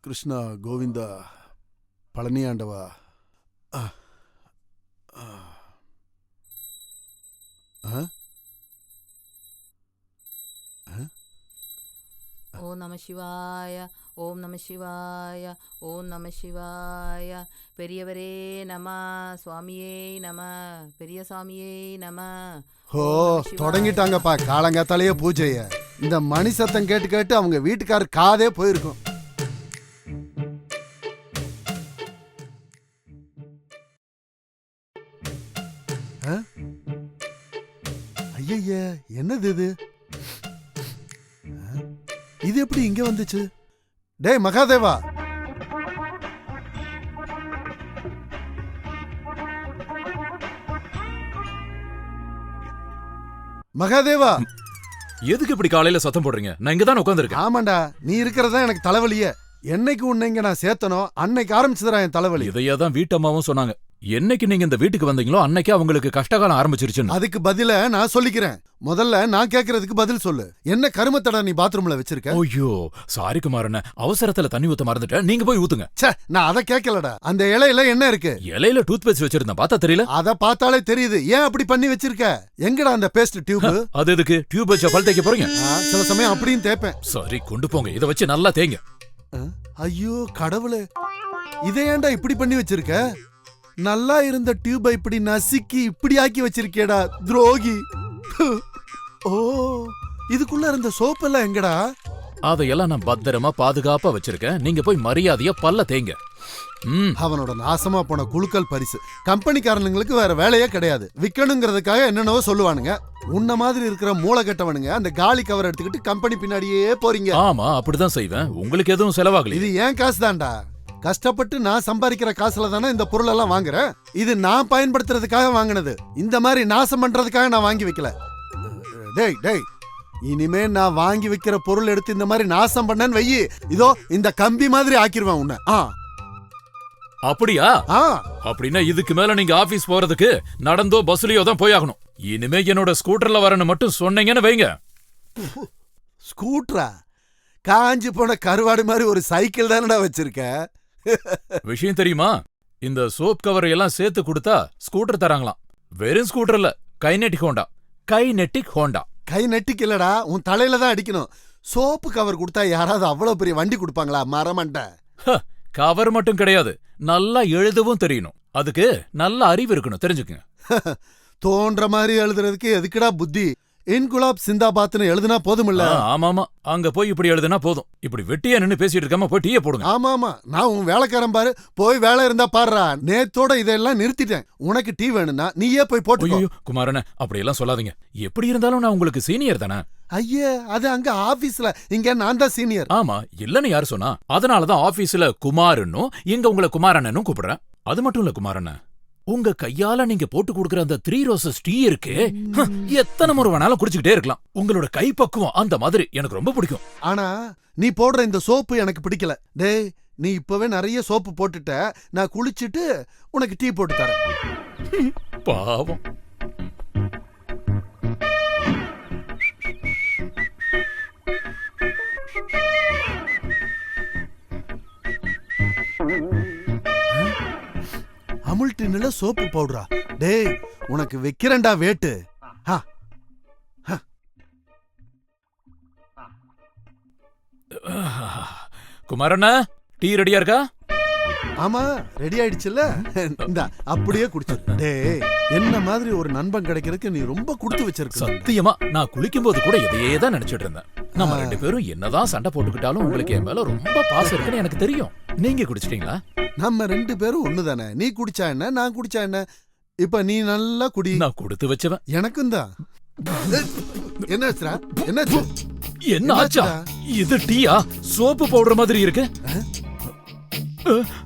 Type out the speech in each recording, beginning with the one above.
கிருஷ்ணா கோவிந்தா பழனியாண்டவா. ஓம் நம சிவாய, ஓம் நம சிவாய, ஓம் நம சிவாய. பெரியவரே நம, சுவாமியே நம, பெரிய சாமியே நம. ஓ தொடங்கிட்டாங்கப்பா காலங்காத்தாலேயே பூஜைய. இந்த மணி சத்தம் கேட்டு கேட்டு அவங்க வீட்டுக்காரர் காதே போயிருக்கும். ஐய என்னது இது? இது எப்படி இங்க வந்துச்சு? டேய் மகாதேவா, மகாதேவா, எதுக்கு இப்படி காலையில சத்தம் போடுறீங்க? நான் இங்க தான் உட்கார்ந்திருக்கேன். ஆமாண்டா, நீ இருக்கிறதா எனக்கு தலைவலியே. என்னைக்கு உன்னை இங்க நான் சேர்த்தனோ அன்னைக்கு ஆரம்பிச்சதுடா என் தலைவலி. இதையா தான் வீட்டம்மாவும் சொன்னாங்க. என்னைக்கு நீங்க இந்த வீட்டுக்கு வந்தீங்களோ அன்னைக்கே அவங்களுக்கு கஷ்டகாலம் ஆரம்பிச்சிருச்சுன்னு. அதுக்கு பதில நான் சொல்லிக்கிறேன். முதல்ல நான் கேக்குறதுக்கு பதில் சொல்லு. என்ன கருமத்தடா நீ பாத்ரூம்ல வச்சிருக்க? ஐயோ சாரி குமாரண்ண, அவசரத்துல தண்ணி ஊத்த மறந்துட்டேன். நீங்க போய் ஊத்துங்க. ச்சே, நான் அதை கேட்கலடா. அந்த இலையில என்ன இருக்கு? இலையில டூத் பேஸ்ட் வச்சிருந்தேன், பார்த்தா தெரியல? அத பார்த்தாலே தெரியுது. ஏன் அப்படி பண்ணி வச்சிருக்க? எங்கடா அந்த பேஸ்ட் டியூப்? அது எதுக்கு? டியூப் வச்சா பல் தேய்க்க போறீங்க? சில சமயம் அப்படியும் தேய்ப்பேன். சரி கொண்டு போங்க, இதை வச்சு நல்லா தேய்ங்க. ஐயோ கடவுளே, இதை ஏன்டா இப்படி பண்ணி வச்சிருக்க? நல்லா இருந்த டியூபை இப்படி நசுக்கி இப்படி ஆக்கி வச்சிருக்கேடா துரோகி. ஓ, இதுக்குள்ள இருந்த சோப் எல்லாம் எங்கடா? அதையெல்லாம் நான் பத்திரமா பாதுகாப்பா வச்சிருக்கேன். நீங்க போய் மரியாதையா பல்ல தேய்ங்க. அவனோட நாசமா போன குலுக்கல் பரிசு. கம்பெனிக்காரனுங்களுக்கு வேற வேலையே கிடையாது. விக்கணுங்கிறதுக்காக என்னென்னவோ சொல்லுவானுங்க. உன்ன மாதிரி இருக்கிற மூளை கட்டவனுங்க அந்த காலி கவர் எடுத்துக்கிட்டு கம்பெனி பின்னாடியே போறீங்க. ஆமா, அப்படிதான் செய்வேன். உங்களுக்கு எதுவும் செலவாகல. இது ஏன் காசு தான்டா. கஷ்டப்பட்டு நான் சம்பாதிக்கிற காசுல தானே இந்த பொருள் எல்லாம் வாங்குறேன். இது நான் பயன்படுத்துறதுக்காக வாங்கினது. இந்த மாதிரி நாசம் பண்றதுக்காக நான் வாங்கி வைக்கல. டேய் டேய், இனிமே நான் வாங்கி வைக்கிற பொருள் எடுத்து இந்த மாதிரி நாசம் பண்ணேன்னு வெயி, இதோ இந்த கம்பி மாதிரி ஆக்கிருவேன் உன்னை. அப்படியா? அப்படின்னா இதுக்கு மேல நீங்க ஆபீஸ் போறதுக்கு நடந்தோ பஸ்லயோ தான் போயாகணும். இனிமே என்னோட ஸ்கூட்டர்ல வரணும் மட்டும் சொன்னீங்கன்னு வைங்க. ஸ்கூட்டரா? காஞ்சி போன கருவாடு மாதிரி ஒரு சைக்கிள் தானடா வச்சிருக்க. விஷயம் தெரியுமா? இந்த சோப் கவர் எல்லாம் சேர்த்து கொடுத்தா ஸ்கூட்டர் தராங்களாம். வெறும் ஸ்கூட்டர் இல்ல, கைநெட்டிக் ஹோண்டா. கைநெட்டிக் ஹோண்டா. கைநெட்டிக் இல்லடா, உன் தலையில தான் அடிக்கணும். சோப்பு கவர் கொடுத்தா யாராவது அவ்வளவு பெரிய வண்டி கொடுப்பாங்களா? மரமண்ட. கவர் மட்டும் கிடையாது, நல்லா எழுதவும் தெரியணும். அதுக்கு நல்ல அறிவு இருக்கணும், தெரிஞ்சுக்குங்க. தோன்ற மாதிரி எழுதுறதுக்கு எதுக்குடா புத்தி? இன்குலாப் சிந்தாபாத்னு எழுதுனா போதுமில்ல? ஆமாமா, அங்க போய் இப்படி எழுதுனா போதும். இப்படி வெட்டியா நின்னு பேசிட்டு இருக்காம போய் டீயை போடுங்க. ஆமாமா, நான் உன் வேலைக்காரன் பாரு. போய் வேலை இருந்தா பாருடா. நேத்தோட இதெல்லாம் நிறுத்திட்டேன். உனக்கு டீ வேணும்னா நீயே போய் போட்டு. குமாரண்ண, அப்படியெல்லாம் சொல்லாதீங்க. எப்படி இருந்தாலும் நான் உங்களுக்கு சீனியர் தானே. ஐயே, அது அங்க ஆபீஸ்ல. இங்க நான் தான் சீனியர். ஆமா, இல்லன்னு யாரு சொன்னா? அதனாலதான் ஆபீஸ்ல குமாருன்னும் இங்க உங்களை குமாரண்ணனும் கூப்பிடுறேன். அது மட்டும் இல்ல குமாரண்ண, உங்க கையால நீங்க போட்டு கொடுக்கற அந்த 3 ரோசஸ் டீ இருக்கு, எத்தனை முறை வேணாலும் குடிச்சுக்கிட்டே இருக்கலாம். உங்களோட கைப்பக்குவம் அந்த மாதிரி எனக்கு ரொம்ப பிடிக்கும். ஆனா நீ போடுற இந்த சோப்பு எனக்கு பிடிக்கல. டேய், நீ இப்பவே நிறைய சோப்பு போட்டுட்ட. நான் குளிச்சுட்டு உனக்கு டீ போட்டு தரேன். பாவம். அமுல் டின்னுல சோப்பு பவுடரா? டேய், உனக்கு வைக்கிறேன்டா வேட்டு. குமாரண்ணா, டீ ரெடியா இருக்கா? ஆமா, ரெடி ஆயிடுச்சுல்ல. இந்தா அப்படியே குடிச்சு. டேய், என்ன மாதிரி ஒரு நண்பன் கிடைக்கிறதுக்கு நீ ரொம்ப கொடுத்து வச்சிருக்க. சத்தியமா நான் குளிக்கும் போது கூட இதையே தான் நினைச்சிட்டு இருந்தேன். நம்ம 2 பேரும் என்னதான் சண்டை போட்டுக்கிட்டாலும் உங்களுக்கு என் மேல ரொம்ப பாசம் இருக்குன்னு எனக்கு தெரியும். நீங்க குடிச்சிட்டீங்களா? நம்ம 2 பேரும் ஒண்ணுதானே. நீ குடிச்சா என்ன, நான் குடிச்சா என்ன? இப்ப நீ நல்லா குடி. நான் கொடுத்து வச்சவன். எனக்கும் தான். என்னாச்சுடா? என்ன ஆச்சா? இது டீயா? சோப்பு பவுடர் மாதிரி இருக்கு.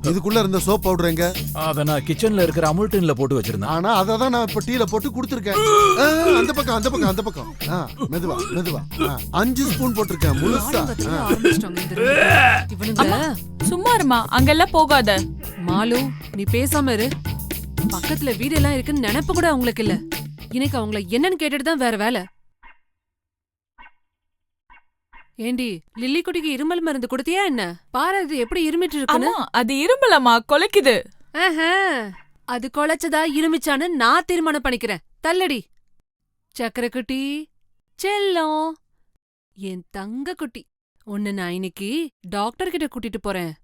இதுக்குள்ள இருந்த சோப் பவுடர் எங்க? அத நான் கிச்சன்ல இருக்கிற அமுல் டின்ல போட்டு வச்சிருந்தேன். ஆனா அத தான் நான் இப்ப டீல போட்டு குடுத்துருக்கேன். அந்த பக்கம் அந்த பக்கம் அந்த பக்கம். மெதுவா மெதுவா. 5 ஸ்பூன் போட்டுருக்கேன் முழுசா. சும்மா இருமா, அங்கெல்லாம் போகாத. மாலு, நீ பேசாம இரு. பக்கத்துல வீடெல்லாம் இருக்குன்னு நினைப்பு கூட அவங்களுக்கு இல்ல. இன்னைக்கு அவங்கள என்னன்னு கேட்டுட்டு தான் வேற வேலை. ஏண்டி லில்லி குட்டிக்கு இருமல் மருந்து கொடுத்தியா என்ன? பாரு அது எப்படி இருமிட்டு இருக்குன்னு. அம்மா அது இரும்பலம்மா, கொலைக்குது. ஆஹா, அது கொலைச்சதா இருமிச்சான்னு நான் தீர்மானம் பண்ணிக்கிறேன். தள்ளடி. சக்கரை குட்டி, செல்லம், என் தங்க குட்டி, உன்னை நான் இன்னைக்கு டாக்டர் கிட்ட கூட்டிட்டு போறேன்.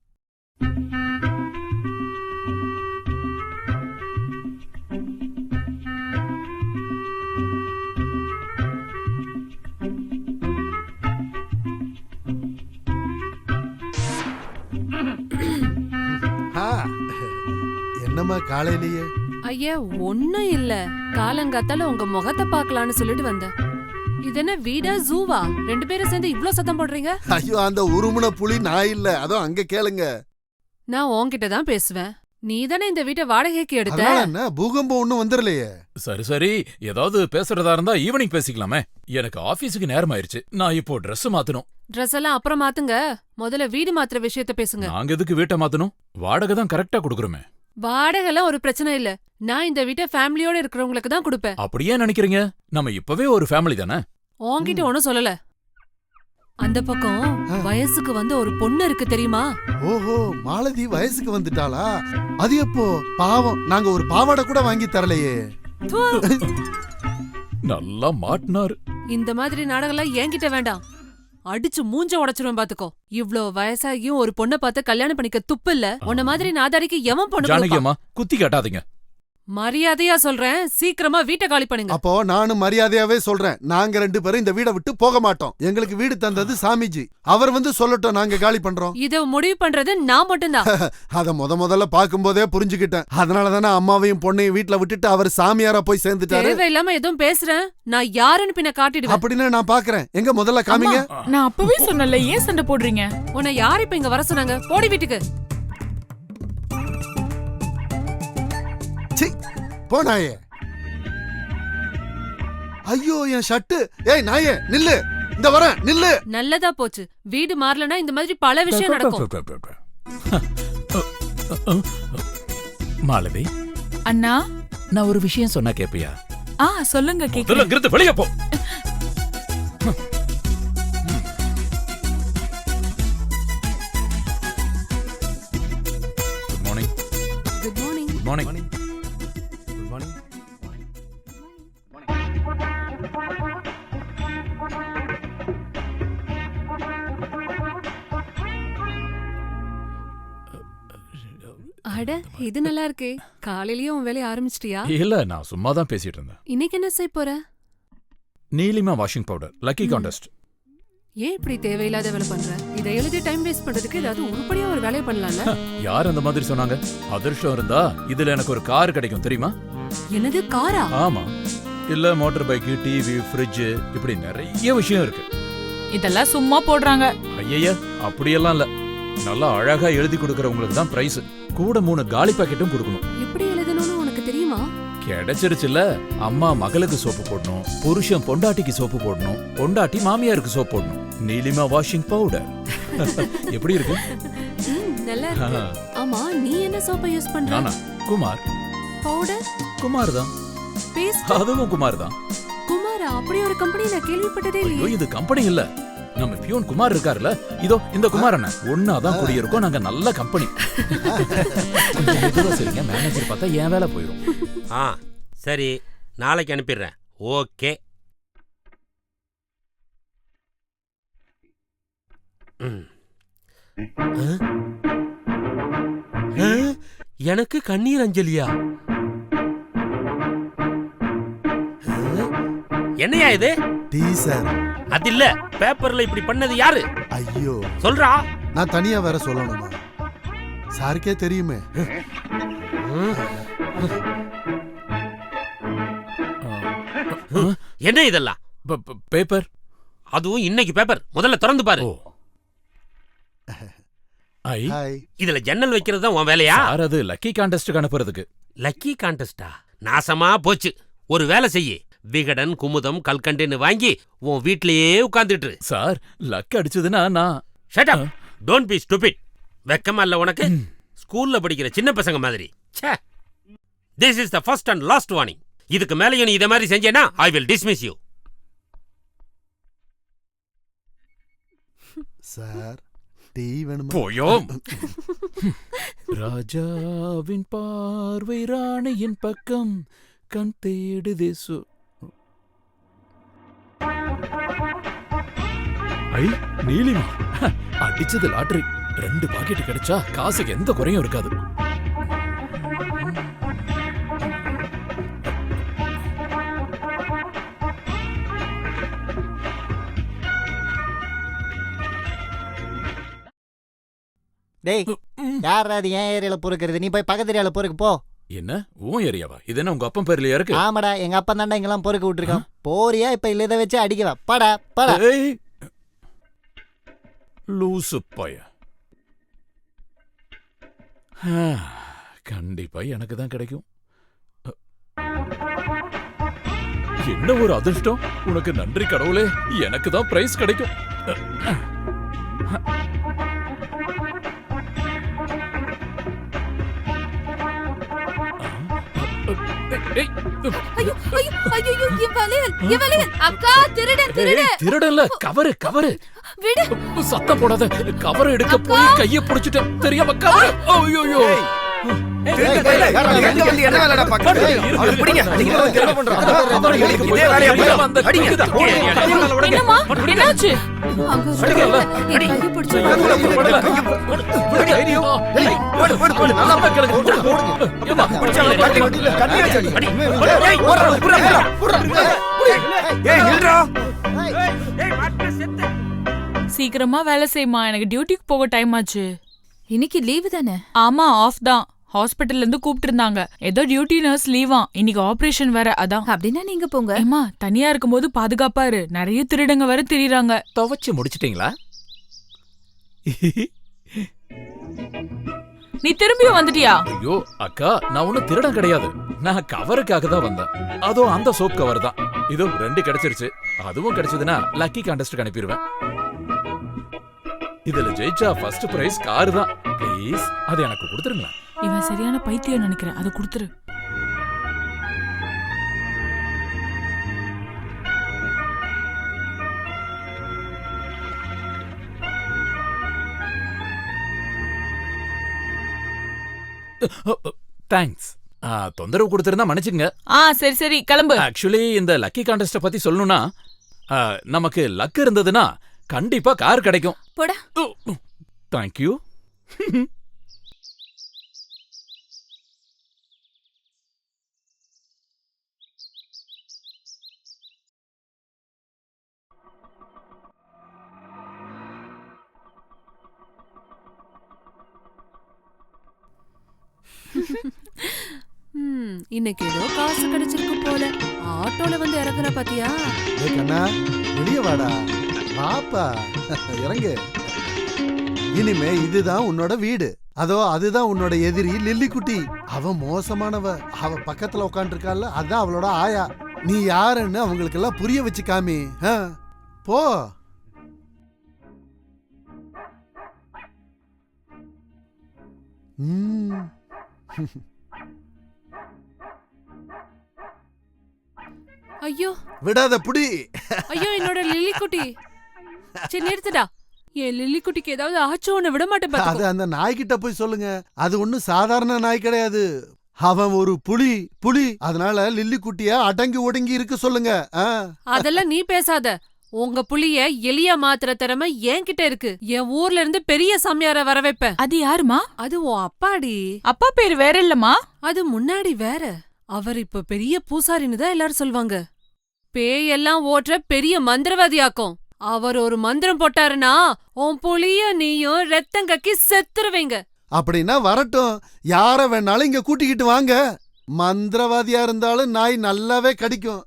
ஆ, என்னம்மா காலையிலேயே? ஐயா ஒன்னும் இல்ல, காலங்காத்தால உங்க முகத்தை பாக்கலான்னு சொல்லிட்டு வந்தேன். இது என்ன வீடா ஜூவா? 2 பேரும் சேர்ந்து இவ்ளோ சத்தம் போடுறீங்க? ஐயோ, அந்த உருமுன புலி நான் இல்ல, அதோ அங்க கேளுங்க. நான் உன்கிட்ட தான் பேசுவேன். நீ தானே இந்த வீட்டை வாடகைக்கு எடுத்த. அதனால என்ன, பூகம்பம் ஒண்ணும் வந்துடலையே. சரி சரி, ஏதாவது பேசுறதா இருந்தா ஈவினிங் பேசிக்கலாமே. எனக்கு ஆபீஸுக்கு நேரம் ஆயிருச்சு. நான் இப்போ Dress மாத்தணும். ட்ரெஸ் எல்லாம் அப்புறம் மாத்துங்க, முதல்ல வீடு மாத்துற விஷயத்த பேசுங்க. நாங்க எதுக்கு வீட்டை மாத்தணும்? வாடகை தான் கரெக்டா கொடுக்குறோமே. வாடகைலாம் ஒரு பிரச்சனை இல்ல, நான் இந்த வீட்டை ஃபேமிலியோட இருக்கிறவங்களுக்கு தான் கொடுப்பேன். அப்படியே நினைக்கிறீங்க? நம்ம இப்பவே ஒரு ஃபேமிலி தானே. உன்கிட்ட ஒன்னும் சொல்லல. அந்த பக்கம் வயசுக்கு வந்த ஒரு பொண்ணு இருக்கு தெரியுமா? ஓஹோ, மாலதி வயசுக்கு வந்துட்டாளா? அது எப்போ? பாவம், நாங்க ஒரு பாவாடை கூட வாங்கி தரலையே. தூ. நல்லா மாட்டினாரு. இந்த மாதிரி நாடகம்லாம் என்கிட்ட வேண்டாம். அடிச்சு மூஞ்ச உடைச்சிருவேன் பாத்துக்கோ. இவ்ளோ வயசாகியும் ஒரு பொண்ணை பார்த்து கல்யாணம் பண்ணிக்க துப்பு இல்ல. உன்ன மாதிரி நாதாரிக்கு எவன் பொண்ணு கொடுப்பான்? ஜானகியம்மா, குத்தி காட்டாதீங்க. மரியாதையா சொல்றேன், சீக்கிரமா வீட்டை காலி பண்ணுங்க. அப்போ நானும் மரியாதையாவே சொல்றேன், நாங்க 2 பேரும் இந்த வீடை விட்டு போக மாட்டோம். எங்களுக்கு வீடு தந்தது சாமிஜி, அவர் வந்து சொல்லட்டும், நாங்க காலி பண்றோம். இத முடிவு பண்றது நான் மட்டும்தான். அத முதல்ல பாக்கும்போதே புரிஞ்சுக்கிட்டேன். அதனாலதானே அம்மாவையும் பொண்ணையும் வீட்டுல விட்டுட்டு அவர் சாமியாரா போய் சேர்ந்துட்டாரு. தேவையில்லாம எதுவும் பேசுறேன், நான் யாருன்னு பின்ன காட்டிடுவேன். அப்படின்னு நான் பாக்குறேன். எங்க முதல்ல காமிங்க. நான் அப்பவே சொன்னல, ஏன் சண்டை போடுறீங்க? உன்னை யார் இப்ப இங்க வர சொன்னாங்க? போடி வீட்டுக்கு. போனாயே. ஐயோ, என் ஷர்ட். ஏய் நாயே, நில்லு. இந்த வரேன், நில்லு. நல்லதா போச்சு, வீடு மாறலனா இந்த மாதிரி பல விஷயம் நடக்கும். மாலதி, அண்ணா, நான் ஒரு விஷயம் சொன்னா கேப்பியா? சொல்லுங்க கேக்குறேன். வெளியே போ. Good morning. Good morning. Good morning. அட, இது நல்லா இருக்கே. காலையிலயே உன் வேலைய ஆரம்பிச்சிட்டியா? இல்ல, நான் சும்மா தான் பேசிட்டு இருந்தேன். இன்னைக்கு என்ன செய்ய போற? Neelima washing powder, lucky contest. ஏன் இப்படி தேவையில்லாத வேலை பண்ற? இதை எழுதி டைம் வேஸ்ட் பண்றதுக்கு ஏதாவது உருப்படியா ஒரு வேலையை பண்ணலாம்ல? யார் அந்த மாதிரி சொன்னாங்க? அதிர்ஷ்டம் இருந்தா இதுல எனக்கு ஒரு கார் கிடைக்கும் தெரியுமா? என்னது, காரா? ஆமா. இல்ல மோட்டார் பைக், டிவி, ஃப்ரிட்ஜ், இப்படி நிறைய விஷயம் இருக்கு. இதெல்லாம் சும்மா போடுறாங்க. ஐயய்ய, அப்படியெல்லாம் இல்ல. நல்லா அழகா எழுதி கொடுக்கறவங்களுக்கு தான் பிரைஸ். கூட 3 காலி பாக்கெட்டும் கொடுக்கணும். எப்படி எழுதணும்னு உனக்கு தெரியுமா? கிடைச்சிருச்சுல. அம்மா மகளுக்கு சோப்பு போடணும், புருஷன் பொண்டாட்டிக்கு சோப்பு போடணும், பொண்டாட்டி மாமியாருக்கு சோப்பு போடணும். Neelima washing powder. எப்படி இருக்கு? நல்லா இருக்கு. ஆமா, நீ என்ன சோப்பை யூஸ் பண்ற? நானா? குமார். பவுடர்? குமார் தான். பேஸ்ட்? அதுவும் குமார் தான். குமாரா? அப்படி ஒரு கம்பெனி நான் கேள்விப்பட்டதே ஐயோ, இல்லையே. இது கம்பெனி இல்ல. நம்ம பியூன் குமார் இருக்காருல்ல, இதோ இந்த குமார் அண்ணன் ஒன்னாதான் குடியிருக்கோம். நாங்க நல்ல கம்பெனி. சரிங்க, மேனேஜர் பார்த்தா என் வேலை போயிடும். சரி, நாளைக்கு அனுப்பிடுறேன். ஓகே. எனக்கு கண்ணீர் அஞ்சலியா? என்னையா இது? டீசர். அது இல்ல, பேப்பர்ல இப்படி பண்ணது யாரு? ஐயோ, சொல்றா. நான் தனியா வேற சொல்லணுமா? சாருக்கே தெரியுமே. என்ன இதெல்லாம்? பேப்பர். அதுவும் இன்னைக்கு பேப்பர். முதல்ல திறந்து பாரு. இதுல ஜன்னல் வைக்கிறது தான் உன் வேலையா? சார், அது லக்கி கான்டெஸ்ட் அனுப்புறதுக்கு. லக்கி கான்டெஸ்டா? நாசமா போச்சு. ஒரு வேலை செய்யி, விகடன், குமுதம், கல்கண்டுன்னு வாங்கி உன் வீட்லயே உட்கார்ந்துட்டு. சார், லக் அடிச்சதுன்னா நான். Shut up. Don't be stupid. வெக்கமா இல்ல உனக்கு? ஸ்கூல்ல படிக்கிற சின்ன பசங்க மாதிரி. ச்சே. This is the first and last warning. இதுக்கு மேலயும் நீ இத மாதிரி செஞ்சேனா I will dismiss you. Sir tea வேணுமா? போயோ. ராஜாவின் பார்வை ராணியின் பக்கம் கண் தேடுதே ஐ நீலிமா, அடிச்சது லாட்டரி. 2 பாக்கெட் கிடைச்சா காசுக்கு எந்த குறையும் இருக்காது. டேய், யார் அது என் ஏரியால பொறுக்கிறது? நீ போய் பக்கத்து ஏரியால பொறுக்கு போ. என்ன உன் ஏரியாவா? இது என்ன உங்க அப்பன் பேர்லயா இருக்கு? ஆமாடா, எங்க அப்பா தாண்டா இங்கெல்லாம் பொறுக்க விட்டுருக்கான். போறியா? இப்ப இல்ல இதை வச்சு அடிக்கவா? படா படா. ஏய், லூசு பைய. கண்டிப்பா எனக்கு தான் கிடைக்கும். என்ன ஒரு அதிர்ஷ்டம்! உனக்கு நன்றி கடவுளே, எனக்கு தான் பிரைஸ் கிடைக்கும். ஐயோ ஐயோ ஐயோ என் வளையல் அக்கா, திருடன் திருடன். திருடன்ல கவரு கவரு. விடு. சத்தம் போடாத. கவரை எடுக்க போய் கைய புடிச்சிட்டேன் தெரியாம. கவரு. ஐயோ. என்னம்மா என்னாச்சு? சீக்கிரமா வேலை செய்யுமா, எனக்கு டியூட்டிக்கு போக டைம் ஆச்சு. இன்னைக்கு லீவு தானே? ஆமா, ஆஃப் தான். ஹாஸ்பிட்டல்ல இருந்து கூப்பிட்டு இருந்தாங்க. ஏதோ டியூட்டி நர்ஸ் லீவா, இன்னைக்கு ஆபரேஷன் வேற. அதான். அப்படின்னா நீங்க போங்க. ஏமா, தனியா இருக்கும்போது பாதுகாப்பா இரு. நிறைய திருடங்க வேற திரியுறாங்க. துவைச்சு முடிச்சிட்டீங்களா? நீ திரும்பியும் வந்துட்டியா? ஐயோ அக்கா, நான் ஒன்னும் திருடன் கிடையாது. நான் கவருக்காக தான் வந்தேன். அதோ அந்த சோப் கவர் தான். இதோ 2 கிடைச்சிருச்சு. அதுவும் கிடைச்சதுன்னா லக்கி கான்டெஸ்ட்க்கு அனுப்பிடுவேன். இதுல ஜெயிச்சா ஃபர்ஸ்ட் பிரைஸ் கார் தான். ப்ளீஸ் அது எனக்கு கொடுத்துருங்க. இவன் சரியான பைத்தியம் நினைக்கிறேன். அதை கொடுத்துரு. தேங்க்ஸ். தொந்தரவு கொடுத்திருந்தா மன்னிச்சுங்க. சரி சரி, கிளம்பு. ஆக்சுவலி இந்த லக்கி கான்டெஸ்ட பத்தி சொல்லணும்னா, நமக்கு லக் இருந்ததுன்னா கண்டிப்பா கார் கிடைக்கும். போடா. தேங்க்யூ. இன்னைக்கு ஏதோ காசு கிடைச்சிருக்கு போல. ஆட்டோல வந்து இறங்குற பாத்தியா? டேய் கண்ணா, வெளிய வாடா. வாப்பா, இறங்கு. இனிமே இதுதான் உன்னோட வீடு. அதோ அதுதான் உன்னோட எதிரி லில்லி குட்டி. அவ மோசமானவ. அவ பக்கத்துல உட்காந்துருக்கால, அதான் அவளோட ஆயா. நீ யாருன்னு அவங்களுக்கு எல்லாம் புரிய வச்சு காமி. போ. ஐயோ விடாத புடி. ஐயோ, என்னோட லில்லி குட்டி. சரி நிறுத்துடா. என் லில்லி குட்டிக்கு ஏதாவது ஆச்சு உன்னை விட மாட்டேன். அது அந்த நாய்கிட்ட போய் சொல்லுங்க. அது ஒண்ணும் சாதாரண நாய் கிடையாது. அவன் ஒரு புலி. அதனால லில்லி குட்டிய அடங்கி ஒடுங்கி இருக்க சொல்லுங்க. அதெல்லாம் நீ பேசாத. உங்க புலிய எலியா மாத்துற திறமை என்கிட்ட இருக்கு. என் ஊர்ல இருந்து பெரிய சாமியார வர வைப்பேன். அது யாருமா? அது உன் அப்பாடி. அப்பா பேரு வேற இல்லம்மா? அது முன்னாடி வேற. அவர் இப்ப பெரிய பூசாரின்னு தான் எல்லாரும் சொல்வாங்க. பேயெல்லாம் ஓட்டுற பெரிய மந்திரவாதியாக்கும். அவர் ஒரு மந்திரம் போட்டாருன்னா உன் புலிய நீயும் ரத்தம் கக்கி செத்துருவீங்க. அப்படின்னா வரட்டும். யார வேணாலும் இங்க கூட்டிக்கிட்டு வாங்க. மந்திரவாதியா இருந்தாலும் நாய் நல்லாவே கடிக்கும்.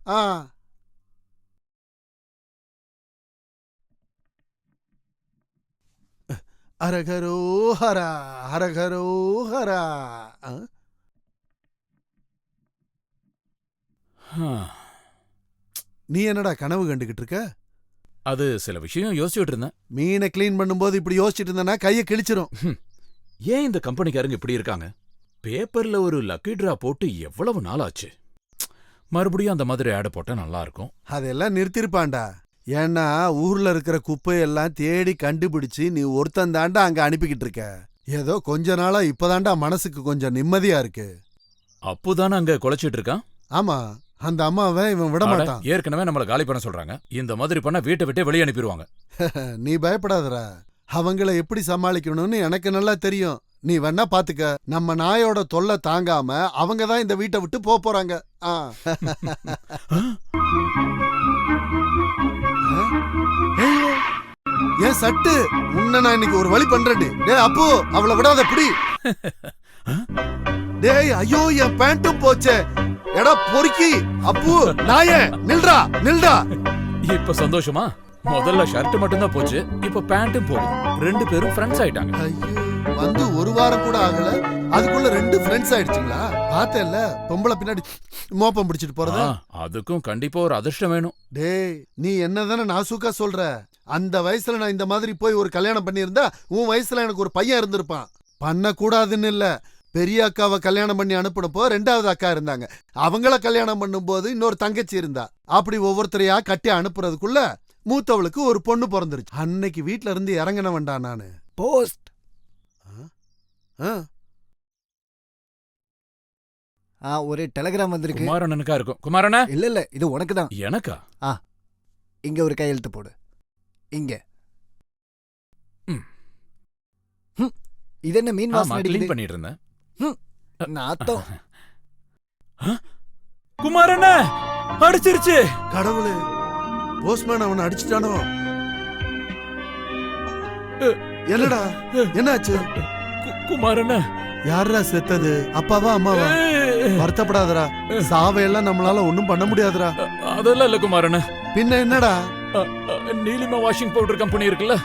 அரகரோ ஹரா, அரகரோ ஹரா. நீ என்னடா கனவு கண்டுகிட்டு இருக்க? அது சில விஷயம் யோசிச்சுட்டு இருந்தேன். மீனை கிளீன் பண்ணும்போது இப்படி யோசிச்சுட்டு இருந்தனா கையை கிழிச்சிரும். ஏன் இந்த கம்பெனிக்காரங்க இப்படி இருக்காங்க? பேப்பர்ல ஒரு லக்கி டிரா போட்டு எவ்வளவு நாள் ஆச்சு. மறுபடியும் அந்த மாதிரி ஆட் போட்டா நல்லா இருக்கும். அதெல்லாம் நிறுத்திருப்பான்டா. ஏன்னா ஊர்ல இருக்கிற குப்பையெல்லாம் தேடி கண்டுபிடிச்சு நீ ஒருத்தன் தாண்டா அங்க அனுப்பிக்கிட்டு இருக்க. ஏதோ கொஞ்ச நாளா இப்பதாண்டா மனசுக்கு கொஞ்சம் நிம்மதியா இருக்கு. அப்புதானே அங்க குலைச்சிட்டு இருக்கான். ஆமா, அந்த அம்மாவை இவன் விட அட, மாட்டான். ஏற்கனவே நம்மள காலி பண்ண சொல்றாங்க. இந்த மாதிரி பண்ணா வீட்டை விட்டே வெளியே அனுப்பிடுவாங்க. நீ பயப்படாதடா, அவங்கள எப்படி சமாளிக்கணும்னு எனக்கு நல்லா தெரியும். நீ வேணா பாத்துக்க. நம்ம நாயோட தொல்லை தாங்காம அவங்க தான் இந்த வீட்டை விட்டு போறாங்க. ஏன் சட்டு உன்ன நான் இன்னைக்கு ஒரு வழி பண்றேன். டேய் அப்போ அவளை விடாத பிடி. டேய் ஐயோ என் பேண்ட்டும் போச்சே. எடா பொறுக்கி அப்பு நாயே நில்றா நில்றா. இப்ப சந்தோஷமா? முதல்ல ஷர்ட் மட்டும் தான் போச்சு, இப்ப பேண்ட்டும் போகுது. 2 பேரும் ஃப்ரெண்ட்ஸ் ஆயிட்டாங்க. ஐயோ வந்து ஒரு வாரம் கூட ஆகல, அதுக்குள்ள 2 ஃப்ரெண்ட்ஸ் ஆயிடுச்சுங்களா? பார்த்தேல்ல பொம்பளை பின்னாடி மோப்பம் பிடிச்சிட்டு போறத. அதுக்கும் கண்டிப்பா ஒரு அதிர்ஷ்டம் வேணும். டேய் நீ என்னதானே நாசூக்கா சொல்ற? அந்த வயசுல நான் இந்த மாதிரி போய் ஒரு கல்யாணம் பண்ணியிருந்தா உன் வயசுல எனக்கு ஒரு பையன் இருந்திருப்பான். பண்ண கூடாதுன்னு இல்ல, பெரிய அக்காவை கல்யாணம் பண்ணி அனுப்பினப்போ 2வது அக்கா இருந்தாங்க. அவங்கள கல்யாணம் பண்ணும்போது இன்னொரு தங்கச்சி இருந்தா. அப்படி ஒவ்வொருத்தரையா கட்டி அனுப்புறதுக்குள்ள மூத்தவளுக்கு ஒரு பொண்ணு பிறந்துருச்சு. அன்னைக்கு வீட்ல இருந்து இறங்கினவன்டா நானு. போஸ்ட். ஒரு டெலிகிராம் வந்திருக்கு. குமாரண்ணனுக்கா இருக்கும். குமாரண்ணா? இல்ல இது உனக்கு தான். எனக்கா? இங்க ஒரு கையெழுத்து போடு. இங்க. இது என்ன மீன் வாசனை க்ளீன் அடிக்குது? பண்ணிட்டு இருந்தேன். நாத்தம். குமாரண்ணா அடிச்சிருச்சு. கடவுளே, போஸ்ட்மேன் அவனை அடிச்சிட்டானோ? என்னடா என்னாச்சு? குமாரண்ணா. யாரா செத்தது? அப்பாவா அம்மாவா? வருத்தப்படாதடா, சாவையெல்லாம் நம்மளால ஒண்ணும் பண்ண முடியாதுடா. அதெல்லாம் இல்ல குமாரண்ணா. பின்ன என்னடா? நீலிமா வாஷிங் பவுடர் கம்பெனி இருக்குல்ல,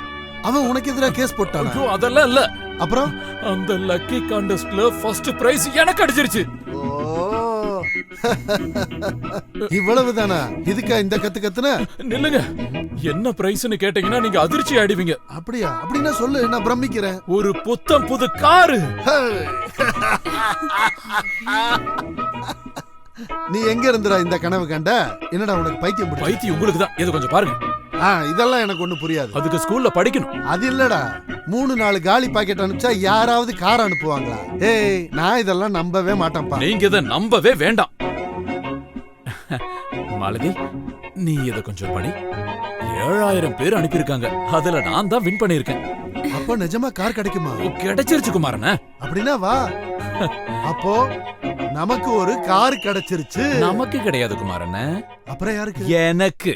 அவன் உனக்கு எதிராக கேஸ் போட்டானா? ஐயோ, அதெல்லாம் இல்ல. அப்புறம் அந்த லக்கி கான்டெஸ்ட்ல ஃபர்ஸ்ட் பிரைஸ் எனக்கு அடிச்சிருச்சு. இவ்வளவுதானா? இதுக்கா இந்த கத்துன? நில்லுங்க, என்ன பிரைஸ்னு கேட்டீங்கன்னா நீங்க அதிர்ச்சி ஆயிடுவீங்க. அப்படியா? அப்படின்னா சொல்லு, நான் பிரமிக்கிறேன். ஒரு புத்தம் புது காரு. நீ எங்க இருந்துடா இந்த கனவு கண்ட? என்னடா உனக்கு பைத்தியம் பிடிச்ச? பைத்தியம் உங்களுக்கு தான். இது கொஞ்சம் பாருங்க. இதெல்லாம் எனக்கு ஒண்ணு புரியாது. அதுக்கு ஸ்கூல்ல படிக்கணும். அது இல்லடா, 3-4 காலி பாக்கெட் அனுப்பிச்சா யாராவது கார் அனுப்புவாங்களா? ஏய், நான் இதெல்லாம் நம்பவே மாட்டேன்ப்பா. நீங்க இதை நம்பவே வேண்டாம். மாலதி, நீ இதை கொஞ்சம் படி. 7000 பேர் அனுப்பியிருக்காங்க, அதுல நான் தான் வின் பண்ணிருக்கேன். அப்போ நிஜமா கார் கிடைக்குமா? கிடைச்சிருச்சு குமாரண்ணா. அப்படின்னா வா. அப்போ நமக்கு ஒரு கார் கிடைச்சிருச்சு. நமக்கு கிடையாது குமாரண்ணா. அப்புறம் யாருக்கு? எனக்கு.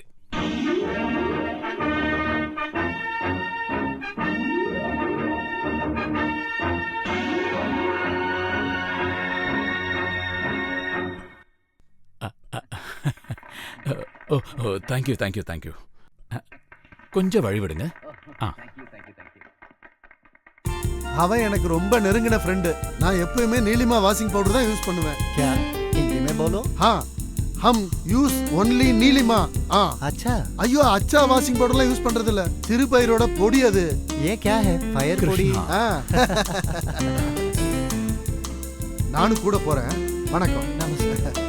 Thank you thank you thank you. கொஞ்சம் வழிவிடுங்க. அவன் எனக்கு ரொம்ப நெருங்கின ஃப்ரெண்டு. நான் எப்பவுமே நீலிமா வாஷிங் பவுடர் தான் யூஸ் பண்ணுவேன். क्या हिंदी में बोलो? हाँ, हम யூஸ் ஒன்லி நீலிமா. अच्छा, ஐயோ, அச்சா வாஷிங் பவுடர்லாம் யூஸ் பண்றது இல்ல, திருப்பயிரோட பொடி அது. ये क्या है? फायर பொடி. நானும் கூட போறேன். வணக்கம். நமஸ்காரம்.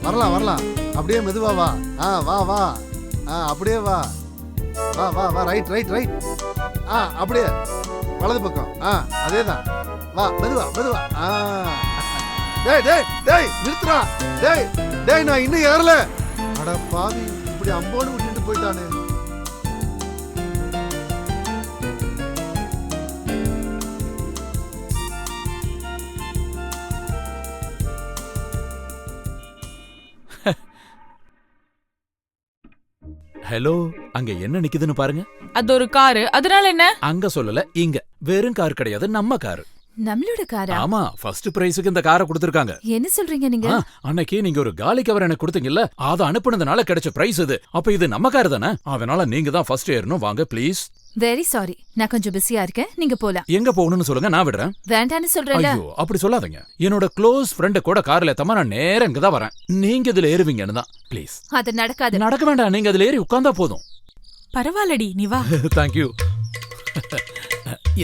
வரலாம் வரலாம். அப்படியே மெதுவா வா. வா வா. அப்படியே வா. வா வா வா. Right right right. அப்படியே வலது பக்கம். அதேதான். வா மெதுவா மெதுவா. டேய் டேய் டேய் நிறுத்துறா. டேய் டேய், நான் இன்னும் ஏறல. அட பாவி, இப்படி அம்போடு விட்டுட்டு போயிட்டானே. ஹலோ, அங்க என்ன நிக்குதுன்னு பாருங்க. அது ஒரு காரு, அதனால என்ன? அங்க சொல்லல, இங்க. வெறும் கார் கிடையாது, நம்ம காரு. நம்மளோட காரா? ஆமா, ஃபர்ஸ்ட் பிரைஸுக்கு இந்த காரை கொடுத்திருக்காங்க. என்ன சொல்றீங்க நீங்க? அன்னைக்கு நீங்க ஒரு காலி கவர் எனக்கு கொடுத்தீங்கல்ல, அத அனுப்புனதுனால கிடைச்ச பிரைஸ் இது. அப்ப இது நம்ம கார் தானே? அதனால நீங்க தான் ஃபர்ஸ்ட் ஏறணும். வாங்க ப்ளீஸ். வெரி சாரி, நான் கொஞ்சம் பிஸியா இருக்கேன். நீங்க போலாம். எங்க போகணும்னு சொல்லுங்க, நான் விடுறேன். வேண்டான்னு சொல்றேன்ல. ஐயோ, அப்படி சொல்லாதீங்க. என்னோட க்ளோஸ் ஃப்ரெண்ட் கூட கார்ல ஏத்தாம நான் நேரா இங்க தான் வரேன். நீங்க இதுல ஏறுவீங்கன்னு தான். ப்ளீஸ். அது நடக்காது. நடக்க வேண்டாம், நீங்க அதுல ஏறி உட்கார்ந்தா போதும். பரவாயில்லடி, நீ வா. தேங்க்யூ.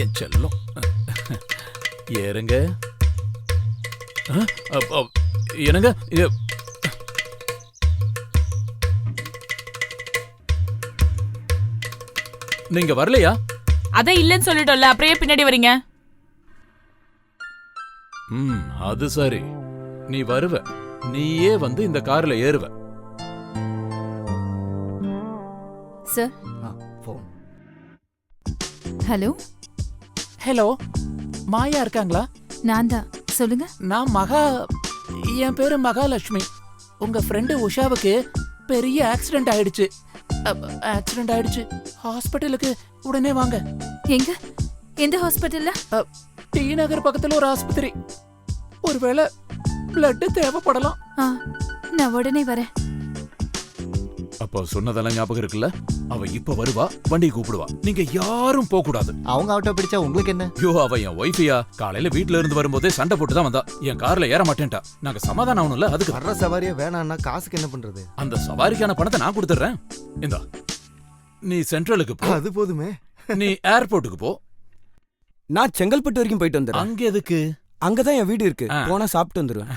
என் செல்லம். ஏறுங்க. என்னங்க? நீங்க வரலையா? அதான் இல்லன்னு சொல்லிட்டோம்ல, அப்புறம் ஏன் பின்னாடி வரீங்க? அது சரி. நீ வருவ, நீயே வந்து இந்த கார்ல ஏறுவ. சார். ஃபோன். ஹலோ. ஹலோ, மாயா இருக்காங்களா? நான் தான். சொல்லுங்க. நான் என் பேரு மகாலட்சுமி. உங்க ஃப்ரெண்டு உஷாவுக்கு பெரிய ஆக்சிடென்ட் ஆயிடுச்சு. ஹாஸ்பிட்டலுக்கு உடனே வாங்க. எங்க? எந்த ஹாஸ்பிட்டல்ல? டி நகர் பக்கத்துல ஒரு ஆஸ்பத்திரி. ஒருவேளை பிளட் தேவைப்படலாம். நான் உடனே வரேன். அப்போ சொன்னதெல்லாம் ஞாபகம் இருக்குல்ல? அவ இப்ப வருவா, வண்டியை கூப்பிடுவா. நீங்க யாரும் போக கூடாது. அவங்க ஆட்டோ பிடிச்சா உங்களுக்கு என்ன? ஐயோ, அவ என் ஒய்ஃபியா. காலையில வீட்ல இருந்து வரும்போதே சண்டை போட்டு தான் வந்தா. என் கார்ல ஏற மாட்டேன்டா. நாங்க சமாதானம் ஆகணும்ல, அதுக்கு. வர்ற சவாரியே வேணான்னா காசுக்கு என்ன பண்றது? அந்த சவாரிக்கான பணத்தை நான் கொடுத்துறேன். இந்தா, நீ சென்ட்ரலுக்கு போ. அது போதுமே. நீ ஏர்போர்ட்டுக்கு போ. நான் செங்கல்பட்டு வரைக்கும் போயிட்டு வந்துடுறேன். அங்க எதுக்கு? அங்கதான் என் வீடு இருக்கு. போனா சாப்பிட்டு வந்துருவேன்.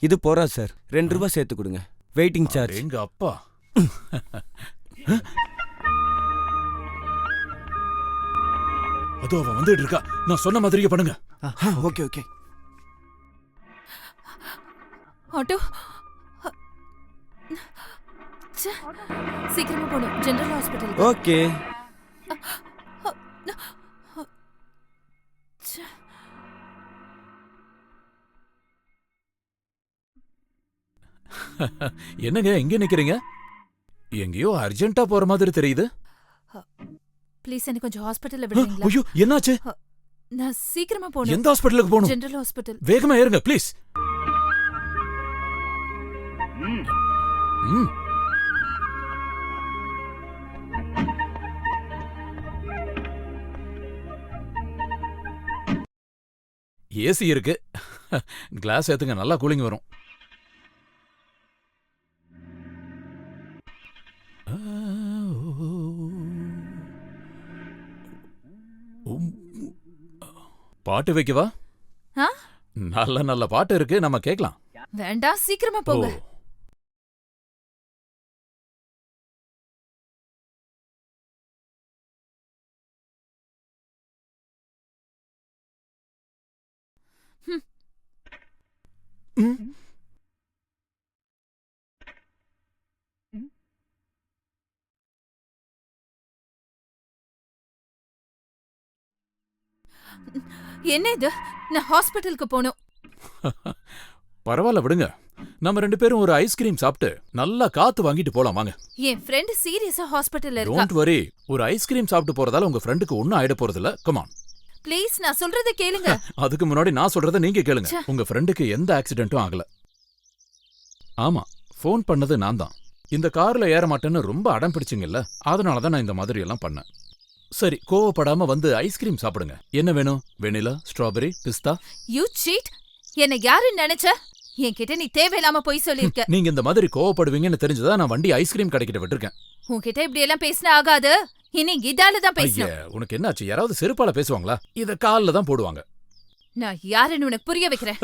இது போறா சார், 2 ரூபாய் சேர்த்து கொடுங்க. Waiting charge. எங்க அப்பா. அதோ அவன் வந்துட்டு இருக்கா. நான் சொன்ன மாதிரியே பண்ணுங்க. Okay okay. ஆட்டோ. சீக்கிரமா போகணும். General hospital. ஓகே. என்னங்க எங்க நிக்கிறீங்க? எங்கேயோ அர்ஜென்ட்டா போற மாதிரி தெரியுது. ப்ளீஸ் எனக்கு கொஞ்சம் ஹாஸ்பிட்டல்ல விடுறீங்களா? ஐயோ, என்னாச்சு? நான் சீக்கிரமா போகணும். எந்த ஹாஸ்பிட்டலுக்கு போகணும்? General hospital. வேகமா ஏறுங்க ப்ளீஸ். ஏசி இருக்கு. கிளாஸ் ஏத்துங்க, நல்லா கூலிங் வரும். பாட்டு வைக்கவா? நல்ல நல்ல பாட்டு இருக்கு, நம்ம கேக்கலாம். வேண்டாம், சீக்கிரமா போங்க. என்ன இது? நான் ஹாஸ்பிட்டலுக்கு போகணும். பரவாயில்ல விடுங்க. நம்ம 2 பேரும் ஒரு ஐஸ்கிரீம் சாப்பிட்டு நல்லா காத்து வாங்கிட்டு போலாம் வாங்க. என் ஃப்ரெண்ட் சீரியஸா ஹாஸ்பிட்டல்ல இருக்கா. Don't worry. ஒரு ஐஸ்கிரீம் சாப்பிட்டு போறதால உங்க ஃப்ரெண்டுக்கு ஒண்ணும் ஆயிட போறது இல்ல. Come on. ப்ளீஸ், நான் சொல்றத கேளுங்க. அதுக்கு முன்னாடி நான் சொல்றத நீங்க கேளுங்க. உங்க ஃப்ரெண்டுக்கு எந்த ஆக்சிடென்ட்டும் ஆகல. ஆமா, ஃபோன் பண்ணது நான் தான். இந்த கார்ல ஏற மாட்டேன்னு ரொம்ப அடம் பிடிச்சிங்கல்ல, அதனால தான் நான் இந்த மாதிரி எல்லாம் பண்ணேன். சரி, கோவப்படாம வந்து ஐஸ்கிரீம் சாப்பிடுங்க. என்ன வேணும்? வெனிலா, ஸ்ட்ராபெரி, பிஸ்தா? You cheat. என்ன யாருன்னு நினைச்ச? என்கிட்ட நீ தேவையில்லாம போய் சொல்லிருக்க. நீங்க இந்த மாதிரி கோவப்படுவீங்கன்னு தெரிஞ்சதா நான் வண்டி ஐஸ்கிரீம் கடைக்கிட்ட விட்டுருக்கேன். உன்கிட்ட இப்படி எல்லாம் பேசினா ஆகாது. இனி இதால தான் ஐயா, பேசணும். உனக்கு என்னாச்சு? யாராவது செருப்பால பேசுவாங்களா? இத கால்ல தான் போடுவாங்க. நான் யாருன்னு உனக்கு புரிய வைக்கிறேன்.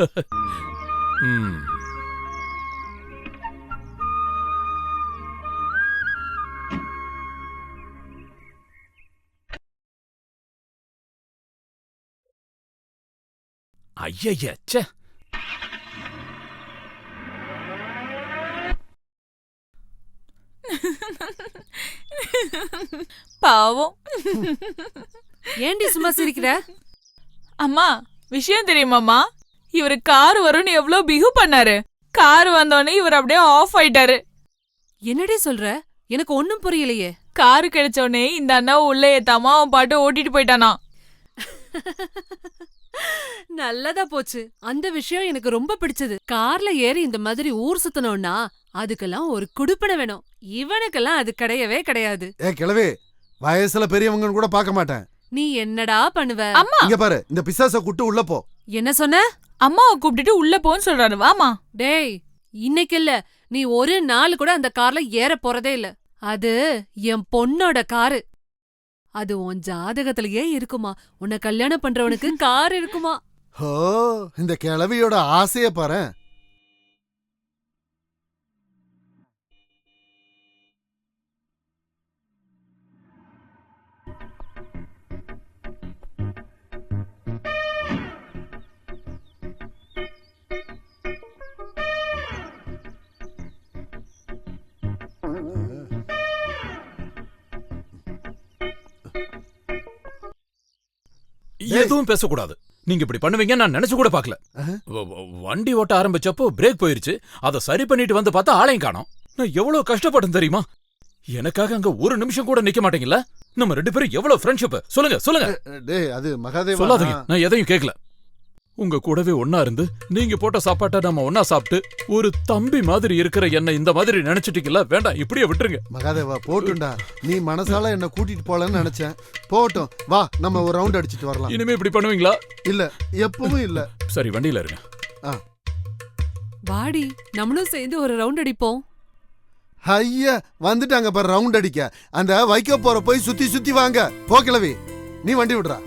ஐயய்ய, ச்சே. பாவம். ஏண்டி சும்மா சிரிக்கிற? அம்மா, விஷயம் தெரியுமாம்மா? இவரு கார் வரும்னு எவ்வளவு பிகு பண்ணாரு. கார் வந்தோடனே இவர் அப்படியே ஆஃப் ஆயிட்டாரு. என்னடி சொல்ற? எனக்கு ஒண்ணும் புரியலையே. காரு கிடைச்சோடனே இந்த அண்ணா உள்ள ஏத்தாம அவன் பாட்டு ஓட்டிட்டு போயிட்டானா. நல்லதா போச்சு. அந்த விஷயம் எனக்கு ரொம்ப பிடிச்சது. கார்ல ஏறி இந்த மாதிரி ஊர் சுத்தணும்னா அதுக்கெல்லாம் ஒரு குடுப்பனை வேணும். இவனுக்கெல்லாம் அது கிடையவே கிடையாது. கிழவே, வயசுல பெரியவங்க கூட பார்க்க மாட்டேன். நீ என்னடா பண்ணுவ? அம்மா, இங்க பாரு, இந்த பிசாச கூட்டு உள்ள போ. என்ன சொன்ன? அம்மாவை கூப்பிட்டுட்டு உள்ள போன்னு சொல்றாரு. வாமா. டேய், இன்னைக்கு இல்ல, நீ ஒரு நாள் கூட அந்த கார்ல ஏற போறதே இல்ல. அது என் பொண்ணோட காரு. அது உன் ஜாதகத்திலேயே இருக்குமா. உன்னை கல்யாணம் பண்றவனுக்கு கார் இருக்குமா. ஹோ, இந்த கிழவியோட ஆசைய பாரு. எதுவும் பேசக்கூடாது. நீங்க இப்படி பண்ணுவீங்க நான் நினைச்சு கூட பார்க்கல. வண்டி ஓட்ட ஆரம்பிச்சப்போ பிரேக் போயிருச்சு. அதை சரி பண்ணிட்டு வந்து பார்த்தா ஆளையும் காணோம். நான் எவ்வளவு கஷ்டப்பட்டேன் தெரியுமா? எனக்காக அங்க ஒரு நிமிஷம் கூட நிக்க மாட்டீங்களா? நம்ம 2 பேரும் எவ்வளவு ஃப்ரெண்ட்ஷிப் சொல்லுங்க சொல்லுங்க. டேய் அது மகாதேவா சொல்லாதீங்க, நான் எதையும் கேட்கல. உங்க கூடவே ஒன்னா இருந்து நீங்க போட்ட சாப்பாட்டை நம்ம ஒன்னா சாப்பிட்டு ஒரு தம்பி மாதிரி இருக்கிற என்ன இந்த மாதிரி நினைச்சிட்டீங்களா? வேண்டாம், இப்படியே விட்டுருங்க. மகாதேவா போட்டுண்டா, நீ மனசால என்ன கூட்டிட்டு போலன்னு நினைச்சேன். போட்டும், வா நம்ம ஒரு ரவுண்ட் அடிச்சிட்டு வரலாம். இனிமே இப்படி பண்ணுவீங்களா? இல்ல, எப்பவும் இல்ல. சரி, வண்டியில இருங்க. வாடி, நம்மளும் சேர்ந்து ஒரு ரவுண்ட் அடிப்போம். ஐயா வந்துட்டாங்க பாரு ரவுண்ட் அடிக்க. அந்த வைக்க போற போய் சுத்தி சுத்தி வாங்க. போக்கிழவி, நீ வண்டி விடுறா.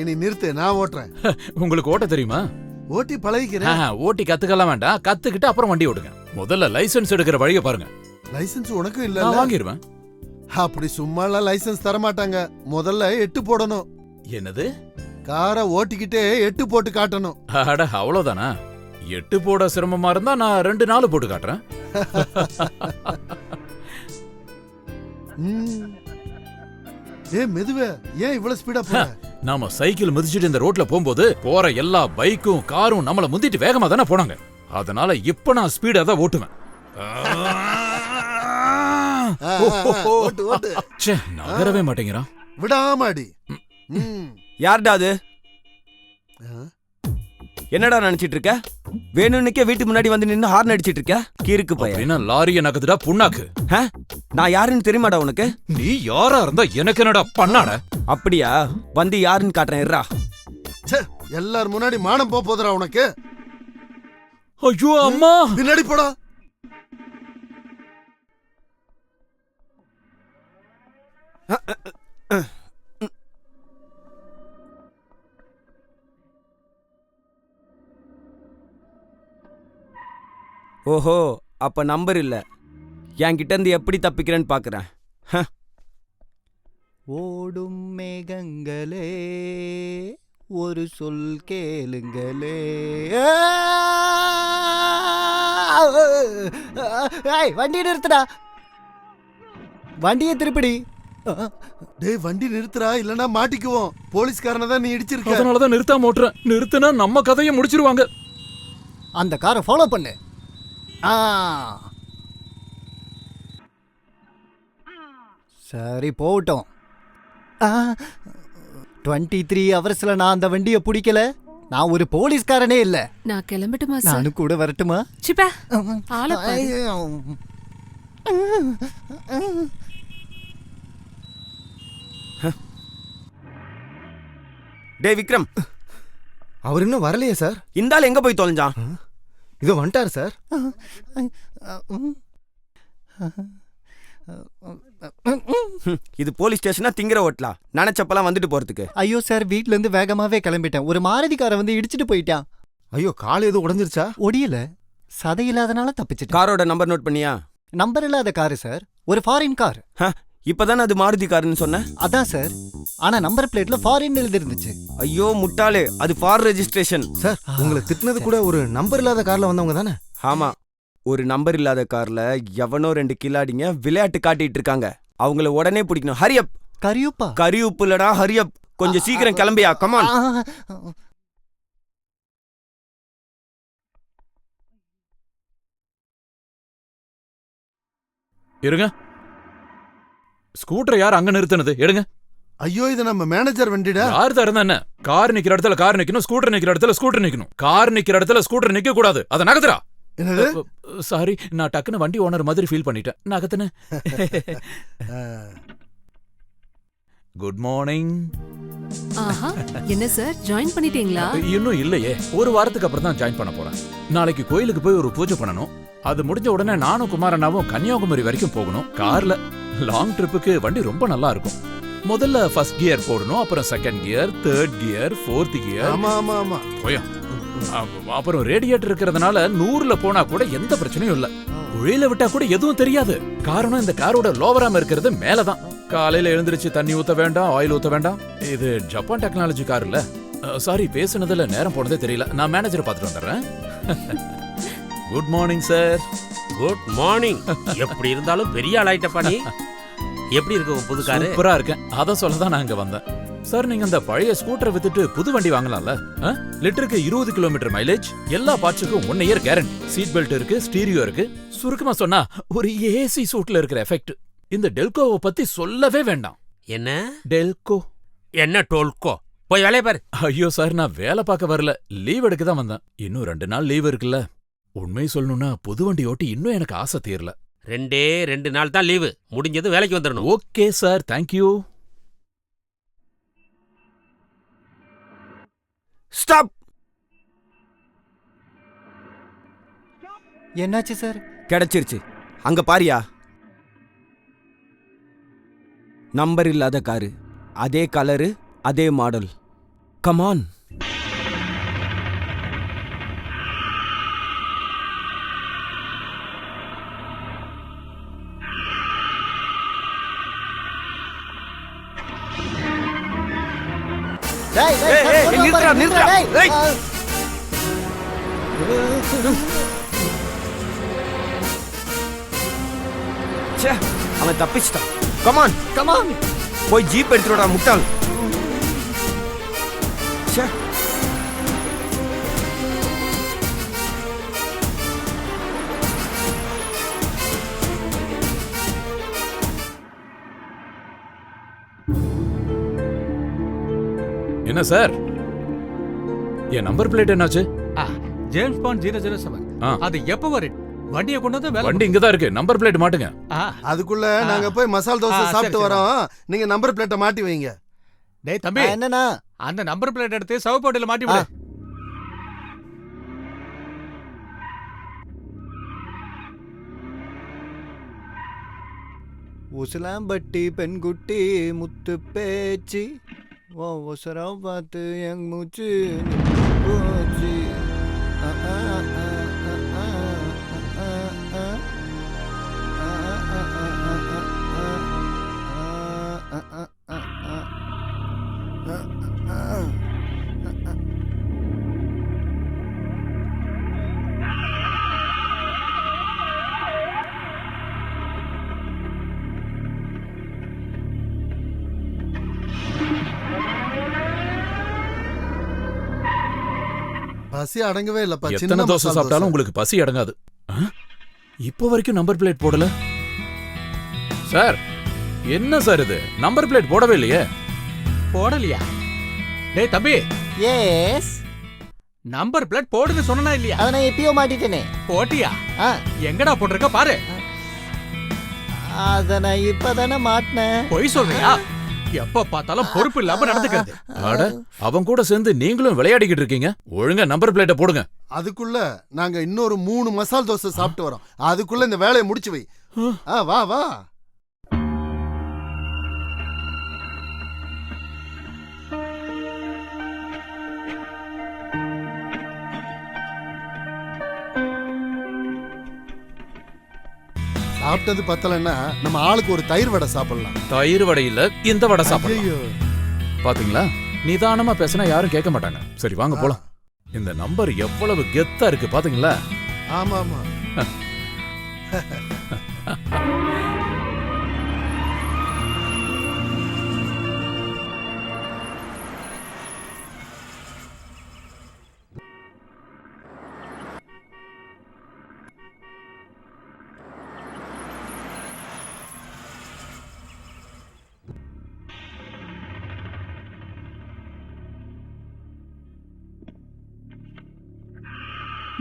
இனி நிறுத்து, நான் ஓட்டுறேன். உங்களுக்கு ஓட்ட தெரியுமா? ஓட்டி பழகிக்கிறேன். ஓட்டி கத்துக்கலாம் வேண்டாம், கத்துக்கிட்டு அப்புறம் வண்டி ஓடுங்க. முதல்ல லைசென்ஸ் எடுக்கிற வழியை பாருங்க. லைசென்ஸ் உனக்கும் இல்ல? நான் வாங்கிடுவேன். அப்படி சும்மாலாம் லைசென்ஸ் தர மாட்டாங்க. முதல்ல 8 போடணும். என்னது? காரை ஓட்டிக்கிட்டே 8 போட்டு காட்டணும். அட அவ்வளவுதானா? 8 போட சிரமமா இருந்தா நான் 2-4 போட்டு காட்டுறேன். மெதுவே, ஏன் இவ்வளவு ஸ்பீடா போற? நாம சைக்கிள் மிதிச்சிட்டு இந்த ரோட்ல போகும்போது போற எல்லா பைக்கும் காரும் நம்மள முந்திட்டு வேகமா தானே போனாங்க. அதனால இப்ப நான் ஸ்பீடா தான் ஓட்டுவேன். நகரவே மாட்டேங்கிறான். விடாமாடி. யார்டா அது? என்னடா நினைச்சிட்டு இருக்க? வேணும்னுக்கே வீட்டு முன்னாடி வந்து நின்னு ஹார்ன் அடிச்சிட்டு இருக்க கீருக்கு பையன். என்ன லாரிய நகதுடா புண்ணாக்கு. நான் யாருன்னு தெரியுமாடா உனக்கு? நீ யாரா இருந்தா எனக்கு என்னடா பண்ணாட? அப்படியா? வந்து யாருன்னு காட்டுறேன் இருடா. எல்லாரும் முன்னாடி மானம் போதா உனக்கு? ஐயோ அம்மா, பின்னாடி போடா. ஓஹோ, அப்ப நம்பர் இல்ல. என்கிட்ட இருந்து எப்படி தப்பிக்கிறேன்னு பாக்குறேன். ஓடும் மேகங்களே ஒரு சொல் கேளுங்களே. வண்டியை நிறுத்துடா, வண்டியை திருப்பிடி. டேய் வண்டி நிறுத்துறா, இல்லனா மாட்டிக்குவோம். போலீஸ்காரனை தான் நீ இடிச்சிருக்க. அதனாலதான் நிறுத்தாம ஓட்டுறேன். நிறுத்தினா நம்ம கதையை முடிச்சிருவாங்க. அந்த காரை ஃபாலோ பண்ணு. சரி போகட்டும். 23 ஹவர்ஸ்ல நான் அந்த வண்டியை பிடிக்கல. நான் ஒரு போலீஸ்காரனே இல்ல. நான் கிளம்பட்டுமா சார்? நானும் கூட வரட்டுமா? சிப்பா, ஆளை பாரு. டேய் விக்ரம், அவர் இன்னும் வரலையே சார். இந்த ஆள் எங்க போய் தொலைஞ்சான்? இதோ வந்துட்டார் சார். இது போலீஸ் ஸ்டேஷனா திங்கிற ஓட்டலா? நினைச்சப்பெல்லாம் வந்துட்டு போறதுக்கு. ஐயோ சார், வீட்ல இருந்து வேகமாவே கிளம்பிட்டேன். ஒரு மாருதி காரை வந்து இடிச்சிட்டு போயிட்டான். ஐயோ, கால் எதுவும் உடைஞ்சிருச்சா? ஒடியல, சதை இல்லாதனால தப்பிச்சிட்டேன். காரோட நம்பர் நோட் பண்ணியா? நம்பர் இல்லாத காரு சார், ஒரு ஃபாரின் கார். இப்பதானே அது மாருதி காருன்னு சொன்ன? அதான் சார், ஆனா நம்பர் பிளேட்ல ஃபாரின் எழுதி இருந்துச்சு. ஐயோ முட்டாளே, அது ஃபார் ரெஜிஸ்ட்ரேஷன். சார், உங்களை திட்டினது கூட ஒரு நம்பர் இல்லாத கார்ல வந்தவங்க தானே? ஆமா, ஒரு நம்பர் இல்லாத கார்ல எவனோ 2 கில்லாடிங்க விளையாட்டு காட்டிட்டு இருக்காங்க. அவங்கள உடனே பிடிக்கணும். ஹரியப். கரியுப்பா? கரியுப்பு இல்லடா, ஹரியப். கொஞ்சம் சீக்கிரம் கிளம்பியா. கமான். இருங்க. ஸ்கூட்டர் யார் அங்க நிறுத்தினது? எடுங்க. ஐயோ, இது நம்ம மேனேஜர் வண்டிடா. யார் தான் இருந்தா என்ன? கார் நிக்கிற இடத்துல கார் நிக்கணும், ஸ்கூட்டர் நிக்கிற இடத்துல ஸ்கூட்டர் நிக்கணும். கார் நிக்கிற இடத்துல ஸ்கூட்டர் நிக்க கூடாது. அத நகத்துறா. என்னது? சாரி, நான் டக்குன்னு வண்டி ஓனர் மாதிரி ஃபீல் பண்ணிட்டேன். நகத்துன. Good morning. ஆஹா, என்ன சார் ஜாயின் பண்ணிட்டீங்களா? இன்னும் இல்லையே, ஒரு வாரத்துக்கு அப்புறம் தான் ஜாயின் பண்ண போறேன். நாளைக்கு கோயிலுக்கு போய் ஒரு பூஜை பண்ணணும். அது முடிஞ்ச உடனே நானும் குமாரண்ணாவும் கன்னியாகுமரி வரைக்கும் போகணும் கார்ல. லாங் ட்ரிப்புக்கு வண்டி ரொம்ப நல்லா இருக்கும். முதல்ல ஃபர்ஸ்ட் கியர் போடணும், அப்புறம் second gear, third gear, fourth gear. ஆமா ஆமா ஆமா. போயா. அப்புறம் ரேடியேட்டர் இருக்கிறதுனால 100ல போனா கூட எந்த பிரச்சனையும் இல்ல. குழியில விட்டா கூட எதுவும் தெரியாது. காரணம் இந்த காரோட லோவராம இருக்கிறது மேலதான். காலையில எழுந்திருச்சு தண்ணி ஊத்த வேண்டாம், ஆயில் ஊத்த வேண்டாம். இது ஜப்பான் டெக்னாலஜி கார் இல்ல. சாரி, பேசுனதுல நேரம் போனதே தெரியல. நான் மேனேஜரை பார்த்துட்டு வந்துடுறேன். Good morning sir. Good morning. எப்படி இருந்தாலும் பெரிய ஆள் ஆயிட்டப்பா நீ. எப்படி இருக்கு உங்க புது காரு? சூப்பரா இருக்கேன். அத சொல்ல தான் நான் இங்க வந்தேன். சார், நீங்க அந்த பழைய ஸ்கூட்டரை வித்துட்டு புது வண்டி வாங்கலாம்ல? லிட்டருக்கு 20 கிலோமீட்டர் மைலேஜ், எல்லா பார்ட்ஸுக்கும் 1 இயர் கேரண்டி, சீட் பெல்ட் இருக்கு, ஸ்டீரியோ இருக்கு. சுருக்கமா சொன்னா ஒரு ஏசி சூட்ல இருக்கிற எஃபெக்ட். இந்த டெல்கோவை பத்தி சொல்லவே வேண்டாம். என்ன டெல்கோ? என்ன டோல்கோ? போய் வேலைய பாரு. ஐயோ சார், நான் வேலை பார்க்க வரல, லீவ் எடுக்க தான் வந்தேன். இன்னும் 2 நாள் லீவ் இருக்குல்ல. உண்மை சொல்லணும்னா புது வண்டி ஓட்டி இன்னும் எனக்கு ஆசை தீரல. 2 நாள் தான் லீவு, முடிஞ்சது வேலைக்கு வந்துடணும். Okay sir, thank you. ஸ்டாப். என்னாச்சு சார்? கிடைச்சிருச்சு. அங்க பாரியா, நம்பர் இல்லாத காரு, அதே கலரு, அதே மாடல். கமான். டேய் டேய் ஏய், சார், நிறுத்துடா, நிறுத்துடா. டேய். ஏய். ச்சே, அவன் தப்பிச்சிட்டான். Come on come on. போய் ஜீப் எடுத்துடா முட்டாள். ச்சே. என்ன சார், என் நம்பர் பிளேட் என்னாச்சு? James Bond 007. ஆ. அது எப்ப வரும்? வண்டியை கொண்டு வந்து வேலை வண்டி இங்கதான் இருக்கு, நம்பர் பிளேட் மாட்டுங்க. அதுக்குள்ள நாங்க போய் மசால் தோசை சரி, சாப்பிட்டு சரி. வரோம். நீங்க நம்பர் பிளேட்டை மாட்டி வைங்க. டேய் தம்பி, என்னண்ணா? அந்த நம்பர் பிளேட் எடுத்து சவப்போட்டில மாட்டி விடு. உசலாம்பட்டி பெண்குட்டி முத்து பேச்சு ஒசரம் பார்த்து எங் மூச்சு போச்சு. பசி அடங்கவே இல்லப்பா. எத்தனை சின்ன தோசை மசால் சாப்பிட்டாலும் தோசை. உங்களுக்கு பசி அடங்காது. இப்போ வரைக்கும் நம்பர் பிளேட் போடல சார். என்ன சார் இது, நம்பர் பிளேட் போடவே இல்லையே? போடலையா? டேய் தம்பி, எஸ், நம்பர் பிளேட் போடுன்னு சொன்னா இல்லையா? அதை நான் எப்பயோ மாட்டிட்டேனே. போட்டியா? ஆ, எங்கடா போட்டிருக்க பாரு. அதை நான் இப்பதானே மாட்டினேன். பொய் சொல்றியா? எப்ப பார்த்தாலும் பொறுப்பு இல்லாம நடந்துக்கிறது. அட, அவன் கூட சேர்ந்து நீங்களும் விளையாடிக்கிட்டு இருக்கீங்க. ஒழுங்கா நம்பர் பிளேட்டை போடுங்க. அதுக்குள்ள நாங்க இன்னொரு 3 மசால் தோசை சாப்பிட்டு வரோம். அதுக்குள்ள இந்த வேலையை முடிச்சு வை. வா வா. சாப்பிட்டது பத்தலன்னா நம்ம ஆளுக்கு ஒரு தயிர் வடை சாப்பிடலாம். தயிர் வடை இல்ல, இந்த வடை சாப்பிடலாம். ஐயையோ. பாத்தீங்களா, நிதானமா பேசினா யாரும் கேட்க மாட்டாங்க. சரி வாங்க போலாம். இந்த நம்பர் எவ்வளவு கெத்தா இருக்கு பாத்தீங்களா? ஆமா ஆமா.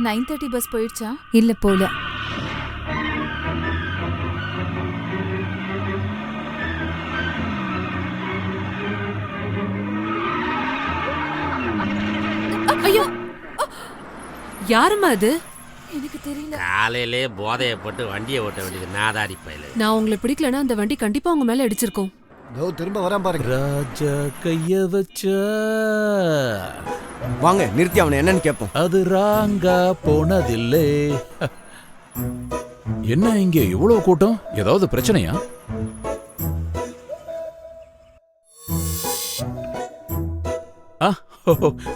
நைன் 9:30 பஸ் போயிடுச்சா? இல்ல போல. ஐயோ, யாரும்மா அது? எனக்கு தெரியல. காலையிலே போதையை போட்டு வண்டியை ஓட்ட வேண்டியது நாதாரி பயில. நான் உங்களை பிடிக்கலன்னா அந்த வண்டி கண்டிப்பா உங்க மேல அடிச்சிருக்கோம். இதோ திரும்ப வரான் பாருங்க. ராஜா கைய வச்சா வாங்க, நிறுத்தி அவனை என்னன்னு கேட்போம். அது ராங்கா போனதில்லை. என்ன இங்க இவ்வளவு கூட்டம்? ஏதாவது பிரச்சனையா?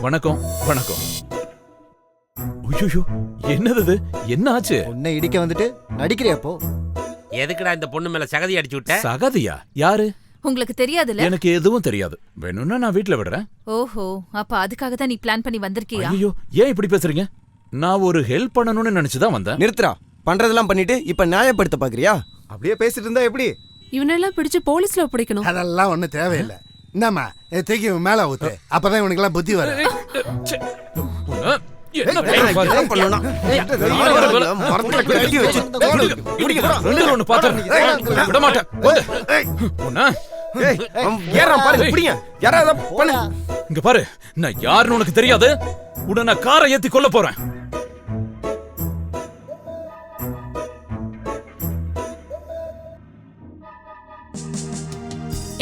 வணக்கம் வணக்கம். ஐயோ, என்னது இது? என்ன ஆச்சு? உன்னை இடிக்க வந்துட்டு நடிக்கிறியாப்போ? எதுக்குடா இந்த பொண்ணு மேல சகதி அடிச்சு விட்ட? சகதியா? யாரு? உங்களுக்கு தெரியாதுல்ல? எனக்கு எதுவும் தெரியாது. வேணும்னா நான் வீட்ல விடுறேன். ஓஹோ, அப்ப அதுக்காக தான் நீ பிளான் பண்ணி வந்திருக்கியா? ஐயோ, ஏன் இப்படி பேசுறீங்க? நான் ஒரு ஹெல்ப் பண்ணணும்னு நினைச்சுதான் வந்தேன். நிறுத்துறா. பண்றதெல்லாம் பண்ணிட்டு இப்ப நியாயப்படுத்த பாக்குறியா? அப்படியே பேசிட்டு இருந்தா எப்படி? இவனெல்லாம் பிடிச்சு போலீஸ்ல ஒப்படைக்கணும். அதெல்லாம் ஒண்ணும் தேவையில்லை. இந்தாம்மா தூக்கி இவன் மேல ஊத்து. அப்பதான் இவனுக்கெல்லாம் புத்தி வரும். என்ன வேலை பண்ணணும்? ஒண்ணு பாத்துறேன். விட மாட்டேன். ஒண்ணு. ஏறான் பாருங்க, பிடிங்க. யாராவது பண்ணு. இங்க பாரு, நான் யாருன்னு உனக்கு தெரியாது. உடனே நான் காரை ஏத்தி கொல்ல போறேன்.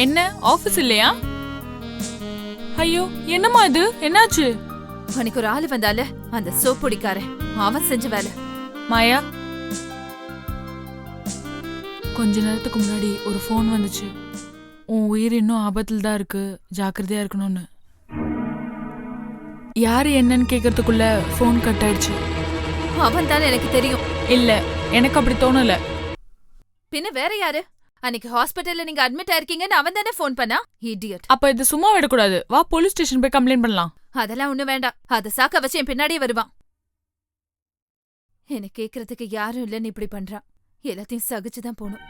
என்ன ஆபீஸ் இல்லையா? ஐயோ, என்னம்மா இது? என்னாச்சு? அன்னைக்கு ஒரு ஆளு வந்தால, அந்த சோப்பொடிக்காரன். அவன் செஞ்ச வேலை. மாயா, கொஞ்ச நேரத்துக்கு முன்னாடி ஒரு ஃபோன் வந்துச்சு. உன் உயிர் இன்னும் ஆபத்தில் தான் இருக்கு, ஜாக்கிரதையா இருக்கணும்னு. யாரு என்னன்னு கேக்குறதுக்குள்ள ஃபோன் கட் ஆயிடுச்சு. அவன் தானே எனக்கு தெரியும். இல்ல, எனக்கு அப்படி தோணல. பின்ன வேற யாரு? அன்னைக்கு ஹாஸ்பிட்டல்ல நீங்க அட்மிட் ஆயிருக்கீங்கன்னு அவன் தானே ஃபோன் பண்ணா? இடியட். அப்ப இது சும்மா விடக்கூடாது. வா, போலீஸ் ஸ்டேஷன் போய் கம்ப்ளைண்ட் பண்ணலாம். அதெல்லாம் ஒண்ணு வேண்டாம். அத சாக்க வச்சு என் பின்னாடியே வருவான். என்ன கேக்குறதுக்கு யாரும் இல்லன்னு இப்படி பண்றான். எல்லாத்தையும் சகிச்சுதான் போகணும்.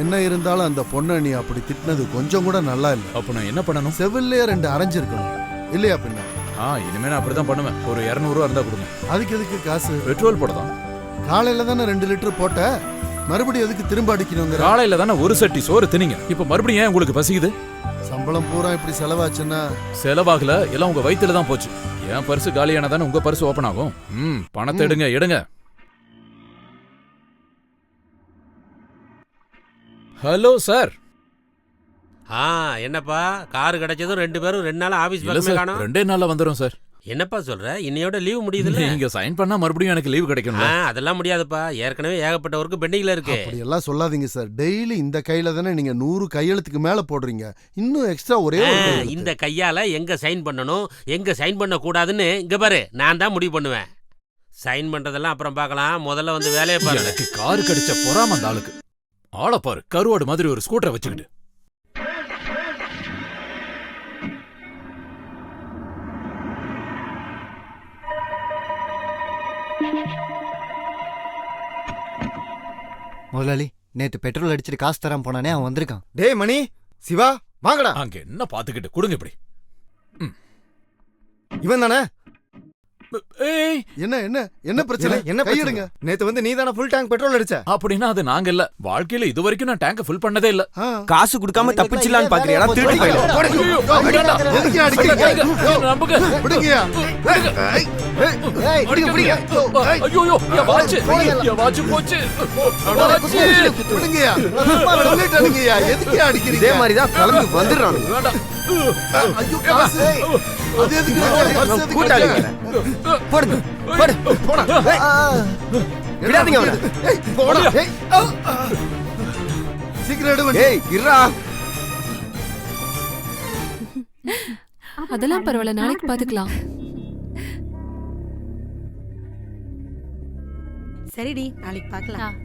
என்ன இருந்தாலும் அந்த பொண்ணை நீ அப்படி திட்டினது கொஞ்சம் கூட நல்லா இல்லை. அப்ப நான் என்ன பண்ணணும்? செவிலே 2 அரைஞ்சிருக்கணும் இல்லையா? பின்ன இனிமே நான் அப்படிதான் பண்ணுவேன். ஒரு 200 ரூபா இருந்தா கொடுங்க. அதுக்கு எதுக்கு காசு? பெட்ரோல் போடதான். காலையில தானே 2 லிட்டர் போட்ட, மறுபடியும் எதுக்கு திரும்ப அடிக்கணுங்கிற? காலையில தானே ஒரு சட்டி சோறு தின்னீங்க. இப்ப மறுபடியும் ஏன் உங்களுக்கு பசிக்குது? சம்பளம் பூரா இப்படி செலவாச்சுன்னா? செலவாகல, எல்லாம் உங்க வயித்துல தான் போச்சு. என் பர்ஸ் காலியான தானே உங்க பர்ஸ் ஓபன் ஆகும். பணத்தை எடுங்க, எடுங்க. Hello sir. என்னப்பா கார் கிடைச்சதும் 2 பேரும் 2 நாள் ஆபீஸ் இல்ல பக்கமே சார், காணோம். 2 நாள்ல வந்துரும் சார். என்னப்பா சொல்ற? இன்னையோட லீவ் முடியுதுல? நீங்க சைன் பண்ணா மறுபடியும் எனக்கு லீவ் கிடைக்கும். அதெல்லாம் முடியாதுப்பா. ஏற்கனவே ஏகப்பட்ட ஒர்க் பெண்டிங்ல இருக்கு. அப்படி எல்லாம் சொல்லாதீங்க சார். டெய்லி இந்த கையில தானே நீங்க 100 கையெழுத்துக்கு மேல போடுறீங்க. இன்னும் எக்ஸ்ட்ரா ஒரே ஒரு கையெழுத்து. இந்த கையால எங்க சைன் பண்ணணும், எங்க சைன் பண்ண கூடாதுன்னு இங்க பாரு, நான் தான் முடிவு பண்ணுவேன். சைன் பண்றதெல்லாம் அப்புறம் பார்க்கலாம். முதல்ல வந்து வேலையை பாரு. எனக்கு கார் கடிச்ச பொறாம அந்த ஆளுக்கு. ஆள பாரு, கருவாடு மாதிரி ஒரு ஸ்கூட்டரை வச்சுக்கிட்டு. முதலாளி, நேத்து பெட்ரோல் அடிச்சிட்டு காசு தராம போனானே, அவன் வந்திருக்கான். டேய் மணி, சிவா வாங்கடா. அங்க என்ன பாத்துக்கிட்டு கொடுங்க இப்படி. இவன் தானே? ஏய், என்ன என்ன என்ன பிரச்சனை? என்ன கையிடுங்க. நேத்து வந்து நீ தானே ஃபுல் டேங்க் பெட்ரோல் அடிச்ச? அப்படின்னா அது நாங்க இல்ல. வாழ்க்கையில இது வரைக்கும் நான் டேங்க ஃபுல் பண்ணதே இல்ல. காசு கொடுக்காம தப்பிச்சிடலான்னு பாக்குறியா? திருட்டு பையல. எதுக்கு அடிக்கிறீங்க? நம்புங்க. விடுங்கயா. ஏய், பிடிங்க பிடிங்க. ஐயோ, என் வாட்ச் போச்சு. விடுங்கயா. சொல்லிட்டேங்கயா. எதுக்கு அடிக்கிறீங்க? இதே மாதிரி தான் கலந்து வந்துடுறானு. வேண்டாம். ஐயோ, காசு. அது எதுக்கு? பர்ஸ் எதுக்கு? கூட்டாளிங்க. போடுங்க. போடு. போடா. விடாதீங்க அவனை. ஏய், போடா. ஏய். சீக்கிரம் எடு வண்டி. ஏய், இருடா. அதெல்லாம் பரவாயில்ல, நாளைக்கு பாத்துக்கலாம். சரிடி, நாளைக்கு பார்க்கலாம்.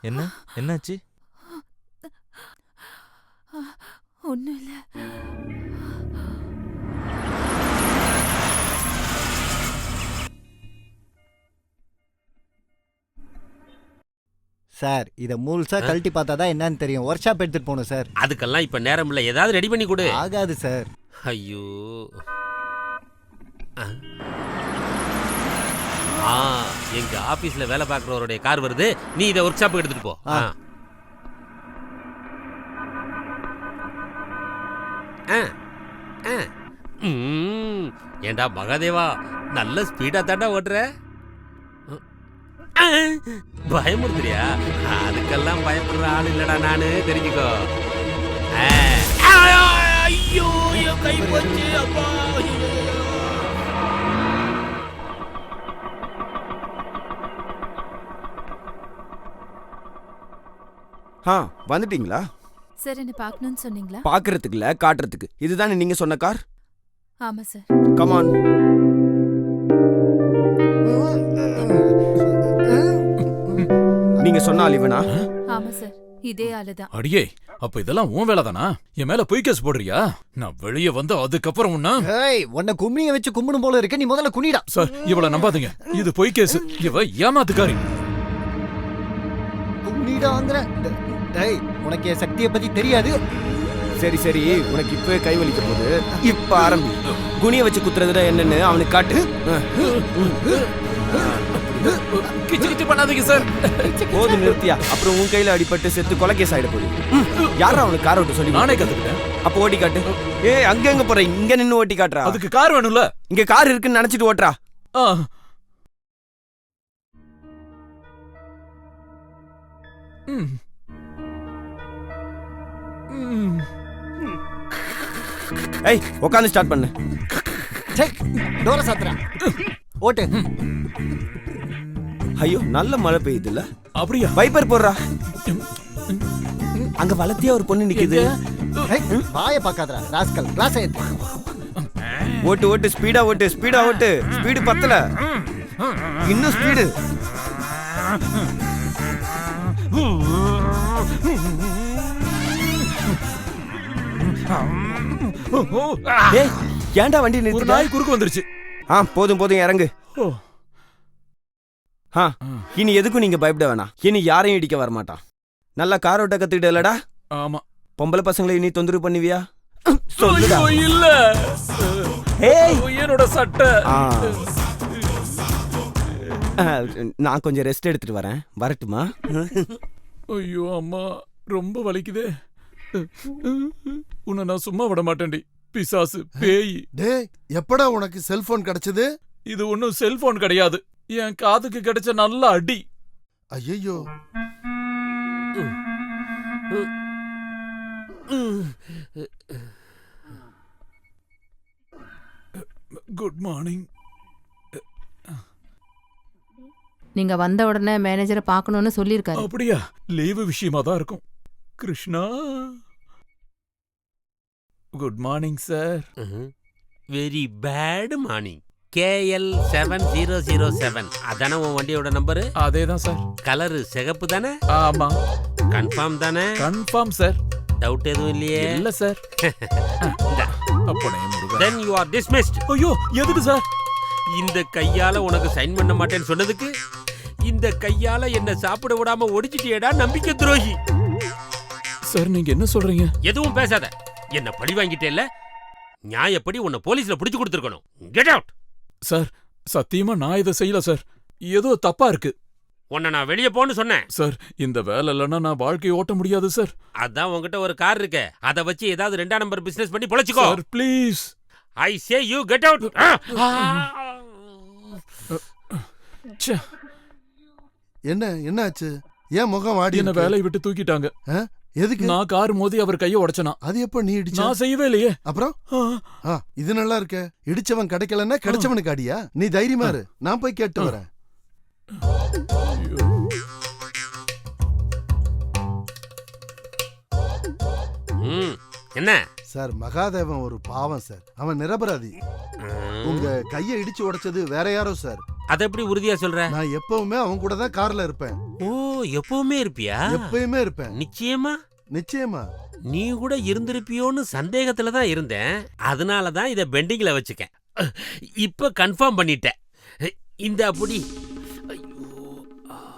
என்ன என்னாச்சு? ஒண்ணும் இல்ல. சார் இதை முழுசா கழட்டி பார்த்தா தான் என்னன்னு தெரியும். ஒர்க் ஷாப் எடுத்துட்டு போகணும் சார். அதுக்கெல்லாம் இப்ப நேரம் இல்ல, ஏதாவது ரெடி பண்ணி கொடு. ஆகாது சார். ஐயோ. எங்க ஆபீஸ்ல வேலை பார்க்கறவருடைய கார் வருது, நீ இதை ஒர்க் ஷாப்புக்கு எடுத்துட்டு போ. ஏண்டா மகாதேவா, நல்ல ஸ்பீடா தாண்டா ஓட்டுற. பயமுறுத்துறியா? அதுக்கெல்லாம் பயப்படுற ஆள் இல்லடா நானு, தெரிஞ்சுக்கோ. ஐயோ கை போச்சு அப்பா. வந்துட்டீங்களா? சார் என்ன பார்க்கணும்னு சொன்னீங்களா? பாக்குறதுக்கு இல்ல, காட்டுறதுக்கு. இதுதானே நீங்க சொன்ன கார்? ஆமா சார். Come on. நீங்க சொன்ன ஆள் இவனா? ஆமா சார், இதே ஆளுதான். அடியே, அப்ப இதெல்லாம் உன் வேலை தானா? என் மேல பொய் கேஸ் போடுறியா? நான் வெளியே வந்து அதுக்கப்புறம் உன்னை கும்மிய வச்சு கும்பிடும் போல இருக்க, நீ முதல்ல குனிடா. சார் இவளை நம்பாதீங்க, இது பொய் கேஸ். இவ ஏமாத்துக்காரி. குனிடாங்கற. டேய், உனக்கு என் சக்தியை பத்தி தெரியாது. சரி சரி, உனக்கு இப்பவே கை வலிக்க போகுது. இப்ப ஆரம்பி. குனிய வச்சு குத்துறதுடா என்னன்னு அவனுக்கு காட்டு. கிச்சு கிச்சு பண்ணாதீங்க சார். போது நிறுத்தியா? அப்புறம் உன் கையில அடிபட்டு செத்து கொலை கேஸ் ஆயிட போகுது. யாரா அவனுக்கு கார் ஓட்ட சொல்லி? நானே கத்துக்கிட்டேன். அப்ப ஓட்டி காட்டு. அங்க எங்க போற? இங்க நின்னு ஓட்டி காட்டுறா. அதுக்கு கார் வேணும்ல. இங்க கார் இருக்குன்னு நினைச்சிட்டு ஓட்டுறா. ஏய், உட்காந்து ஸ்டார்ட் பண்ணு. டோர சாத்துறா. ஓட்டு. ஐயோ, நல்ல மழை பெய்யுது இல்ல? அப்படியா? வைப்பர் போடுறா. அங்க வளர்த்தியா ஒரு பொண்ணு நிக்குது. வாய பாக்காதடா ராஸ்கல். கிளாஸ் ஏத்து. ஓட்டு ஓட்டு, ஸ்பீடா ஓட்டு, ஸ்பீடா ஓட்டு. ஸ்பீடு பத்தல, இன்னும் ஸ்பீடு. ஏன்டா வண்டி நிறுத்தி? ஒரு நாய் குறுக்கு வந்துருச்சு. போதும் போதும், இறங்கு. இனி எதுக்கும் நீங்க பயப்பட வேணாம். இனி யாரையும் இடிக்க வரமாட்டான். நல்லா கார் ஓட்ட கத்துக்கிட்டலடா? ஆமா. பொம்பளை பசங்களை இனி தொந்தரவு பண்ணுவியா? இல்ல. என்னோட சட்டை. நான் கொஞ்சம் ரெஸ்ட் எடுத்துட்டு வரேன். வரட்டுமா? ஐயோ அம்மா, ரொம்ப வலிக்குதே. உன்னை நான் சும்மா விட மாட்டேன்டி, பிசாசு பேய். டேய், எப்படா உனக்கு செல்போன் கிடைச்சது? இது ஒன்னும் செல்போன் கிடையாது, என் காதுக்கு கிடைச்ச நல்ல அடி. ஐயோ. Good morning. நீங்க வந்த உடனே மேனேஜரை பார்க்கணும்னு சொல்லிருக்காரு. அப்படியா? லீவு விஷயமா தான் இருக்கும். Krishna. Good morning sir. Very bad morning. KL7007 அதானே உன் வண்டியோட நம்பரு? அதேதான் சார். கலரு சிகப்பு தானே? ஆமா. கன்ஃபார்ம் தானே? Confirm sir. டவுட் எதுவும் இல்லையே? இல்ல சார். அப்பனே முருகா. Then you are dismissed. ஐயோ, எதுக்கு சார்? இந்த கையால உனக்கு சைன் பண்ண மாட்டேன்னு சொன்னதுக்கு இந்த கையால என்ன சாப்பிட விடாம ஒடிச்சிட்டியேடா நம்பிக்கை துரோகி. சார் நீங்க என்ன சொல்றீங்க? எதுவும் பேசாத. என்ன பழி வாங்கிட்டேல்ல, நியாயப்படி உன்னை போலீஸ்ல பிடிச்சு கொடுத்துருக்கணும். Get out. சார் சத்தியமா நான் இதை செய்யல சார். ஏதோ தப்பா இருக்கு. உன்னை நான் வெளியே போன்னு சொன்னேன். சார் இந்த வேலை இல்லைன்னா நான் வாழ்க்கையை ஓட்ட முடியாது சார். அதான் உங்ககிட்ட ஒரு கார் இருக்கு, அதை வச்சு ஏதாவது 2ஆம் நம்பர் பிசினஸ் பண்ணி பொழைச்சுக்கோ. Sir please. I say you get out. என்னாச்சு? ஏன் முகம் வாடி? என்ன வேலையை விட்டு தூக்கிட்டாங்க. எதுக்கு? நான் கார் மோதி அவர் கையை உடைச்சனா. அது எப்ப நீ இடிச்ச? நான் செய்யவே இல்லையே. அப்புறம் இது நல்லா இருக்க. இடிச்சவன் கிடைக்கலன்னா கிடைச்சவனுக்கு அடியா? நீ தைரியமா இரு, நான் போய் கேட்டு வரேன். என்ன சார், மகாதேவன் ஒரு பாவம் சார். அவன் நிரபராதி. உங்க கையை இடிச்சு உடைச்சது வேற யாரோ சார். அத எப்படி உறுதியா சொல்ற? நான் எப்பவுமே அவன் கூட தான் கார்ல இருப்பேன். ஓ, எப்பவுமே இருப்பியா? எப்பயுமே இருப்பேன். நிச்சயமா? நிச்சயமா. நீ கூட இருந்திருப்பியோன்னு சந்தேகத்துல தான் இருந்தேன். அதனால தான் இத பெண்டிங்ல வச்சுக்கேன். இப்ப கன்ஃபார்ம் பண்ணிட்டேன். இந்த அப்படி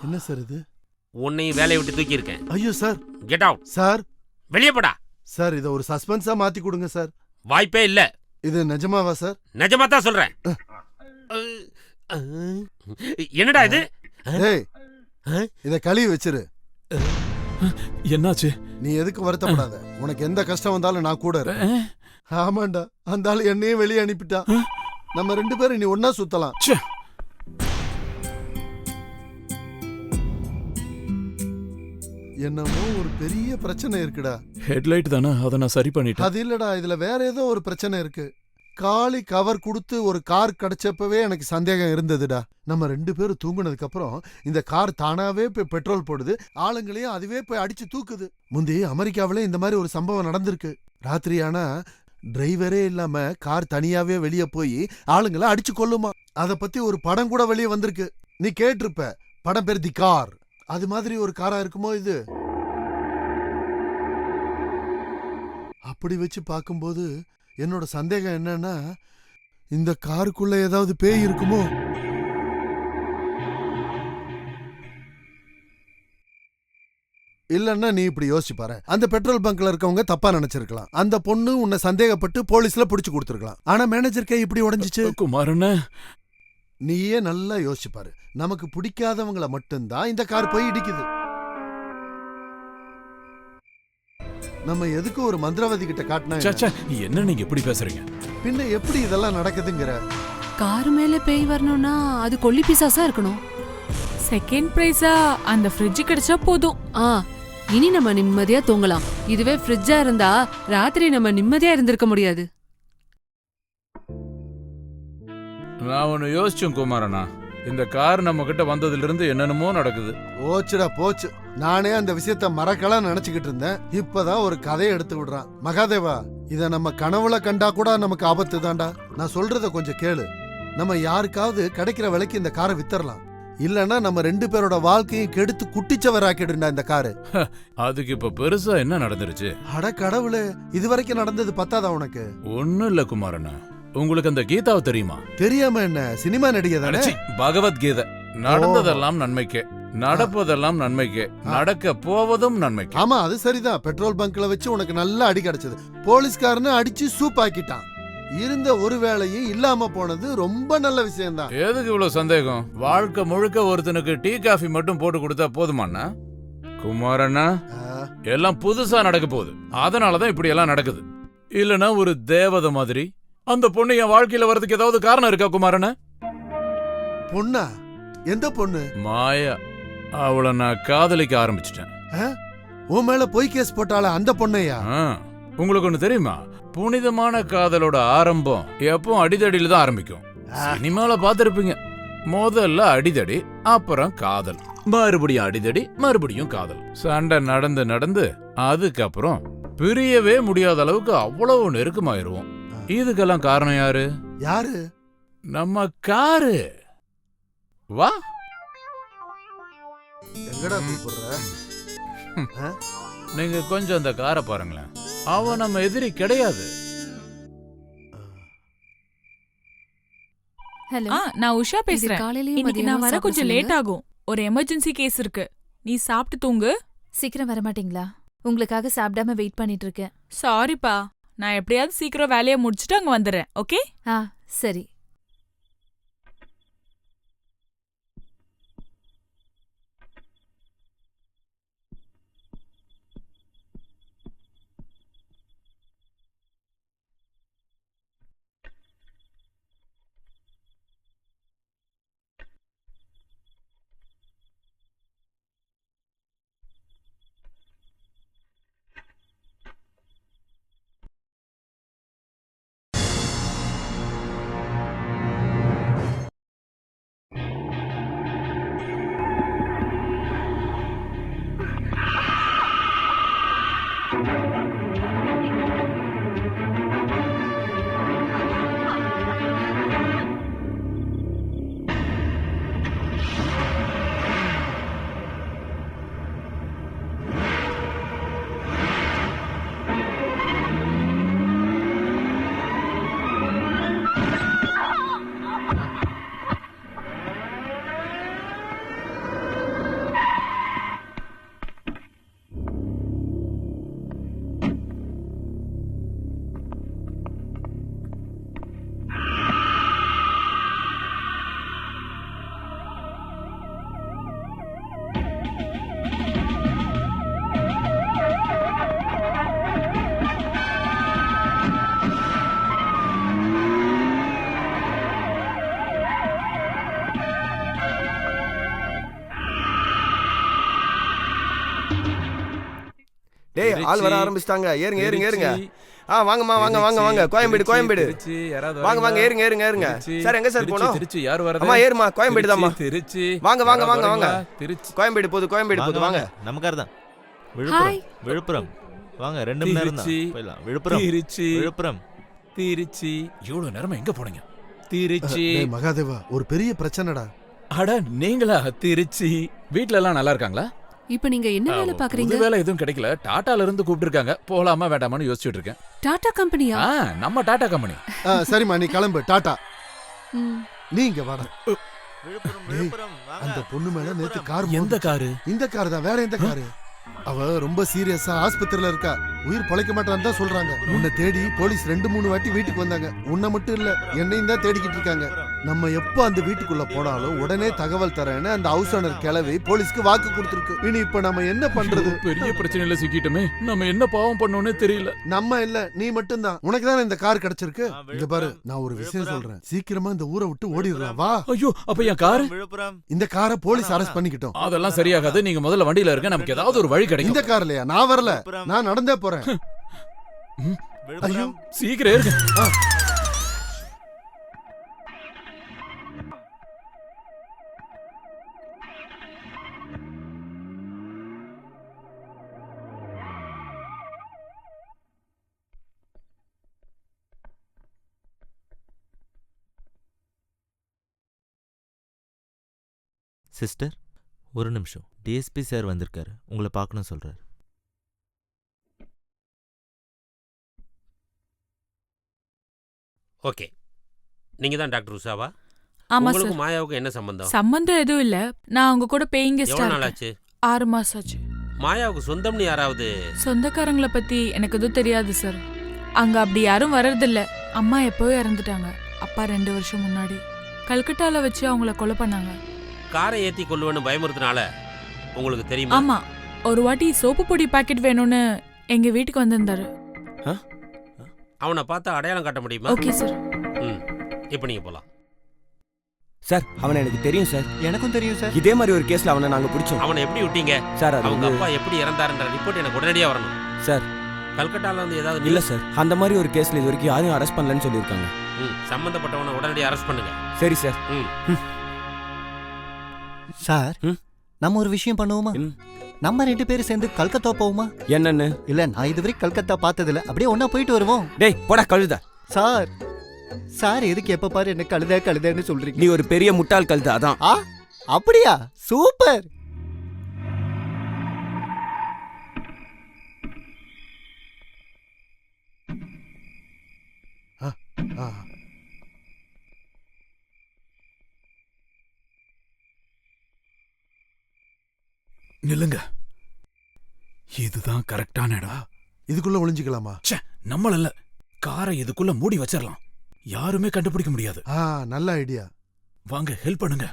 என்ன சார் இது? உன்னையும் வேலையை விட்டு தூக்கி இருக்கேன். ஐயோ சார். Get out. சார் வெளியே போடா. சார் இத ஒரு சஸ்பென்ஸா மாத்தி கொடுங்க சார். வாய்ப்பே இல்ல. இது நிஜமாவா சார்? நிஜமா தான் சொல்றேன். என்னடா இது? டேய், இத கழுவி வச்சிரு. என்னாச்சு? நீ எதுக்கு வருத்தப்படாத. உனக்கு எந்த கஷ்டம் வந்தாலும் நான் கூட இருக்கேன். ஆமாண்டா, அந்த ஆளு என்னையும் வெளியே அனுப்பிட்டா. நம்ம 2 பேரும் நீ ஒன்னா சுத்தலாம். என்னமோ ஒரு பெரிய பிரச்சனை இருக்குடா. ஹெட்லைட் தானே, அதை நான் சரி பண்ணிட்டேன். அது இல்லடா, இதுல வேற ஏதோ ஒரு பிரச்சனை இருக்கு. காலி கவர் கொடுத்து ஒரு கார் கிடைச்சப்பவே எனக்கு சந்தேகம் இருந்ததுடா. நம்ம 2 பேரும் தூங்குனதுக்கு அப்புறம் இந்த கார் தானாவே போய் பெட்ரோல் போடுது, ஆளுங்களையும் அதுவே போய் அடிச்சு தூக்குது. முந்தி அமெரிக்காவில இந்த மாதிரி ஒரு சம்பவம் நடந்திருக்கு. ராத்திரியானா டிரைவரே இல்லாம கார் தனியாவே வெளியே போய் ஆளுங்களை அடிச்சு கொல்லுமா. அத பத்தி ஒரு படம் கூட வெளியே வந்திருக்கு. நீ கேட்டிருப்ப. படம் பேர் தி கார். அது மாதிரி ஒரு காரா இருக்குமோ இது? அப்படி வச்சு பார்க்கும்போது என்னோட சந்தேகம் என்னன்னா, இந்த காருக்குள்ள ஏதாவது பேய் இருக்குமோ? இல்லன்னா நீ இப்படி யோசிச்சு பாரு. அந்த பெட்ரோல் பங்க்ல இருக்கவங்க தப்பா நினைச்சிருக்கலாம். அந்த பொண்ணு உன்னை சந்தேகப்பட்டு போலீஸ்ல புடிச்சு கொடுத்துருக்கலாம். ஆனா மேனேஜர் கை இப்படி உடைஞ்சிச்சு. குமாரண்ண, நீயே நல்லா யோசிச்சு பாரு. நமக்கு பிடிக்காதவங்கள மட்டும்தான் இந்த கார் போய் இடிக்குது. நம்ம எதுக்கு ஒரு மந்திரவாதி கிட்ட காட்டினா என்ன நீங்க எப்படி பேசுறீங்க? பின்ன எப்படி இதெல்லாம் நடக்குதுங்கிற? கார் மேல பேய் வரணும்னா அது கொல்லி பிசாசா இருக்கணும். செகண்ட் பிரைஸா அந்த ஃப்ரிட்ஜ் கிடைச்சா போதும். இனி நம்ம நிம்மதியா தூங்கலாம். இதுவே ஃப்ரிட்ஜா இருந்தா ராத்திரி நம்ம நிம்மதியா இருந்திருக்க முடியாது. நான் ஒன்னு யோசிச்சேன் குமாரண்ணா. இந்த கார் நம்ம கிட்ட வந்ததுல இருந்து என்னென்னமோ நடக்குது. போச்சுடா போச்சு. நானே அந்த விஷயத்த மறக்கலாம் நினைச்சுக்கிட்டு இருந்தேன். இப்பதான் ஒரு கதையை எடுத்து விடுறான். மகாதேவா, இத நம்ம கனவுல கண்டா கூட நமக்கு ஆபத்து தான்டா. நான் சொல்றத கொஞ்சம் கேளு. நம்ம யாருக்காவது கிடைக்கிற விலைக்கு இந்த காரை வித்தரலாம். இல்லன்னா நம்ம 2 பேரோட வாழ்க்கையும் கெடுத்து குட்டிச்சவராக்கிடுண்டா இந்த காரு. அதுக்கு இப்ப பெருசா என்ன நடந்துருச்சு? அட கடவுளே, இதுவரைக்கும் நடந்தது பத்தாதா உனக்கு? ஒண்ணும் இல்ல குமாரண்ணா. உங்களுக்கு அந்த கீதாவை தெரியுமா? தெரியாம என்ன, சினிமா நடிகை தானே? பகவத்கீதை. நடந்ததெல்லாம் நன்மைக்கே, நடப்பதெல்லாம் நன்மைக்கே, நடக்க போவதும் நன்மைக்கு. ஆமா, அது சரிதான். பெட்ரோல் பங்க்ல வச்சு உனக்கு நல்ல அடி கிடைச்சது. போலீஸ்காரன்னு அடிச்சு சூப் ஆக்கிட்டான். இருந்த ஒரு வேலையும் இல்லாம போனது ரொம்ப நல்ல விஷயம் தான். எதுக்கு இவ்வளவு சந்தேகம்? வாழ்க்கை முழுக்க ஒருத்தனுக்கு டீ காஃபி மட்டும் போட்டு கொடுத்தா போதுமாண்ணா? குமாரண்ணா, எல்லாம் புதுசா நடக்க போகுது. அதனாலதான் இப்படி எல்லாம் நடக்குது. இல்லனா ஒரு தேவதை மாதிரி அந்த பொண்ணு என் வாழ்க்கையில வரதுக்கு ஏதாவது காரணம் இருக்கா குமாரண்ணா? பொண்ணா? எந்த பொண்ணு? மாயா. அவளை நான் காதலிக்க ஆரம்பிச்சிட்டேன். உன் மேல பொய் கேஸ் போட்டால அந்த பொண்ணையா? உங்களுக்கு ஒண்ணு தெரியுமா? புனிதமான காதலோட ஆரம்பம் எப்போ அடிதடியில தான் ஆரம்பிக்கும். சினிமால பாத்திருப்பீங்க. முதல்ல அடிதடி, அப்புறம் காதல், மறுபடியும் அடிதடி, மறுபடியும் காதல். சண்டை நடந்து நடந்து அதுக்கப்புறம் பிரியவே முடியாத அளவுக்கு அவ்வளவு நெருக்கமாயிருவோம். இதுக்கெல்லாம் காரணம் யாரு? யாரு? நம்ம காரு. வா. எங்கடா கூப்பிடுற? நீங்க கொஞ்சம் அந்த காரை பாருங்களேன். அவன் நம்ம எதிரி கிடையாது. ஹலோ, நான் உஷா பேசுறேன். இன்னைக்கு நான் வர கொஞ்சம் லேட் ஆகும். ஒரு எமர்ஜென்சி கேஸ் இருக்கு. நீ சாப்பிட்டு தூங்கு. சீக்கிரம் வர மாட்டீங்களா? உங்களுக்காக சாப்பிடாம வெயிட் பண்ணிட்டு இருக்கேன். சாரிப்பா, நான் எப்படியாவது சீக்கிரம் வேலையை முடிச்சுட்டு அங்க வந்துடுறேன். ஓகே? சரி. டேய் ஆள் வர ஆரம்பிச்சிட்டாங்க. ஏறுங்க ஏறுங்க ஏறுங்க. வாங்கம்மா வாங்க வாங்க வாங்க. கோயம்பேடு கோயம்பேடு. வாங்க வாங்க ஏறுங்க ஏறுங்க ஏறுங்க. சார் எங்க சார் போறோம்? திருச்சி யார் வரது? அம்மா ஏறுமா. கோயம்பேடு தான்மா. திருச்சி. வாங்க வாங்க வாங்க வாங்க. திருச்சி. கோயம்பேடு போகுது கோயம்பேடு போகுது வாங்க. நமக்கார் தான். விழுப்புரம் விழுப்புரம். வாங்க 2 மணி நேரம் தான். போயிடலாம். விழுப்புரம் திருச்சி. விழுப்புரம் திருச்சி. இவ்வளவு நேரமா எங்க போனீங்க? திருச்சி. டேய் மகாதேவா, ஒரு பெரிய பிரச்சனைடா. அட நீங்களா? திருச்சி. வீட்ல எல்லாம் நல்லா இருக்காங்களா? இப்ப நீங்க என்ன வேலை பாக்குறீங்க? வேலை எதுவும் கிடைக்கல. டாடால இருந்து கூப்பிட்டுருக்காங்க. போலாமா வேண்டாமான்னு யோசிச்சுட்டு இருக்கேன். டாடா கம்பெனியா? நம்ம டாடா கம்பெனி. சரிம்மா நீ கிளம்பு. டாடா. ம். நீ இங்க வாடா. விழுப்புரம் டேய், விழுப்புரம் வாங்க. அந்த பொண்ணு மேல நேத்து கார் எந்த காரு? இந்த கார் தான். வேற எந்த காரு? அவ ரொம்ப சீரியஸா ஆஸ்பத்திரியில இருக்கா. உயிர் பொழைக்க மாட்டான்னு தான் சொல்றாங்க. உன்னை தேடி போலீஸ் 2-3 வாட்டி வீட்டுக்கு வந்தாங்க. உன்னை மட்டும் இல்ல என்னையும் தான் தேடிக்கிட்டு இருக்காங்க. நம்ம எப்ப அந்த வீட்டுக்குள்ள போனாலும் உடனே தகவல் தரேன்னு அந்த ஹவுஸ் ஓனர் கிளவி போலீஸ்க்கு வாக்கு கொடுத்துருக்கு. இனி இப்ப நம்ம என்ன பண்றது? பெரிய பிரச்சனையில சிக்கிட்டுமே. நம்ம என்ன பாவம் பண்ணோம்னே தெரியல. நம்ம இல்ல, நீ மட்டும் தான். உனக்கு தானே இந்த கார் கிடைச்சிருக்கு. இங்க பாரு, நான் ஒரு விஷயம் சொல்றேன். சீக்கிரமா இந்த ஊரை விட்டு ஓடிடலாம். வா. ஐயோ, அப்ப என் காரு? விழுப்புரம். இந்த காரை போலீஸ் அரெஸ்ட் பண்ணிக்கிட்டோம். அதெல்லாம் சரியாகாது. நீங்க முதல்ல வண்டியில இருக்க. நமக்கு ஏதாவது ஒரு வழி கிடைக்கும். இந்த கார்லயா? நான் வரல, நான் நடந்தே போறேன். விழுப்புரம். சீக்கிரம் இருங்க. சிஸ்டர் ஒரு நிமிஷம். டிஎஸ்பி சார் வந்திருக்காரு. உங்களை பார்க்கணும் சொல்றாரு. ஓகே, நீங்க தான் டாக்டர் உஷாவா? ஆமா உங்களுக்கு சார். மாயாவுக்கு என்ன சம்பந்தம்? சம்பந்தம் எதுவும் இல்ல. நான் உங்க கூட பேயிங் கெஸ்டா எவ்வளவு நாள் இருக்கேன். ஆச்சு? 6 மாசம் ஆச்சு. மாயாவுக்கு சொந்தம்னு யாராவது? சொந்தக்காரங்கள பத்தி எனக்கு எதுவும் தெரியாது சார். அங்க அப்படி யாரும் வர்றதில்ல. அம்மா எப்பவோ இறந்துட்டாங்க. அப்பா 2 வருஷம் முன்னாடி கல்கட்டால வச்சு அவங்கள கொலை பண்ணாங்க. காரை ஏத்தி கொள்ளுவேன்னு பயமுறுத்தினால உங்களுக்கு தெரியுமா? ஆமா, ஒரு வாட்டி சோப்பு பொடி பாக்கெட் வேணும்னு எங்க வீட்டுக்கு வந்திருந்தாரு. அவனை பார்த்தா அடையாளம் காட்ட முடியுமா? Okay sir. இப்போ நீங்க போலாம். சார் அவனை எனக்கு தெரியும் சார். எனக்கும் தெரியும் சார். இதே மாதிரி ஒரு கேஸ்ல அவனை நாங்க பிடிச்சோம். அவனை எப்படி விட்டீங்க சார்? அது அவங்க அப்பா எப்படி இறந்தாருன்ற ரிப்போர்ட் எனக்கு உடனடியா வரணும் சார். கல்கட்டால இருந்து ஏதாவது இல்ல சார், அந்த மாதிரி ஒரு கேஸ்ல இது வரைக்கும் யாரையும் அரெஸ்ட் பண்ணலன்னு சொல்லியிருக்காங்க. சம்பந்தப்பட்டவனை உடனடியா அரெஸ்ட் பண்ணுங்க. சரி சார். சார் நம்ம ஒரு விஷயம் பண்ணுவோமா? நம்ம 2 பேரும் சேர்ந்து கல்கத்தா போவோமா? என்னன்னு? இல்ல நான் இதுவரை கல்கத்தா பார்த்ததில்ல. அப்படியே ஒண்ணா போயிட்டு வருவோம். டேய் போடா கழுத. சார் சார் எதுக்கு எப்ப பாரு என்ன கழுத கழுதன்னு சொல்றீங்க? நீ ஒரு பெரிய முட்டாள் கழுத. அதான். அப்படியா? சூப்பர். நில்லுங்க. இதுதான் கரெக்டான இடம். இதுக்குள்ள ஒளிஞ்சுக்கலாமா? நம்மள இல்ல, காரை இதுக்குள்ள மூடி வச்சிடலாம். யாருமே கண்டுபிடிக்க முடியாது. நல்ல ஐடியா. வாங்க ஹெல்ப் பண்ணுங்க.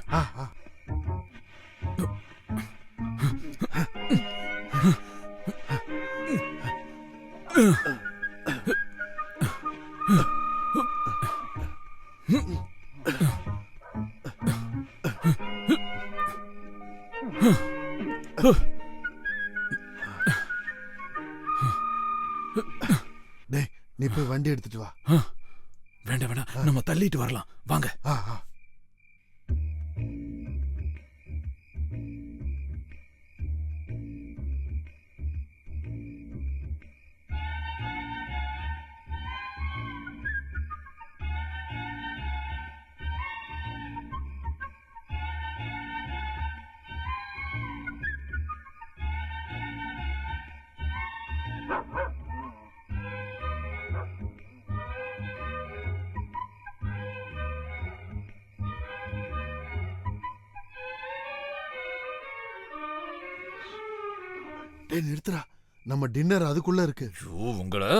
டேய் நீ போய் வண்டி எடுத்துட்டு வா. வேண்டாம் வேண்டாம், நம்ம தள்ளிட்டு வரலாம். வாங்க. டேய் நிறுத்துடா, நம்ம டின்னர் அதுக்குள்ள இருக்கு. ஐயோ உங்களை.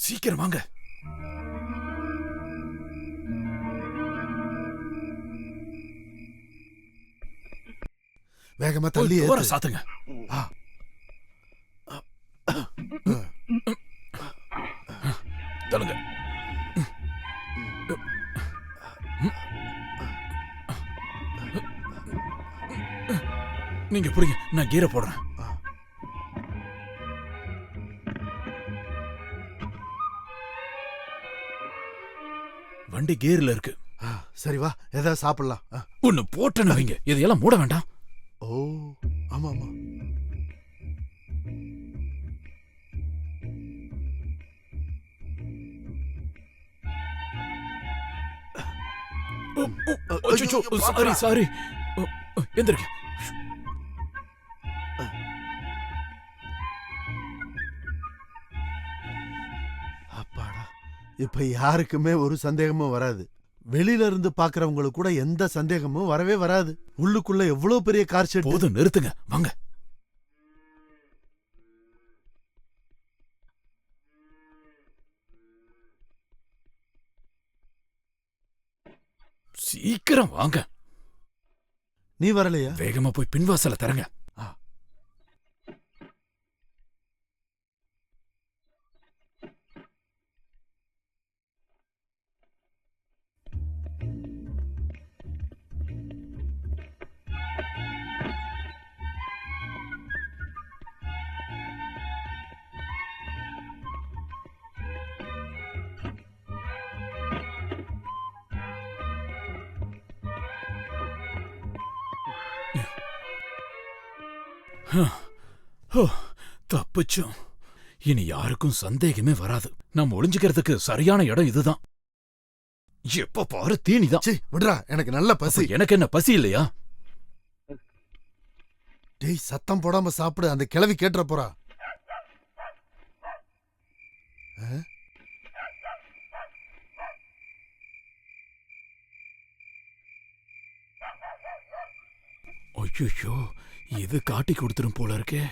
சீக்கிரம் வாங்க. வேகமா தள்ளி டோரை சாத்துங்க. தள்ளுங்க. நீங்க புரியுங்க, நான் கீரை போடுறேன். வண்டி கேர்ல இருக்கு. சரி வா, ஏதாவது சாப்பிடலாம். ஒன்னு போட்டேன்னு வைங்க, இதையெல்லாம் மூட வேண்டாம். ஓ ஆமா ஆமா. சாரி எந்திரிக்க. அப்பாடா, இப்ப யாருக்குமே ஒரு சந்தேகமும் வராது. வெளியில இருந்து பாக்குறவங்களுக்கு கூட எந்த சந்தேகமும் வரவே வராது. உள்ளுக்குள்ள எவ்வளவு பெரிய கார் ஷெட். போதும், நிறுத்துங்க, வாங்க. சீக்கிரம் வாங்க. நீ வரலையா? வேகமா போய் பின்வாசல தரங்க. தப்பிச்சோம். இனி யாருக்கும் சந்தேகமே வராது. நம்ம ஒளிஞ்சுக்கிறதுக்கு சரியான இடம் இதுதான். எப்ப பாரு தீனிதான். விடுறா, எனக்கு நல்ல பசி. எனக்கு என்ன பசி இல்லையா? டேய், சத்தம் போடாம சாப்பிடு, அந்த கிழவி கேட்டுற போறா. ஐயோ, இது காட்டி கொடுத்துரும் போல இருக்கே.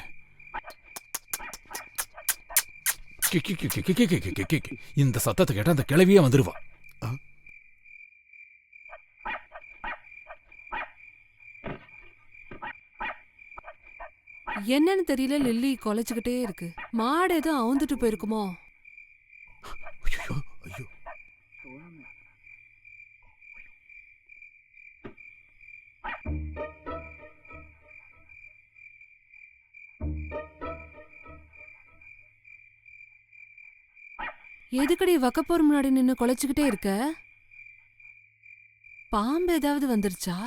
இந்த சத்தத்தை கேட்டா அந்த கிளவியே வந்துருவா. என்னன்னு தெரியல, லில்லி கொலைச்சுக்கிட்டே இருக்கு. மாடு எதுவும் அவுந்துட்டு போயிருக்குமோ? ஐயோ ஐயோ. எதுக்கடி வக்கப்போர் முன்னாடி நின்னு கொலைச்சுக்கிட்டே இருக்க? பாம்பு ஏதாவது வந்துருச்சா?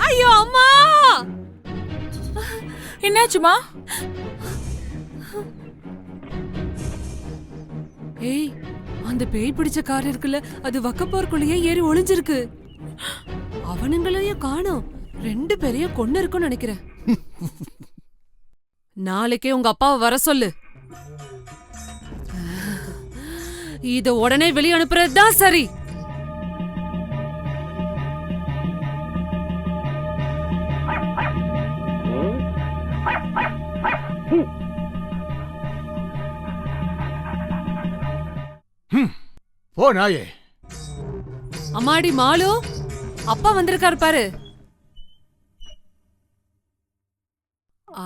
ஐயோ அம்மா! என்னாச்சுமா? ஏய், அந்த பேய் பிடிச்ச கார் இருக்குல்ல, அது வக்கப்போர்க்குள்ளேயே ஏறி ஒளிஞ்சிருக்கு. அவனுங்களையும் காணோம். 2 பேரையும் கொன்னு இருக்கும்னு நினைக்கிறேன். நாளைக்கே உங்க அப்பாவை வர சொல்லு. இத உடனே வெளிய அனுப்புறதுதான் சரி. போ நாயே. அம்மாடி மாலு, அப்பா வந்திருக்காரு பாரு.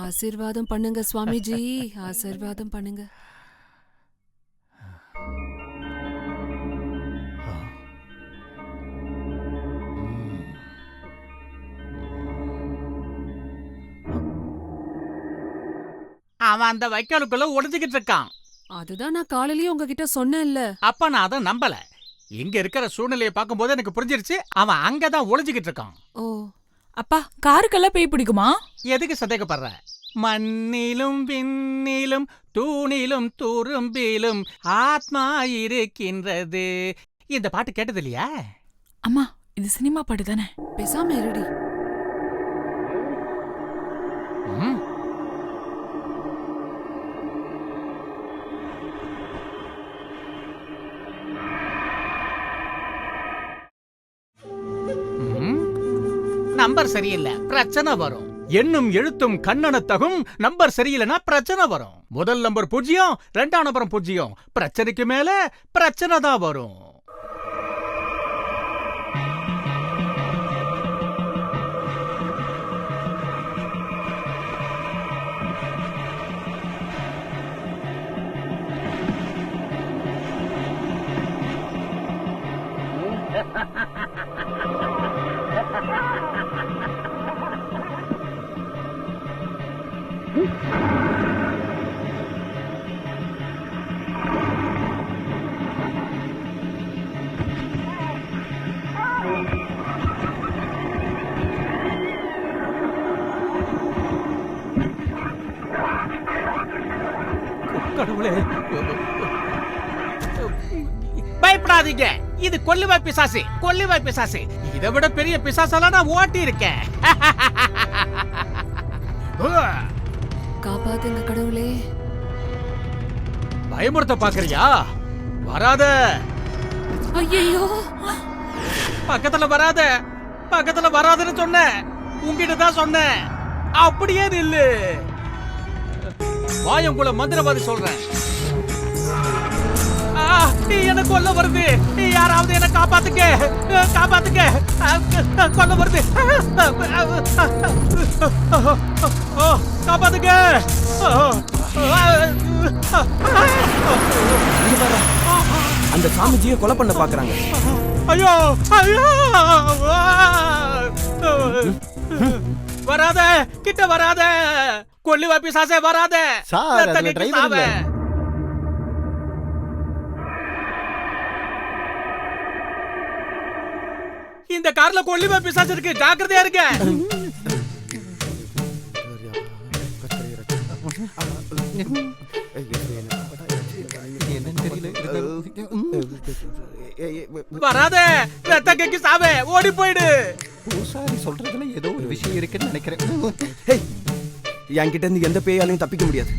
ஆசீர்வாதம் பண்ணுங்க சுவாமிஜி, ஆசீர்வாதம் பண்ணுங்க. அவன் அந்த வைக்காலுக்குள்ள ஒளிஞ்சுக்கிட்டு இருக்கான். அதுதான் நான் காலையிலயே உங்ககிட்ட சொன்னேன்ல. அப்ப நான் அதை நம்பல. இங்க இருக்கிற சூழ்நிலையை பார்க்கும்போது எனக்கு புரிஞ்சிருச்சு, அவன் அங்கதான் ஒளிஞ்சுக்கிட்டு இருக்கான். ஓ, அப்பா காருக்கெல்லாம் பேய் பிடிக்குமா? எதுக்கு சந்தேகப்படுற? மண்ணிலும் விண்ணிலும் தூணிலும் துரும்பிலும் ஆத்மா இருக்கின்றது. இந்த பாட்டு கேட்டது இல்லையா? அம்மா, இது சினிமா பாட்டு தானே? பேசாம இருடி. நம்பர் சரியில்லை, பிரச்சனை வரும். எண்ணும் எழுத்தும் கண்ணனத்தகும். நம்பர் சரியில்லைன்னா பிரச்சனை வரும். முதல் நம்பர் 0, 2ஆம் நம்பர் 0. பிரச்சனைக்கு மேல பிரச்சனை தான் வரும். கடவுளே, பயப்படாதீங்க. இது கொல்லுவாய் பிசாசு, கொல்லுவாய் பிசாசு. இதை விட பெரிய பிசாசெல்லாம் நான் ஓட்டி இருக்கேன். காப்பாத்துங்க கடவுளே. பயமுறுத்த பாக்குறியா? வராத. ஐயோ, பக்கத்துல வராத, பக்கத்துல வராதுன்னு சொன்னேன். உங்ககிட்ட தான் சொன்னேன். அப்படியே நில்லு. வாயங்குள்ள மந்திரவாதி சொல்றேன். எனக்கு கொல்ல வருது. யாராவது என்ன காப்பாத்துக்க, காப்பாத்துக்க. கொல்ல வருது. காப்பாத்துக்க. அந்த சாமிஜியை கொலை பண்ண பாக்குறாங்க. ஐயோ ஐயோ, வராத, கிட்ட வராத. கொல்லுவா பிசாசே, வராத. இந்த கார்ல கொல்லுவா பிசாசு இருக்கு, ஜாக்கிரதையா இருக்க. வராத, ரத்த கேக்கி சாவே, ஓடி போயிடு. பூசாரி சொல்றதுல ஏதோ ஒரு விஷயம் இருக்குன்னு நினைக்கிறேன். என்கிட்ட இருந்து எந்த பேயாலையும் தப்பிக்க முடியாது.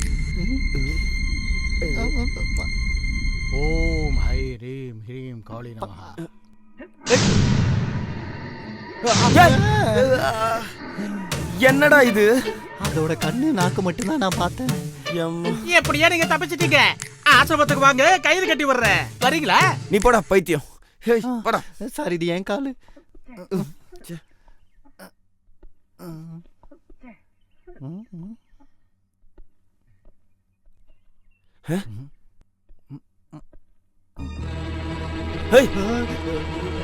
ஓம் ஹை ரீம் ஹ்ரீம் காளி நமஹ. என்னடா இது? அதோட கண்ணு நாக்கு மட்டும் தான் நான் பார்த்தேன். எப்படியா நீங்க தப்பிச்சிட்டீங்க? ஆசிரமத்துக்கு வாங்க, கயிறு கட்டி வர்றேன். வரீங்களா? நீ போடா பைத்தியம். போடா. சார், இது என் காலு.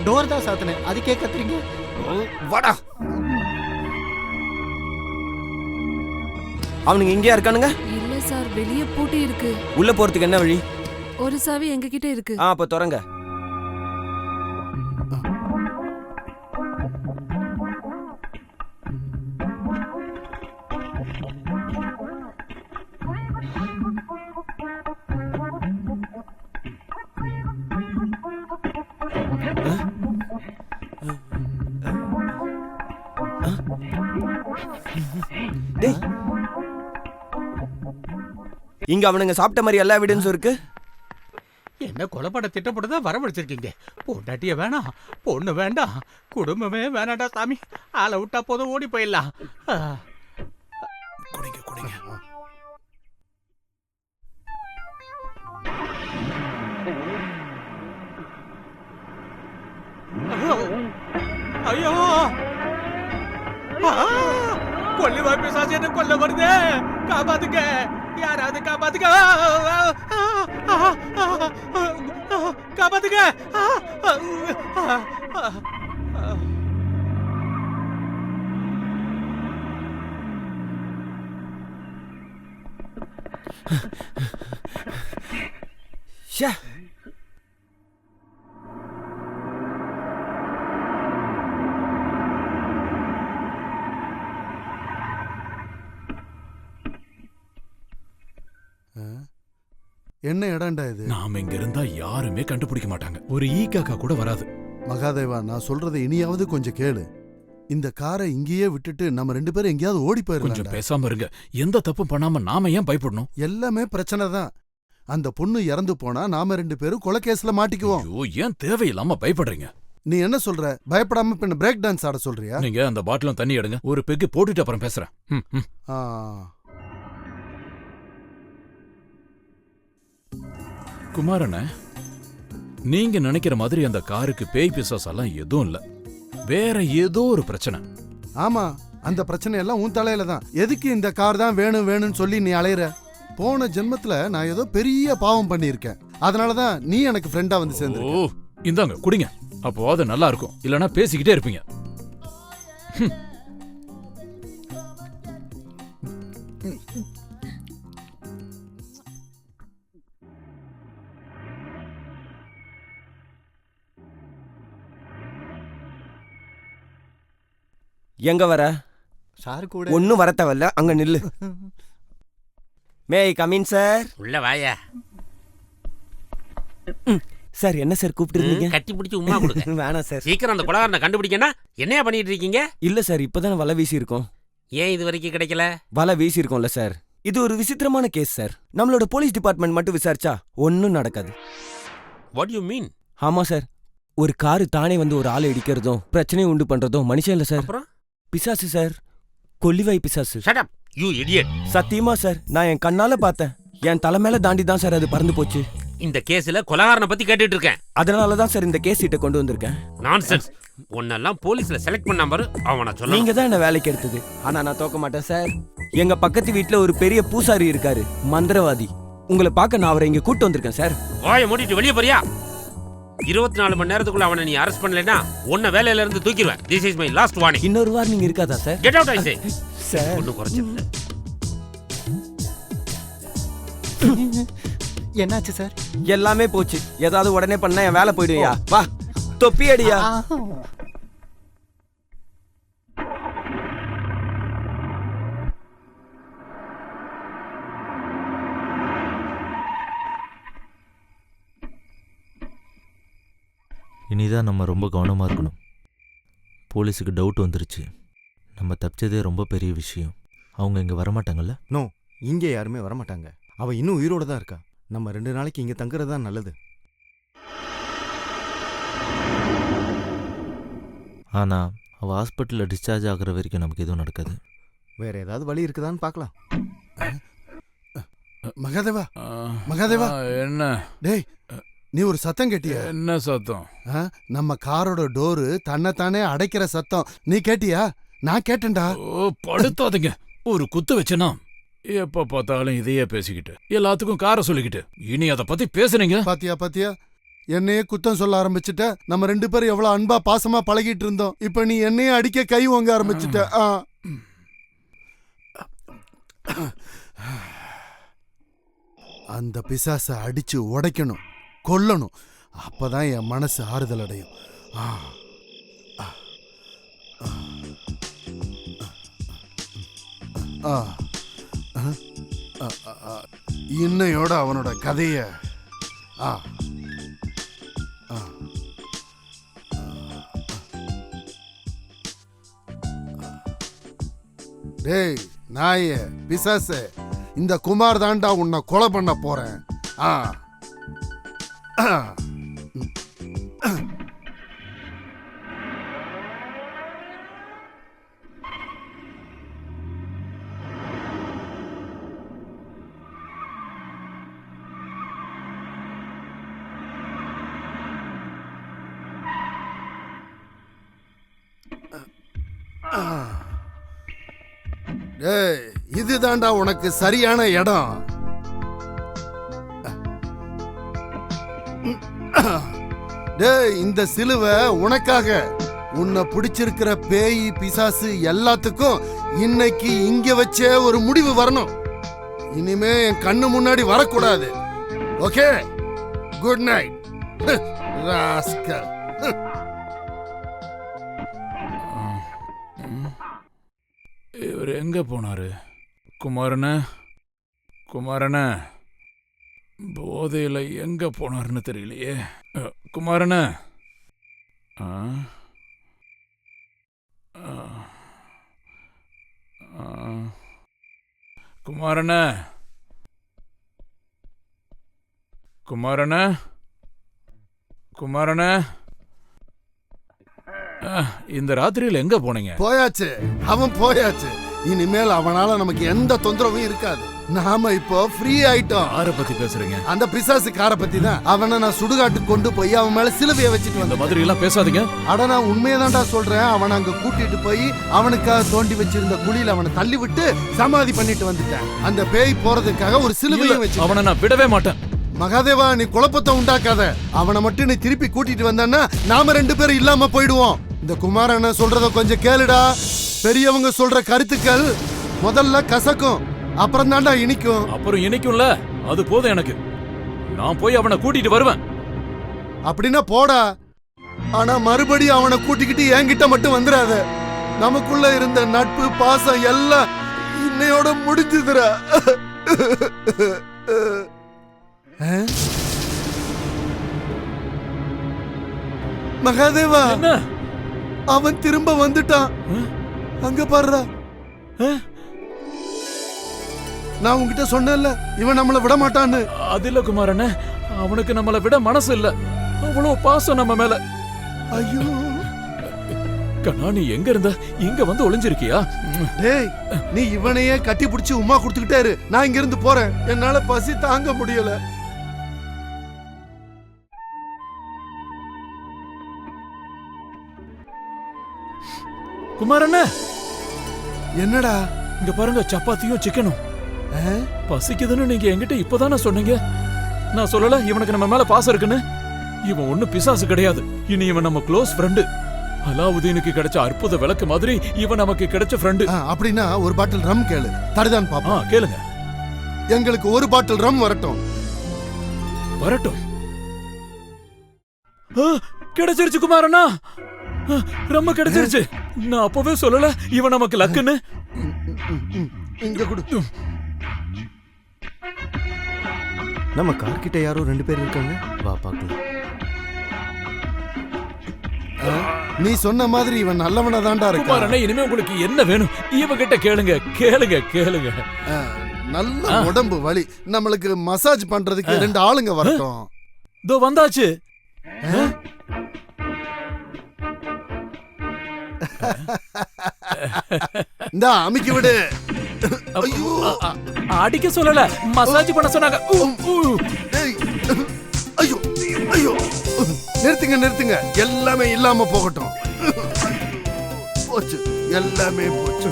டோர் தான் சாத்தினேன், அதுக்கே கத்துறீங்க. வாடா. அவனுங்க இங்கேயா இருக்கானுங்க? இல்ல சார், வெளிய பூட்டி இருக்கு. உள்ள போறதுக்கு என்ன வழி? ஒரு சாவி எங்க கிட்ட இருக்கு. அப்ப தொடங்க. இங்க அவனுங்க சாப்பிட்ட மாதிரி எல்லா எவிடன்ஸும் இருக்கு. என்ன கொலைப்பட திட்டப்பட்டதா வரவழைச்சிருக்கீங்க? பொண்டாட்டிய வேணாம், பொண்ணு வேண்டாம், குடும்பமே வேணாடா சாமி. ஆளை விட்டா போதும், ஓடி போயிடலாம். குடிங்க குடிங்க. ஐயோ, கொல்லுவா பிசாசு, என்ன கொல்ல வருது. காப்பாத்துக்க, யாராவது காப்பாத்துக்க, காப்பாத்துக்க. என்ன இடம்டா இது? நாம இங்க இருந்தா யாருமே கண்டுபிடிக்க மாட்டாங்க. ஒரு ஈ காக்கா கூட வராது. மகாதேவா, நான் சொல்றதை இனியாவது கொஞ்சம் கேளு. இந்த காரை இங்கேயே விட்டுட்டு நம்ம 2 பேரும் எங்கேயாவது ஓடி போயிடலாம். கொஞ்சம் பேசாம இருங்க. எந்த தப்பும் பண்ணாம நாம ஏன் பயப்படணும்? எல்லாமே பிரச்சனை தான். அந்த பொண்ணு இறந்து போனா நாம 2 பேரும் கொலை கேஸ்ல மாட்டிக்குவோம். ஐயோ, ஏன் தேவையில்லாம பயப்படுறீங்க? நீ என்ன சொல்ற? பயப்படாம பின்ன பிரேக் டான்ஸ் ஆட சொல்றியா? நீங்க அந்த பாட்டிலும் தண்ணி எடுங்க, ஒரு பெக்கு போட்டுட்டு அப்புறம் பேசுறேன். ஆ. குமாரண்ண, நீங்க நினைக்கிற மாதிரி அந்த காருக்கு பேய் பிசாசெல்லாம் எதுவும் இல்ல. வேற ஏதோ ஒரு பிரச்சனை. ஆமா, அந்த பிரச்சனை எல்லாம் உன் தலையில தான். எதுக்கு இந்த கார் தான் வேணும் வேணும்னு சொல்லி நீ அலையிற? போன ஜென்மத்துல நான் ஏதோ பெரிய பாவம் பண்ணியிருக்கேன். அதனாலதான் நீ எனக்கு ஃப்ரெண்டா வந்து சேர்ந்து. ஓ, இந்தாங்க குடிங்க, அப்போ அது நல்லா இருக்கும். இல்லனா பேசிக்கிட்டே இருப்பீங்க. எங்க வர? சார் கூட ஒன்னும் வர தேவையில்ல, அங்க நில்லு. மே ஐ கம் இன் சார்? உள்ள வாயா. சார் என்ன சார் கூப்பிட்டுருந்தீங்க? கட்டி பிடிச்சி உமா கொடுங்க. வேணாம் சார். சீக்கிரம் அந்த கொலகாரனை கண்டுபிடிக்கனா என்னையா பண்ணிட்டு இருக்கீங்க? இல்ல சார், இப்பதான் வலை வீசி இருக்கோம். ஏன் இது வரைக்கும் கிடைக்கல? வலை வீசி இருக்கோம்ல சார். இது ஒரு விசித்திரமான கேஸ் சார். நம்மளோட போலீஸ் டிபார்ட்மெண்ட் மட்டும் விசாரிச்சா ஒன்னும் நடக்காது. What you mean? ஆமா சார், ஒரு காரு தானே வந்து ஒரு ஆளை இடிக்கிறதும் பிரச்சனையை உண்டு பண்றதும் மனுஷன் இல்ல சார், அப்புறம் பிசாசு சார். கொல்லிவாய் பிசாசு. Shut up you idiot. சத்தியமா சார், நான் என் கண்ணால பார்த்தேன். என் தலை மேல தாண்டி தான் சார் அது பறந்து போச்சு. இந்த கேஸ்ல கொலகாரனை பத்தி கேட்டுட்டு இருக்கேன். அதனாலதான் சார் இந்த கேஸ் சீட்டை கொண்டு வந்திருக்கேன். நான்சென்ஸ். உன்னெல்லாம் போலீஸ்ல செலக்ட் பண்ண பாரு, அவனை சொல்ல. நீங்க தான் என்ன வேலைக்கு எடுத்தது. ஆனா நான் தோக்க மாட்டேன் சார். எங்க பக்கத்து வீட்டுல ஒரு பெரிய பூசாரி இருக்காரு, மந்திரவாதி. உங்களை பார்க்க நான் அவரை இங்க கூட்டு வந்திருக்கேன் சார். வாயை மூடிட்டு வெளியே போறியா? 24 மணி நேரத்துக்குள்ள அவனை நீ அரெஸ்ட் பண்ணலைன்னா உன்னை வேலையில இருந்து தூக்கிடுவேன். This is my last warning. இன்னொரு வார்னிங் இருக்காதா sir? Get out I say. Sir ஒண்ணு குறைச்சிருந்த. என்னாச்சு சார்? எல்லாமே போச்சு. ஏதாவது உடனே பண்ணா என் வேலை போயிடுவியா? வா தொப்பி அடியா. இனிதான் நம்ம ரொம்ப கவனமாக இருக்கணும். போலீஸுக்கு டவுட் வந்துருச்சு. நம்ம தப்பிச்சதே ரொம்ப பெரிய விஷயம். அவங்க இங்கே வரமாட்டாங்கல்ல? நோ, இங்கே யாருமே வரமாட்டாங்க. அவ இன்னும் உயிரோட தான் இருக்கா. நம்ம 2 நாளைக்கு இங்கே தங்குறது தான் நல்லது. ஆனால் அவள் ஹாஸ்பிட்டலில் டிஸ்சார்ஜ் ஆகிற வரைக்கும் நமக்கு எதுவும் நடக்காது. வேற ஏதாவது வழி இருக்குதான்னு பார்க்கலாம். மகாதேவா, மகாதேவா, என்ன? டேய், நீ ஒரு சத்தம் கேட்டியா? என்ன சத்தம்? நம்ம காரோட டோரு தன்னைத்தானே அடைக்கிற சத்தம். நீ கேட்டியா? நான் கேட்டேன்டா. ஓ, படுத்தாதீங்க. ஒரு குத்து வச்சனா எப்ப பார்த்தாலும் இதையே பேசிக்கிட்டு எல்லாத்துக்கும் கார சொல்லிக்கிட்டு இனி அதை பத்தி பேசுனீங்க. பாத்தியா பாத்தியா, என்னையே குத்தம் சொல்ல ஆரம்பிச்சுட்ட. நம்ம 2 பேரும் எவ்வளவு அன்பா பாசமா பழகிட்டு இருந்தோம். இப்ப நீ என்னையே அடிக்க கை வாங்க ஆரம்பிச்சுட்ட. அந்த பிசாச அடிச்சு உடைக்கணும், கொல்லணும். அப்பதான் என் மனசு ஆறுதல் அடையும். இன்னையோட அவனோட கதைய டேய் நாயே பிசாசே, இந்த குமார் தாண்டா உன்னை கொலை பண்ண போறேன். டேய், இதுதான்டா உனக்கு சரியான இடம். டேய், இந்த சிலுவை உனக்காக. உன்னை பிடிச்சிருக்கிற பேய் பிசாசு எல்லாத்துக்கும் இன்னைக்கு இங்க வச்சே ஒரு முடிவு வரணும். இனிமே என் கண்ணு முன்னாடி வரக்கூடாது. Okay, good night rascal. இவர் எங்க போனாரு? குமாரன, குமாரன போதையில எங்க போனாருன்னு தெரியலையே. குமாரன, குமாரன, குமாரன, குமாரன, இந்த ராத்திரியில எங்க போனீங்க? போயாச்சு, அவன் போயாச்சு. இனிமேல் அவனால நமக்கு எந்த தொந்தரவும் இருக்காது. நாம இப்போ ஃப்ரீ ஆயிட்டோம். யாரை பத்தி பேசுறீங்க? அந்த பிசாசு காரை பத்தி தான். அவனை நான் சுடுகாட்டுக்கு கொண்டு போய் அவன் மேல சிலுவையை வச்சுட்டு அந்த மாதிரி எல்லாம் பேசாதீங்க. அட நான் உண்மையதான்டா சொல்றேன். அவனை அங்க கூட்டிட்டு போய் அவனுக்காக தோண்டி வச்சிருந்த குழியில அவனை தள்ளி விட்டு சமாதி பண்ணிட்டு வந்துட்டேன். அந்த பேய் போறதுக்காக ஒரு சிலுவையை வச்சு அவனை நான் விடவே மாட்டேன். மகாதேவா, நீ குழப்பத்தை உண்டாக்காத. அவனை மட்டும் நீ திருப்பி கூட்டிட்டு வந்தன்னா நாம 2 பேரும் இல்லாம போயிடுவோம். இந்த குமாரண்ண சொல்றத கொஞ்சம் கேளுடா. பெரியவங்க சொல்ற கருத்துக்கள் முதல்ல கசக்கும், அப்புறம் தாண்டா இனிக்கும். அப்புறம் இனிக்கும்ல, அது போதும் எனக்கு. நான் போய் அவனை கூட்டிட்டு வருவேன். அப்படின்னா போடா. ஆனா மறுபடியும் அவனை கூட்டிக்கிட்டு என்கிட்ட மட்டும் வந்துடாத. நமக்குள்ள இருந்த நட்பு பாசம் எல்லாம் இன்னையோட முடிஞ்சுதுடா. மகாதேவா, அவன் திரும்ப வந்துட்டான். அங்க பாருடா. நான் உன்கிட்ட சொன்னேன்ல, இவன் நம்மள விட மாட்டான்னு. அது இல்ல குமாரண்ண, அவனுக்கு நம்மள விட மனசு இல்ல. அவ்வளவு பாசம் நம்ம மேல. ஐயோ கண்ணா, நீ எங்க இருந்த? இங்க வந்து ஒளிஞ்சிருக்கியா? டேய், நீ இவனையே கட்டி பிடிச்சி உமா கொடுத்துக்கிட்டே இரு. நான் இங்க இருந்து போறேன். என்னால பசி தாங்க முடியல. குமாரண்ண, என்னடா? இங்க பாருங்க, சப்பாத்தியும் சிக்கனும். பசிக்குதுன்னு நீங்க என்கிட்ட இப்பதானே சொன்னீங்க. நான் சொல்லல இவனுக்கு நம்ம மேல பாசம் இருக்குன்னு. இவன் ஒண்ணு பிசாசு கிடையாது. இனி இவன் நம்ம க்ளோஸ் ஃப்ரெண்டு. அலாவுதீனுக்கு கிடைச்ச அற்புத விளக்கு மாதிரி இவன் நமக்கு கிடைச்ச ஃப்ரெண்டு. அப்படின்னா ஒரு பாட்டில் ரம் கேளு. தருதான் பாப்பா. கேளுங்க. எங்களுக்கு ஒரு பாட்டில் ரம் வரட்டும். வரட்டும். கிடைச்சிருச்சு குமாரண்ணா, ரொம்ப கிடைச்சிருச்சு. நான் அப்பவே சொல்லல இவன் நமக்கு லக்குன்னு. இங்க குடு. நம்ம கார் கிட்ட யாரோ 2 பேர் இருக்காங்க. வா பார்க்கலாம். நீ சொன்ன மாதிரி இவன் நல்லவனா தான்டா இருக்கான். குமாரண்ணா, இனிமே உங்களுக்கு என்ன வேணும் இவகிட்ட கேளுங்க. கேளுங்க கேளுங்க. நல்ல உடம்பு வலி, நம்மளுக்கு மசாஜ் பண்றதுக்கு 2 ஆளுங்க வரட்டும். தோ வந்தாச்சு. இந்த அமிக்கி விடு. அடிக்க சொல்லல, மசாஜ் பண்ண சொன்னாங்க. ஐயோ ஐயோ, நிறுத்துங்க நிறுத்துங்க. எல்லாமே இல்லாம போகட்டும். போச்சு, எல்லாமே போச்சு.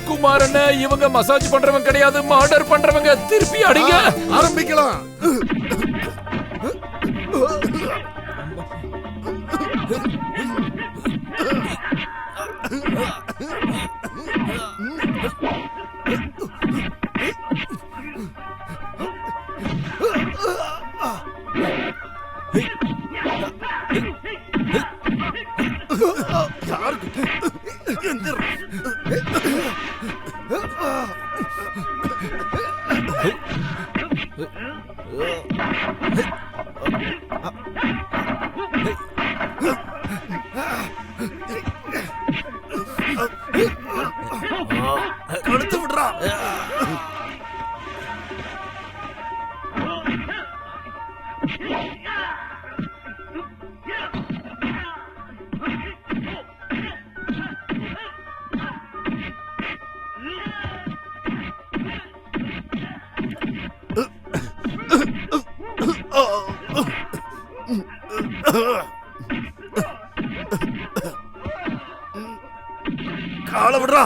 குமாரண்ண, இவங்க மசாஜ் பண்றவங்க கிடையாது, மர்டர் பண்றவங்க. திருப்பி அடிங்க. ஆரம்பிக்கலாம். கொடுத்து விடுறா. கால விடுறா.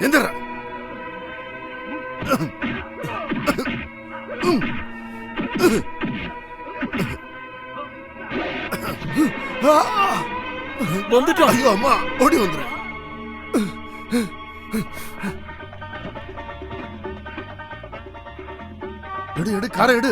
எந்திர. வந்துட்டோம். ஐயோ அம்மா, ஓடி வந்துரு. எடு எடு, காரை எடு.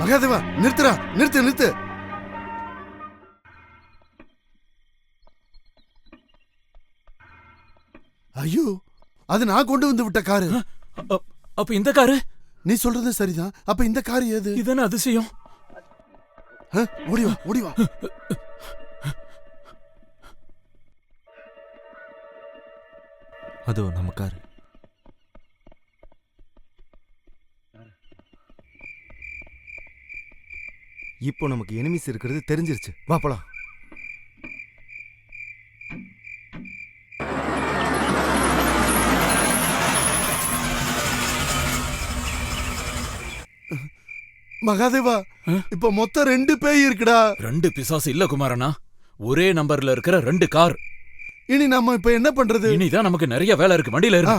மகாதேவா நிறுத்துறா, நிறுத்து. ஐயோ, அது நான் கொண்டு வந்து விட்ட காரு. அப்ப இந்த காரு? நீ சொல்றது சரிதான். அப்ப இந்த கார் ஏது? இதானே அதிசயம். ஓடி வா. அதோ நம்ம காரு. இப்போ நமக்கு எனிமிஸ் இருக்கிறது தெரிஞ்சிருச்சு. வா போலாம். மகாதேவா, இப்ப மொத்தம் 2 பேய் இருக்குடா. 2 பிசாசு இல்ல குமாரண்ணா, ஒரே நம்பர்ல இருக்கிற 2 கார். இனி நம்ம இப்ப என்ன பண்றது? இனிதான் நமக்கு நிறைய வேலை இருக்கு. வண்டியில இரு.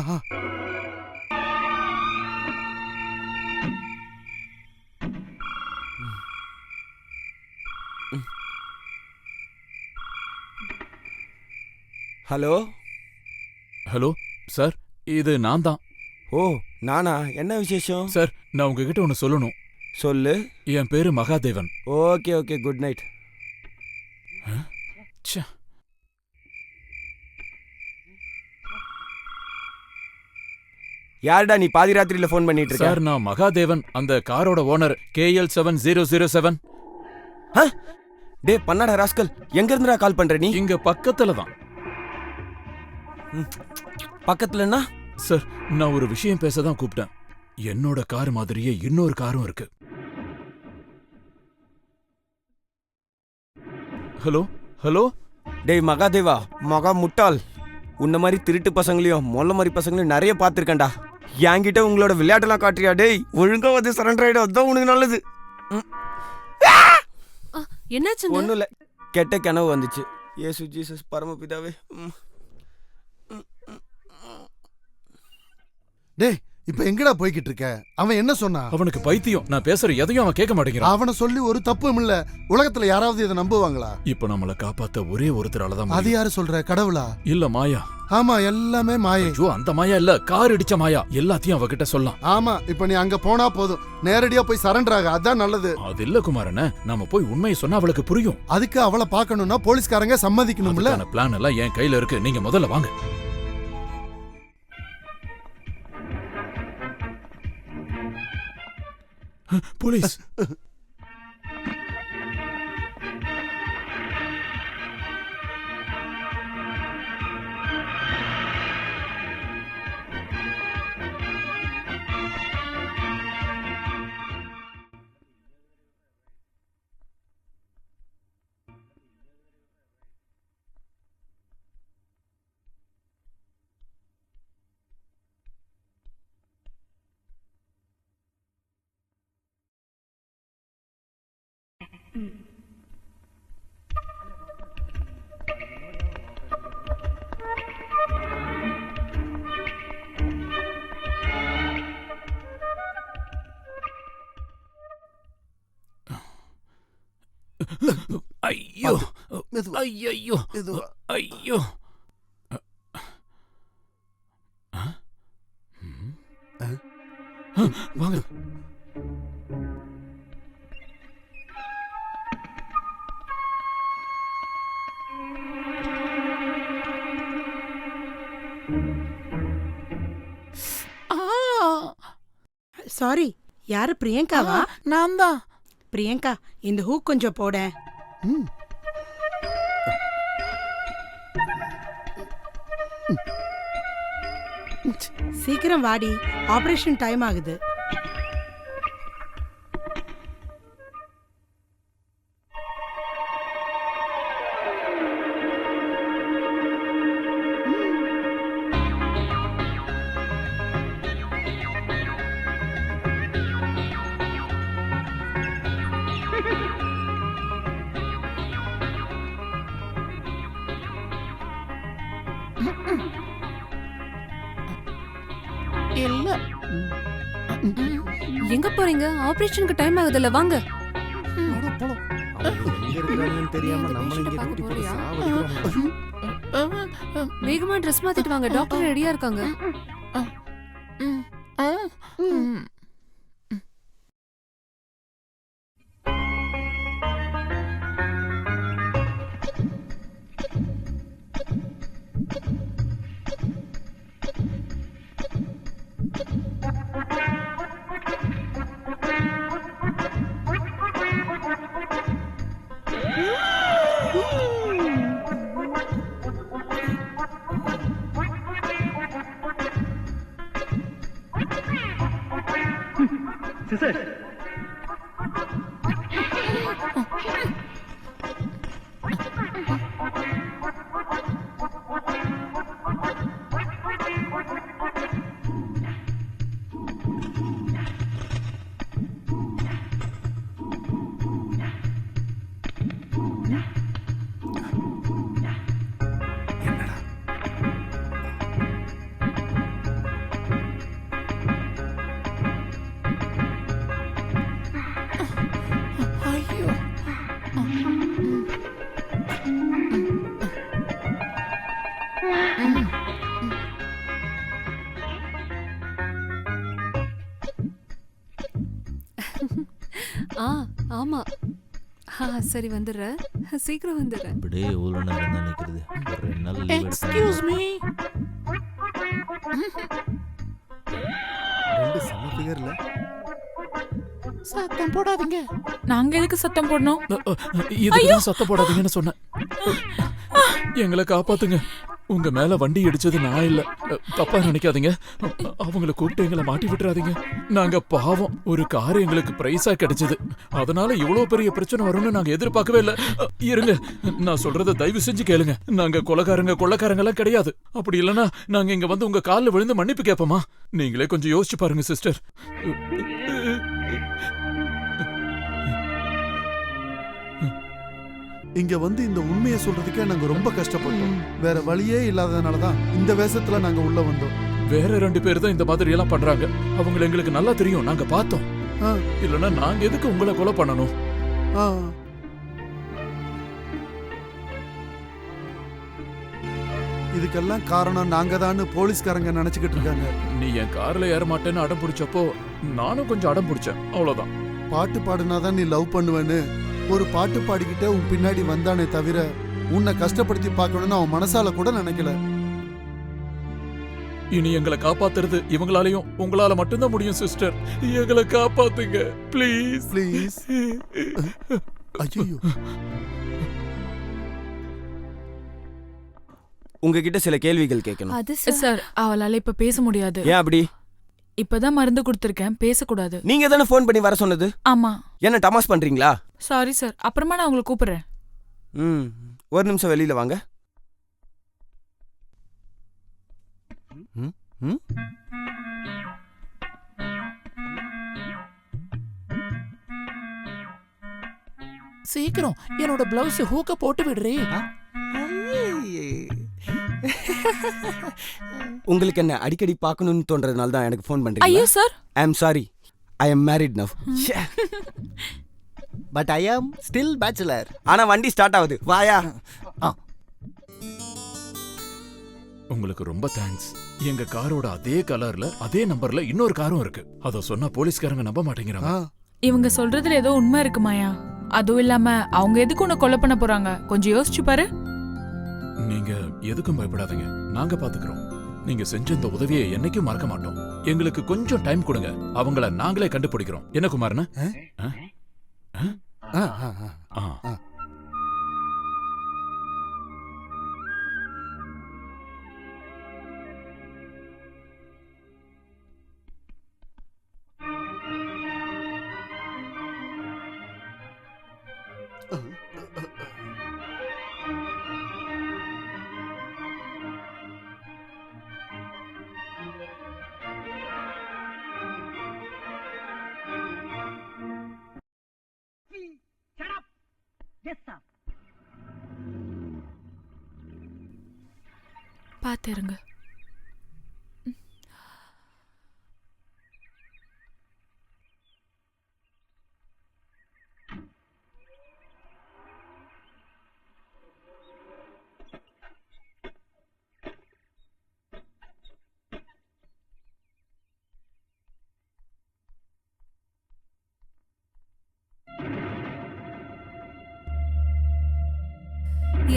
ஹலோ ஹலோ சார், இது நான் தான். ஓ நானா? என்ன விசேஷம்? சார், நான் உங்ககிட்ட ஒன்னு சொல்லணும். சொல்லு. என் பேரு மகாதேவன். Okay good night. யாருடா நீ பாதி ராத்திரியில ஃபோன் பண்ணிட்டு இருக்க? சார், நான் மகாதேவன், அந்த காரோட ஓனர். KL7007. டே பண்ணாடா ராஸ்கல், எங்க இருந்துடா கால் பண்ற நீ? இங்க பக்கத்துல தான். பக்கத்துலன்னா? சார், நான் ஒரு விஷயம் பேச தான் கூப்பிட்டேன். என்னோட கார் மாதிரியே இன்னொரு காரும் இருக்கு. ஹலோ. டேய் மகாதேவா, மகா முட்டாள், உன்ன மாதிரி திருட்டு பசங்களையும் மொல்ல மாதிரி பசங்களையும் நிறைய பார்த்துருக்கேன்டா. என்கிட்ட உங்களோட விளையாட்டெல்லாம் காட்டுறியா? டேய் ஒழுங்கா வந்து சரண்டர் ஆயிடும், அதான் உனக்கு நல்லது. என்னாச்சுங்க? ஒன்றும் இல்லை, கெட்ட கனவு வந்துச்சு. ஏசு ஜீசஸ் பரமபிதாவே. டேய், இப்ப எங்கடா போய்கிட்டு இருக்க? அவன் என்ன சொன்னா? அவனுக்கு பைத்தியம். நான் பேசுற எதையும் அவன் கேட்க மாட்டேங்கிறான். அவனை சொல்லி ஒரு தப்பும் இல்ல. உலகத்துல யாராவது இதை நம்புவாங்களா? இப்ப நம்மள காப்பாத்த ஒரே ஒருத்தரால தான். அது யாரு சொல்ற? கடவுளா? இல்ல, மாயா. ஆமா, எல்லாமே மாயை. ஐயோ, அந்த மாயா இல்ல, கார் இடிச்ச மாயா. எல்லாத்தையும் அவகிட்ட சொல்லலாம். ஆமா, இப்ப நீ அங்க போனா போதும். நேரடியா போய் சரண்டர் ஆக, அதான் நல்லது. அது இல்ல குமாரண்ண, நாம போய் உண்மையை சொன்னா அவளுக்கு புரியும். அதுக்கு அவளை பார்க்கணும்னா போலீஸ்காரங்க சம்மதிக்கணும்ல. பிளான் எல்லாம் என் கையில இருக்கு. நீங்க முதல்ல வாங்க. போலீஸ். ஐயோ ஐயோ ஐயோ. வாங்க. சாரி, யாரு? பிரியங்காவா? நான் தான். பிரியங்கா, இந்த ஹூக் கொஞ்சம் போட. சீக்கிரம் வாடி, ஆபரேஷன் டைம் ஆகுது. இல்ல. எங்க போறீங்க? ஆபரேஷனுக்கு டைம் ஆகுதுல்ல, வாங்க. தெரியாம நம்மள இங்க டியூட்டி போட சாவடிக்கிறாங்க. வேகமா ட்ரெஸ் மாத்திட்டு வாங்க, டாக்டர் ரெடியா இருக்காங்க. ஆமா. சரி வந்துடுறேன், சீக்கிரம் வந்துடுறேன். அப்படியே எவ்வளோ நேரம் தான் நிற்கிறது? ஒரு 2 நாள் லீவ் எக்ஸ்கியூஸ் மீ. 2 செம ஃபிகர்ல. சத்தம் போடாதீங்க. நாங்க எதுக்கு சத்தம் போடணும்? இதுதான் சத்தம் போடாதீங்கன்னு சொன்னேன். எங்களை காப்பாத்துங்க. உங்க மேல வண்டி இடிச்சது நான் இல்ல. தப்பா நினைக்காதீங்க. அவங்கள கூப்பிட்டு எங்களை மாட்டி விட்டுறாதீங்க. நாங்க பாவம், ஒரு கார் எங்களுக்கு பிரைஸா கிடைச்சது. அதனால இவ்வளவு பெரிய பிரச்சனை வரும்னு நாங்க எதிர்பார்க்கவே இல்ல. இருங்க, நான் சொல்றத தயவு செஞ்சு கேளுங்க. நாங்க கொள்ளக்காரங்க எல்லாம் கிடையாது. அப்படி இல்லனா நாங்க இங்க வந்து உங்க கால்ல விழுந்து மன்னிப்பு கேட்போமா? நீங்களே கொஞ்சம் யோசிச்சு பாருங்க சிஸ்டர். இங்க வந்து இந்த உண்மையை சொல்றதுக்கே நாங்க ரொம்ப கஷ்டப்பட்டோம். வேற வழியே இல்லாததுனாலதான் இந்த வேஷத்துல நாங்க உள்ள வந்தோம். வேற 2 பேர் தான் இந்த மாதிரி எல்லாம் பண்றாங்க. அவங்கள எங்களுக்கு நல்லா தெரியும், நாங்க பார்த்தோம். இல்லனா நாங்க எதுக்கு உங்களை கொலை பண்ணணும்? இதுக்கெல்லாம் காரணம் நாங்க தான் போலீஸ்காரங்க நினைச்சுக்கிட்டு இருக்காங்க. நீ என் கார்ல ஏற மாட்டேன்னு அடம் பிடிச்சப்போ நானும் கொஞ்சம் அடம் பிடிச்சேன், அவ்வளவுதான். பாட்டு பாடுனாதான் நீ லவ் பண்ணுவேன்னு ஒரு பாட்டு பாடிக்கிட்டே உன் பின்னாடி வந்தானே தவிர உன்னை கஷ்டப்படுத்தி பார்க்கணும்னு அவன் மனசால கூட நினைக்கல. இனி எங்களை காப்பாத்துறது இவங்களாலையும் உங்களால மட்டும்தான் முடியும் சிஸ்டர். எங்களை காப்பாத்துங்க ப்ளீஸ் ப்ளீஸ். ஐயோ, உங்ககிட்ட சில கேள்விகள் கேட்கணும். அது சார், அவளால இப்ப பேச முடியாது. ஏன் அப்படி? இப்பதான் மருந்து கொடுத்திருக்கேன், பேசக்கூடாது. நீங்க தானே ஃபோன் பண்ணி வர சொன்னது? ஆமா. என்ன டமாஸ் பண்றீங்களா? சாரி சார், அப்புறமா நான் உங்களை கூப்பிடுறேன். ஒரு நிமிஷம் வெளியில வாங்க. சீக்கிரம் என்னோட பிளவுஸ் ஹூக்க போட்டு விடுறே. உங்களுக்கு என்ன அடிக்கடி பார்க்கணும்னு தோன்றதுனால தான் எனக்கு ஃபோன் பண்றீங்க. ஐயோ sir, I am sorry, I am married now. But I am still bachelor. ஆனா வண்டி ஸ்டார்ட் ஆகுது. வாயா. உங்களுக்கு ரொம்ப தேங்க்ஸ். எங்க காரோட அதே கலர்ல அதே நம்பர்ல இன்னொரு காரும் இருக்கு. அத சொன்னா போலீஸ்காரங்க நம்ப மாட்டேங்கிறாங்க. இவங்க சொல்றதுல ஏதோ உண்மை இருக்குமாயா? அதுவும் இல்லாம அவங்க எதுக்கு உன்னை கொலை பண்ண போறாங்க? கொஞ்சம் யோசிச்சு பாரு. நீங்க எதுக்கும் பயப்படாதீங்க, நாங்க பாத்துக்கிறோம். நீங்க செஞ்ச இந்த உதவியை என்னைக்கும் மறக்க மாட்டோம். எங்களுக்கு கொஞ்சம் டைம் கொடுங்க, அவங்கள நாங்களே கண்டுபிடிக்கிறோம். என்ன குமார்னா? பாத்துருங்க.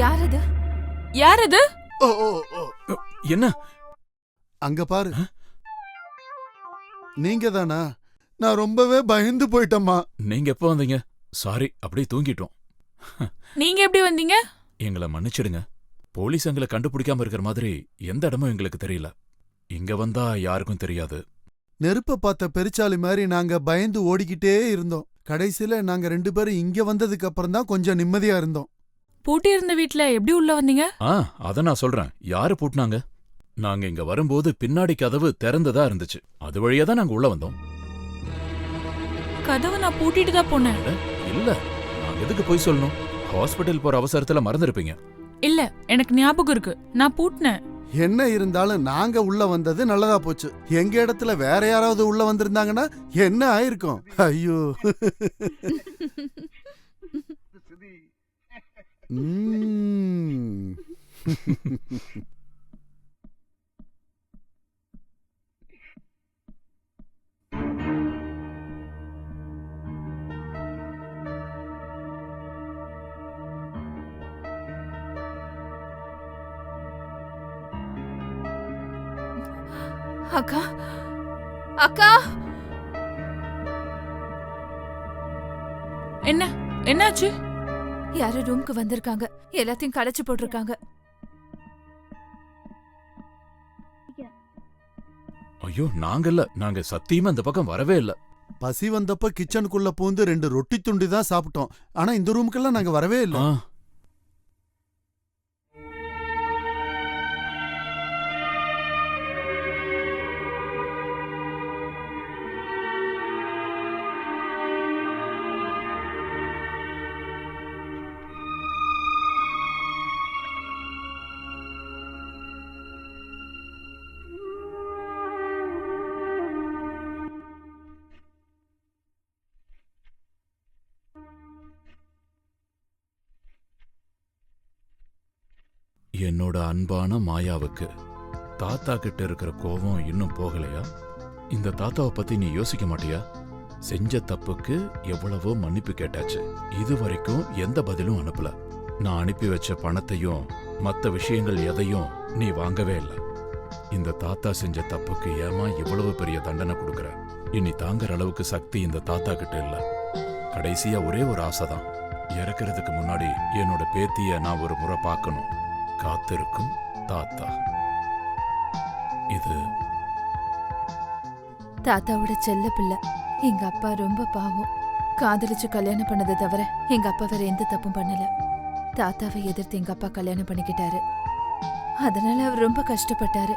யார் அது? யார் அது? என்ன? அங்க பாரு. நீங்க தானா? நான் ரொம்பவே பயந்து போயிட்டேம்மா. நீங்க எப்போ வந்தீங்க? சாரி, அப்படியே தூங்கிட்டோம். நீங்க எப்படி வந்தீங்க? எங்களை மன்னிச்சிடுங்க. போலீஸ் எங்களை கண்டுபிடிக்காம இருக்கிற மாதிரி எந்த இடமும் எங்களுக்கு தெரியல. இங்க வந்தா யாருக்கும் தெரியாது. நெருப்ப பார்த்த பெருச்சாலி மாதிரி நாங்க பயந்து ஓடிக்கிட்டே இருந்தோம். கடைசியில நாங்க 2 பேரும் இங்க வந்ததுக்கு அப்புறம் தான் கொஞ்சம் நிம்மதியா இருந்தோம். பூட்டி இருந்த வீட்ல எப்படி உள்ள வந்தீங்க? அத நான் சொல்றேன். யாரு பூட்டினாங்க? நாங்க இங்க வரும்போது பின்னாடி கதவு திறந்ததா இருந்துச்சு. அது வழியா தான் நாங்க உள்ள வந்தோம். கதவை நான் பூட்டிட்டு தான் போனேன். இல்ல, நான் எதுக்கு போய் சொல்லணும்? ஹாஸ்பிடல் போற அவசரத்துல மறந்துருப்பீங்க. இல்ல, எனக்கு ஞாபகம் இருக்கு, நான் பூட்டினேன். என்ன இருந்தாலும் நாங்க உள்ள வந்தது நல்லதா போச்சு. எங்க இடத்துல வேற யாராவது உள்ள வந்திருந்தாங்கன்னா என்ன ஆயிருக்கும்? ஐயோ. அக்கா, அக்கா, என்ன என்னாச்சு? யாரோ ரூம்க்கு வந்திருக்காங்க. எல்லாத்தையும் களைச்சு போட்டிருக்காங்க. ஐயோ, நாங்க சத்தியமா இந்த பக்கம் வரவே இல்ல. பசி வந்தப்ப கிச்சனுக்குள்ள பூந்து 2 ரொட்டி துண்டி தான் சாப்பிட்டோம். ஆனா இந்த ரூமுக்கெல்லாம் நாங்க வரவே இல்ல. என்னோட அன்பான மாயாவுக்கு தாத்தா கிட்ட இருக்கிற கோபம் இன்னும் போகலையா? இந்த தாத்தாவை பத்தி நீ யோசிக்க மாட்டியா? செஞ்ச தப்புக்கு எவ்வளவோ மன்னிப்பு கேட்டாச்சு. இது வரைக்கும் எந்த பதிலும் அனுப்பல. நான் அனுப்பி வச்ச பணத்தையும் மத்த விஷயங்கள் எதையும் நீ வாங்கவே இல்லை. இந்த தாத்தா செஞ்ச தப்புக்கு ஏமா இவ்வளவு பெரிய தண்டனை கொடுக்கற? இனி தாங்குற அளவுக்கு சக்தி இந்த தாத்தா கிட்ட இல்ல. கடைசியா ஒரே ஒரு ஆசைதான். இறக்கிறதுக்கு முன்னாடி என்னோட பேத்திய நான் ஒரு முறை பார்க்கணும். காத்திருக்கும் தாத்தா. இது தாத்தாவோட செல்ல பிள்ளை. எங்க அப்பா ரொம்ப பாவம். காதலிச்சு கல்யாணம் பண்ணதை தவிர எங்க அப்பா வேற எந்த தப்பும் பண்ணல. தாத்தாவை எதிர்த்து எங்க அப்பா கல்யாணம் பண்ணிக்கிட்டாரு. அதனால அவர் ரொம்ப கஷ்டப்பட்டாரு.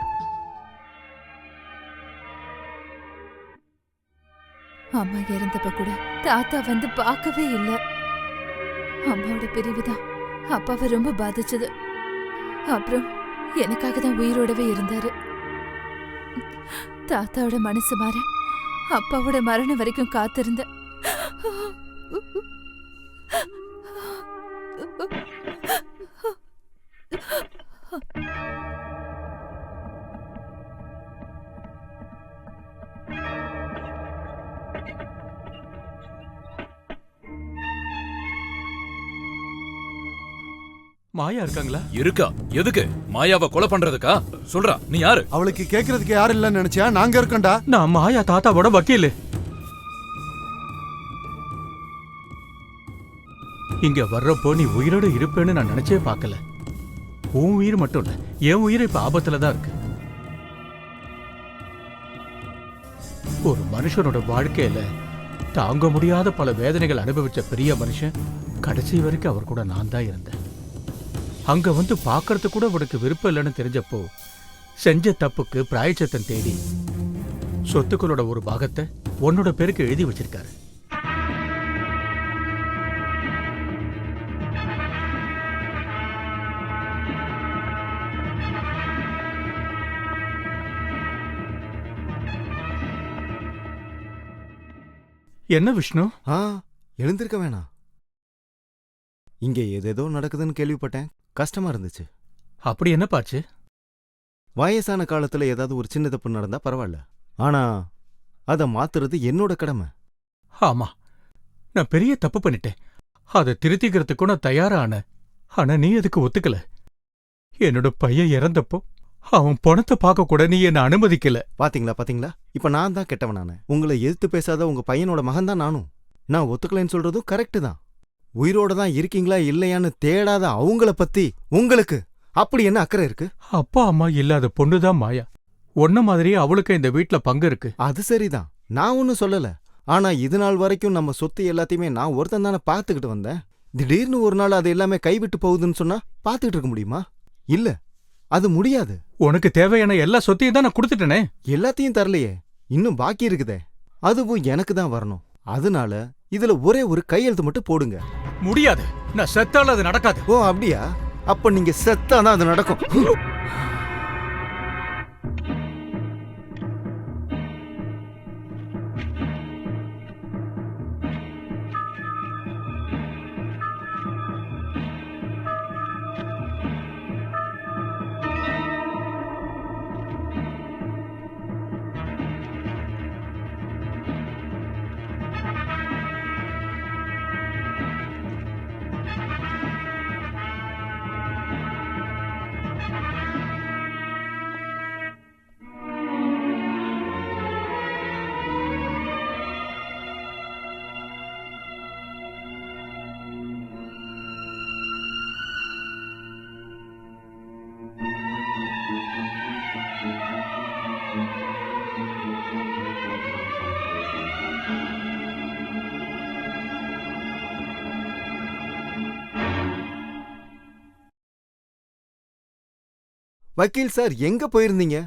அம்மா இறந்தப்ப கூட தாத்தா வந்து பார்க்கவே இல்லை. அம்மாவோட பிரிவுதான் அப்பாவை ரொம்ப பாதிச்சது. அப்புறம் எனக்காக தான் உயிரோடவே இருந்தாரு. தாத்தாவோட மனசு மாற அப்பாவோட மரணம் வரைக்கும் காத்திருந்த. மாயா இருக்காங்களா? இருக்கா? எதுக்கு? மாயாவை கொலை பண்றதுக்கா? சொல்றா, நீ யாரு? அவளுக்கு கேக்குறதுக்கு யாரும் இல்லன்னு நினைச்சியா? நாங்க இருக்கோம்டா. நான் மாயா தாத்தாவோட வக்கீல். இங்க வர்றப்போ நீ உயிரோட இருப்பேன்னு நான் நினைச்சே பார்க்கல. உன் உயிர் மட்டும் இல்ல, என் உயிர் இப்ப ஆபத்துல தான் இருக்கு. ஒரு மனுஷனோட வாழ்க்கையில தாங்க முடியாத பல வேதனைகள் அனுபவிச்ச பெரிய மனுஷன் கடைசி வரைக்கும் அவர் கூட நான் தான் இருந்தேன். அங்க வந்து பார்க்கறது கூட உனக்கு விருப்பம் இல்லைன்னு தெரிஞ்சப்போ செஞ்ச தப்புக்கு பிராயச்சித்தம் தேடி சொத்துக்களோட ஒரு பாகத்தை உன்னோட பேருக்கு எழுதி வச்சிருக்காரு. என்ன விஷ்ணு? எழுந்திருக்க வேணாம். இங்க ஏதேதோ நடக்குதுன்னு கேள்விப்பட்டேன். கஷ்டமா இருந்துச்சு. அப்படி என்ன பாச்சு? வயசான காலத்துல ஏதாவது ஒரு சின்ன தப்பு நடந்தா பரவாயில்ல. ஆனா அதை மாத்துறது என்னோட கடமை. ஆமா, நான் பெரிய தப்பு பண்ணிட்டேன். அதை திருத்திக்கிறதுக்கும் நான் தயாரான. ஆனா நீ அதுக்கு ஒத்துக்கல. என்னோட பையன் இறந்தப்போ அவன் பணத்தை பார்க்க கூட நீ என்ன அனுமதிக்கல. பாத்தீங்களா? இப்ப நான் தான் கெட்டவனான. உங்களை எதிர்த்து பேசாத உங்க பையனோட மகன் தான் நானும். நான் ஒத்துக்கலைன்னு சொல்றதும் கரெக்டு தான். உயிரோட தான் இருக்கீங்களா இல்லையான்னு தேடாத அவங்கள பத்தி உங்களுக்கு அப்படி என்ன அக்கறை இருக்கு? அப்பா அம்மா இல்லாத பொண்ணுதான் மாயா. ஒன்ன மாதிரியே அவளுக்கு இந்த வீட்ல பங்கு இருக்கு. அது சரிதான், நான் ஒன்னும் சொல்லல. ஆனா இது நாள் வரைக்கும் நம்ம சொத்து எல்லாத்தையுமே நான் ஒருத்தன் தானே பார்த்துக்கிட்டு வந்தேன். திடீர்னு ஒரு நாள் அது எல்லாமே கைவிட்டு போகுதுன்னு சொன்னா பார்த்துக்கிட்டு இருக்க முடியுமா? இல்ல, அது முடியாது. உனக்கு தேவையான எல்லா சொத்தையும் தான் நான் கொடுத்துட்டேனே. எல்லாத்தையும் தரலையே, இன்னும் பாக்கி இருக்குதே. அதுவும் எனக்கு தான் வரணும். அதனால இதுல ஒரே ஒரு கையெழுத்து மட்டும் போடுங்க. முடியாது, நான் செத்தால அது நடக்காது. ஓ அப்படியா? அப்ப நீங்க செத்தாதான் அது நடக்கும். வக்கீல் சார், எங்க போயிருந்தீங்க?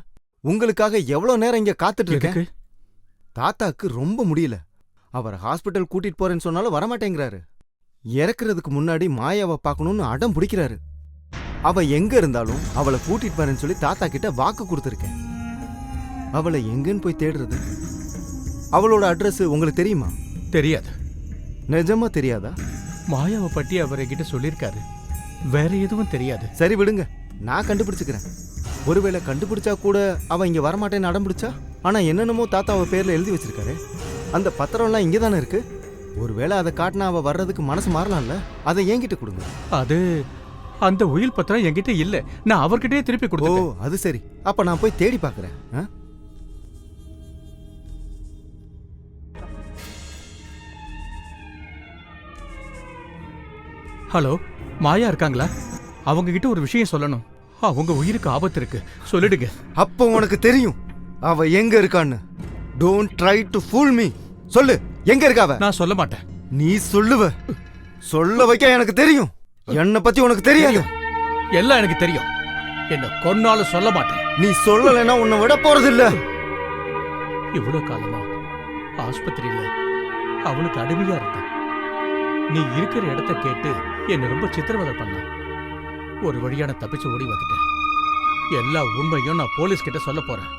உங்களுக்காக எவ்வளவு நேரம் இங்க காத்துட்டு இருக்கேன். தாத்தாக்கு ரொம்ப முடியல. அவர் ஹாஸ்பிட்டல் கூட்டிட்டு போறேன்னு சொன்னாலும் வரமாட்டேங்கிறாரு. இறக்குறதுக்கு முன்னாடி மாயாவை பார்க்கணும்னு அடம் பிடிக்கிறாரு. அவ எங்க இருந்தாலும் அவளை கூட்டிட்டு வரேன்னு சொல்லி தாத்தா கிட்ட வாக்கு கொடுத்துருக்கேன். அவளை எங்கன்னு போய் தேடுறது? அவளோட அட்ரஸ் உங்களுக்கு தெரியுமா? தெரியாது. நிஜமா தெரியாதா? மாயாவை பற்றி அவர் கிட்ட சொல்லியிருக்காரு, வேற எதுவும் தெரியாது. சரி விடுங்க, நான் கண்டுபிடிச்சுக்கிறேன். ஒருவேளை கண்டுபிடிச்சா கூட அவ இங்க வரமாட்டேன்னு அடம் பிடிச்சா? ஆனா என்னென்னமோ தாத்தா அவ பேர்ல எழுதி வச்சிருக்காரு. அந்த பத்திரம்லாம் இங்க தானே இருக்கு. ஒருவேளை அதை காட்டினா அவ வர்றதுக்கு மனசு மாறலாம்ல. அதை என்கிட்ட கொடுங்க. அது அந்த உயில் பத்திரம் என்கிட்ட இல்ல, நான் அவர்கிட்டயே திருப்பி கொடுத்தேன். ஓ அது சரி, அப்ப நான் போய் தேடி பார்க்கறேன். ஹலோ, மாயா இருக்காங்களா? அவங்க கிட்ட ஒரு விஷயம் சொல்லணும். அவங்க உயிருக்கு ஆபத்து இருக்கு, சொல்லிடுங்க. அப்போ உனக்கு தெரியும் அவ எங்க இருக்கான்னு. Don't try to pool me. சொல்லு, எங்க இருக்கா அவ? நான் சொல்ல மாட்டேன். நீ சொல்லுவ. சொல்ல வைக்க எனக்கு தெரியும். என்ன பத்தி உனக்கு தெரியாது. எல்லாம் எனக்கு தெரியும். என்ன கொன்னாலும் சொல்ல மாட்டேன். நீ சொல்லலைன்னா உன்னை விட போறது இல்ல. இவ்வளவு காலமா ஆஸ்பத்திரியில அவனுக்கு அடிமையா இருந்த நீ இருக்கிற இடத்த கேட்டு என்ன ரொம்ப சித்திரவதை பண்ண. ஒரு வழியான தப்பிச்சு ஓடி வந்துட்டேன். எல்லா உண்மையும் நான் போலீஸ் கிட்ட சொல்ல போறேன்.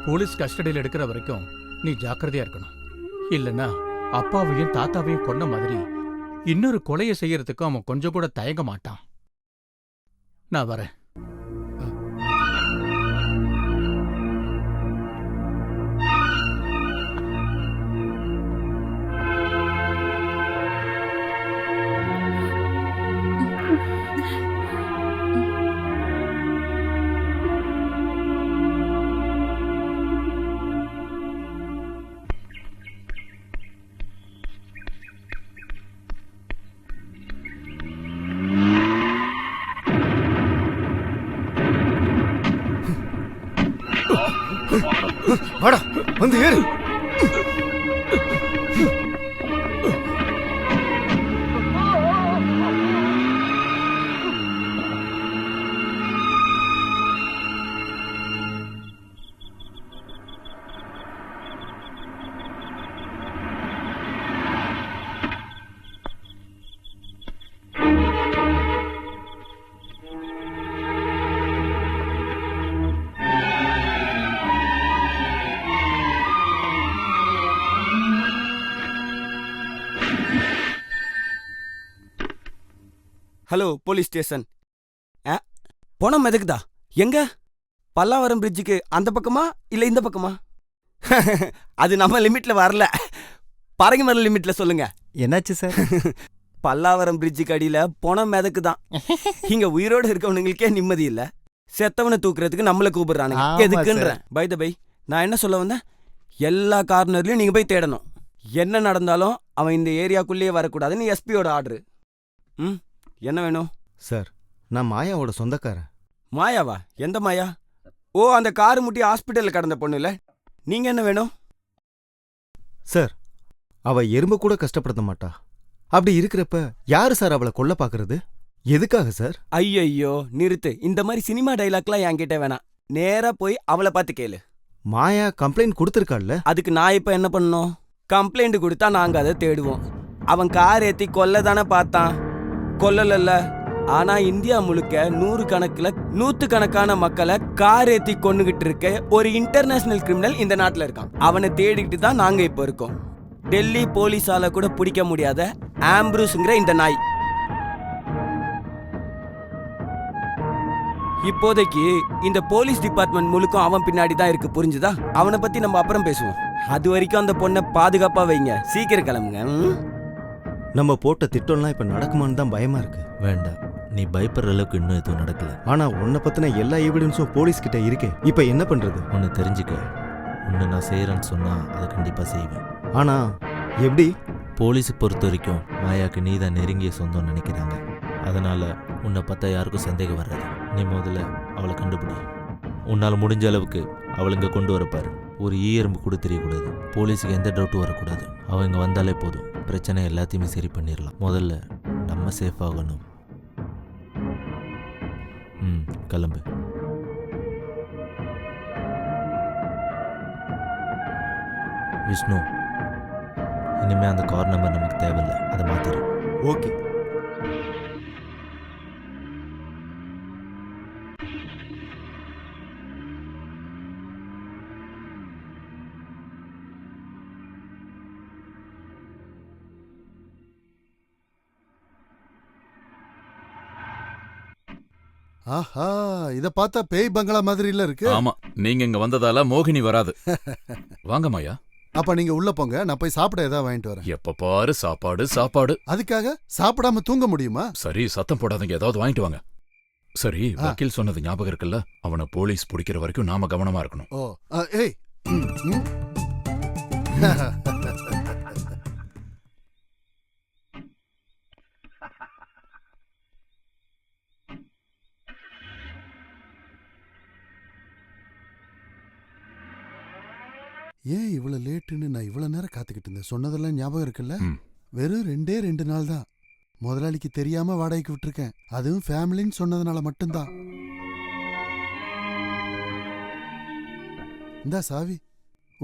போலீஸ் கஸ்டடியில் எடுக்கிற வரைக்கும் நீ ஜாக்கிரதையா இருக்கணும். இல்லைன்னா அப்பாவையும் தாத்தாவையும் கொன்ன மாதிரி இன்னொரு கொலையை செய்யறதுக்கும் அவன் கொஞ்சம் கூட தயங்க மாட்டான். நான் வரேன். வாடா, வந்து ஏறு. Hello, police station. பணம் எதுக்குதா? எங்க? பல்லாவரம் பிரிட்ஜுக்கு அந்த பக்கமா இல்ல இந்த பக்கமா? அது நம்ம லிமிட்ல வரல. பரங்கிமலை லிமிட்ல சொல்லுங்க. என்னாச்சு சார்? பல்லாவரம் பிரிட்ஜுக்கு அடியில பணம் எதுக்குதான்? இங்க உயிரோடு இருக்கவனுங்களுக்கே நிம்மதி இல்ல. செத்தவனை தூக்குறதுக்கு நம்மள கூப்பிடுறானுங்க. எதுக்குன்ற? பை த பை, நான் என்ன சொல்ல வந்தேன்? எல்லா கார்னர்லயும் நீங்க போய் தேடணும். என்ன நடந்தாலும் அவன் இந்த ஏரியாக்குள்ளேயே வரக்கூடாதுன்னு எஸ்பியோட ஆர்டரு. என்ன வேணும் சார்? நான் மாயாவோட சொந்தக்காரன். மாயாவா? எந்த மாயா? ஓ, அந்த காரு முட்டி ஹாஸ்பிட்டல்ல கடந்த பொண்ணு இல்ல? நீங்க என்ன வேணும்? சார், அவ எறும்பு கூட கஷ்டப்படுத்த மாட்டா. அப்படி இருக்கிறப்ப யாரு சார் அவளை கொல்ல பாக்குறது? எதுக்காக சார்? ஐயோ நிறுத்து. இந்த மாதிரி சினிமா டைலாக்லாம் என்கிட்ட வேணாம். நேரா போய் அவளை பார்த்து கேளு. மாயா கம்ப்ளைண்ட் கொடுத்துருக்காள்ல? அதுக்கு நான் இப்ப என்ன பண்ணணும்? கம்ப்ளைண்ட் கொடுத்தா நாங்க அதை தேடுவோம். அவன் கார் ஏத்தி கொல்ல தானே பார்த்தான், கொல்லல. ஆனா இந்தியா முழுக்க 100 கணக்குல 100 கணக்கான மக்களை கார் ஏத்தி கொன்னுகிட்டு இருக்க ஒரு இன்டர்நேஷனல் கிரிமினல் இந்த நாட்டுல இருக்கான். அவனை தேடிக்கிட்டு தான் நாங்க இப்ப இருக்கோம். டெல்லி போலீஸால கூட பிடிக்க முடியாத ஆம்ப்ரூஸ்ங்கிற இந்த நாய். இப்போதைக்கு இந்த போலீஸ் டிபார்ட்மெண்ட் முழுக்கும் அவன் பின்னாடி தான் இருக்கு, புரிஞ்சுதா? அவனை பத்தி நம்ம அப்புறம் பேசுவோம். அது வரைக்கும் அந்த பொண்ணை பாதுகாப்பா வைங்க. சீக்கிரம் கிளம்புங்க. நம்ம போட்ட திட்டம்லாம் இப்ப நடக்குமான்னு தான் பயமா இருக்கு. வேண்டாம், நீ பயப்படுற அளவுக்கு இன்னும் எதுவும் நடக்கல. ஆனா உன்னை பத்தின எல்லா எவிடன்ஸும் போலீஸ் கிட்ட இருக்கே. இப்ப என்ன பண்றது? ஒன்று தெரிஞ்சுக்க, ஒன்று நான் செய்கிறேன்னு சொன்னா அதை கண்டிப்பாக செய்வேன். ஆனா எப்படி? போலீஸை பொறுத்த வரைக்கும் மாயாக்கு நீ தான் நெருங்கிய சொந்தம் நினைக்கிறாங்க. அதனால உன்னை பார்த்தா யாருக்கும் சந்தேகம் வராது. நீ முதல்ல அவளை கண்டுபிடி. உன்னால் முடிஞ்ச அளவுக்கு அவளை இங்கே கொண்டு வரப்பாரு. ஒரு எறும்பு கூட தெரியக்கூடாது. போலீஸுக்கு எந்த டவுட்டும் வரக்கூடாது. அவன் இங்கே வந்தாலே போதும், பிரச்சனை எல்லாத்தையுமே சரி பண்ணிடலாம். முதல்ல நம்ம சேஃப் ஆகணும். கிளம்பு. விஷ்ணு, இனிமே அந்த கார் நம்பர் நமக்கு தேவையில்லை, அதை மாத்திரு. ஓகே. ஆஹா, இத பார்த்தா பேய் பங்களா மாதிரி இல்ல இருக்கு. ஆமா, நீங்க இங்க வந்ததால மோகினி வராது. வாங்க மாயா. அப்ப நீங்க உள்ள போங்க, நான் போய் சாப்பிட ஏதாவது வாங்கிட்டு வரேன். எப்ப பாரு சாப்பாடு சாப்பாடு. அதுக்காக சாப்பிடாம தூங்க முடியுமா? சரி, சத்தம் போடாதீங்க, ஏதாவது வாங்கிட்டு வாங்க. சரி, வக்கீல் சொன்னது ஞாபகம் இருக்குல்ல? அவனை போலீஸ் பிடிக்கிற வரைக்கும் நாம கவனமா இருக்கணும். ஓ, ஏய். ஏன் இவ்வளவு லேட்டுன்னு நான் இவ்வளவு நேரம் காத்துக்கிட்டு இருந்தேன். சொன்னதெல்லாம் ஞாபகம் இருக்குல்ல? வெறும் 2 நாள் தான். முதலாளிக்கு தெரியாம வாடகைக்கு விட்டுருக்கேன். அதுவும் ஃபேமிலின்னு சொன்னதுனால மட்டும்தான். இந்தா சாவி,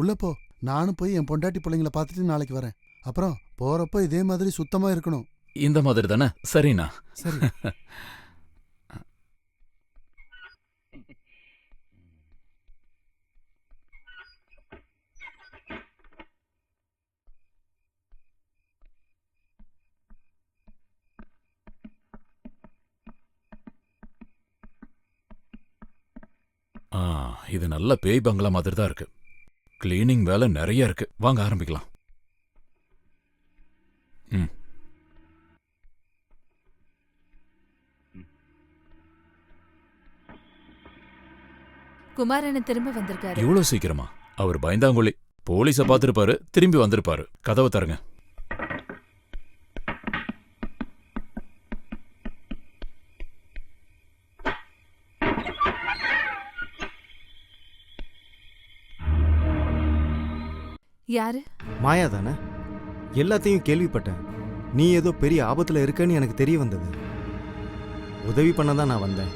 உள்ள போ. நானும் போய் என் பொண்டாட்டி பிள்ளைங்களை பார்த்துட்டு நாளைக்கு வரேன். அப்புறம் போறப்ப இதே மாதிரி சுத்தமா இருக்கணும். இந்த மாதிரி தானே? சரிண்ணா. சரி. இது நல்ல பேய் பங்களா மாதிரி தான் இருக்கு. கிளீனிங் வேலை நிறைய இருக்கு. வாங்க ஆரம்பிக்கலாம். குமாரண்ணன் திரும்ப வந்திருக்காரு. இவ்வளவு சீக்கிரமா? அவர் பயந்தாங்கொள்ளி. போலீஸ பார்த்திருப்பாரு, திரும்பி வந்திருப்பாரு. கதவை தருங்க. யாரு? மாயா தானே? எல்லாத்தையும் கேள்விப்பட்டேன். நீ ஏதோ பெரிய ஆபத்துல இருக்கன்னு எனக்கு தெரிய வந்தது. உதவி பண்ண தான் நான் வந்தேன்.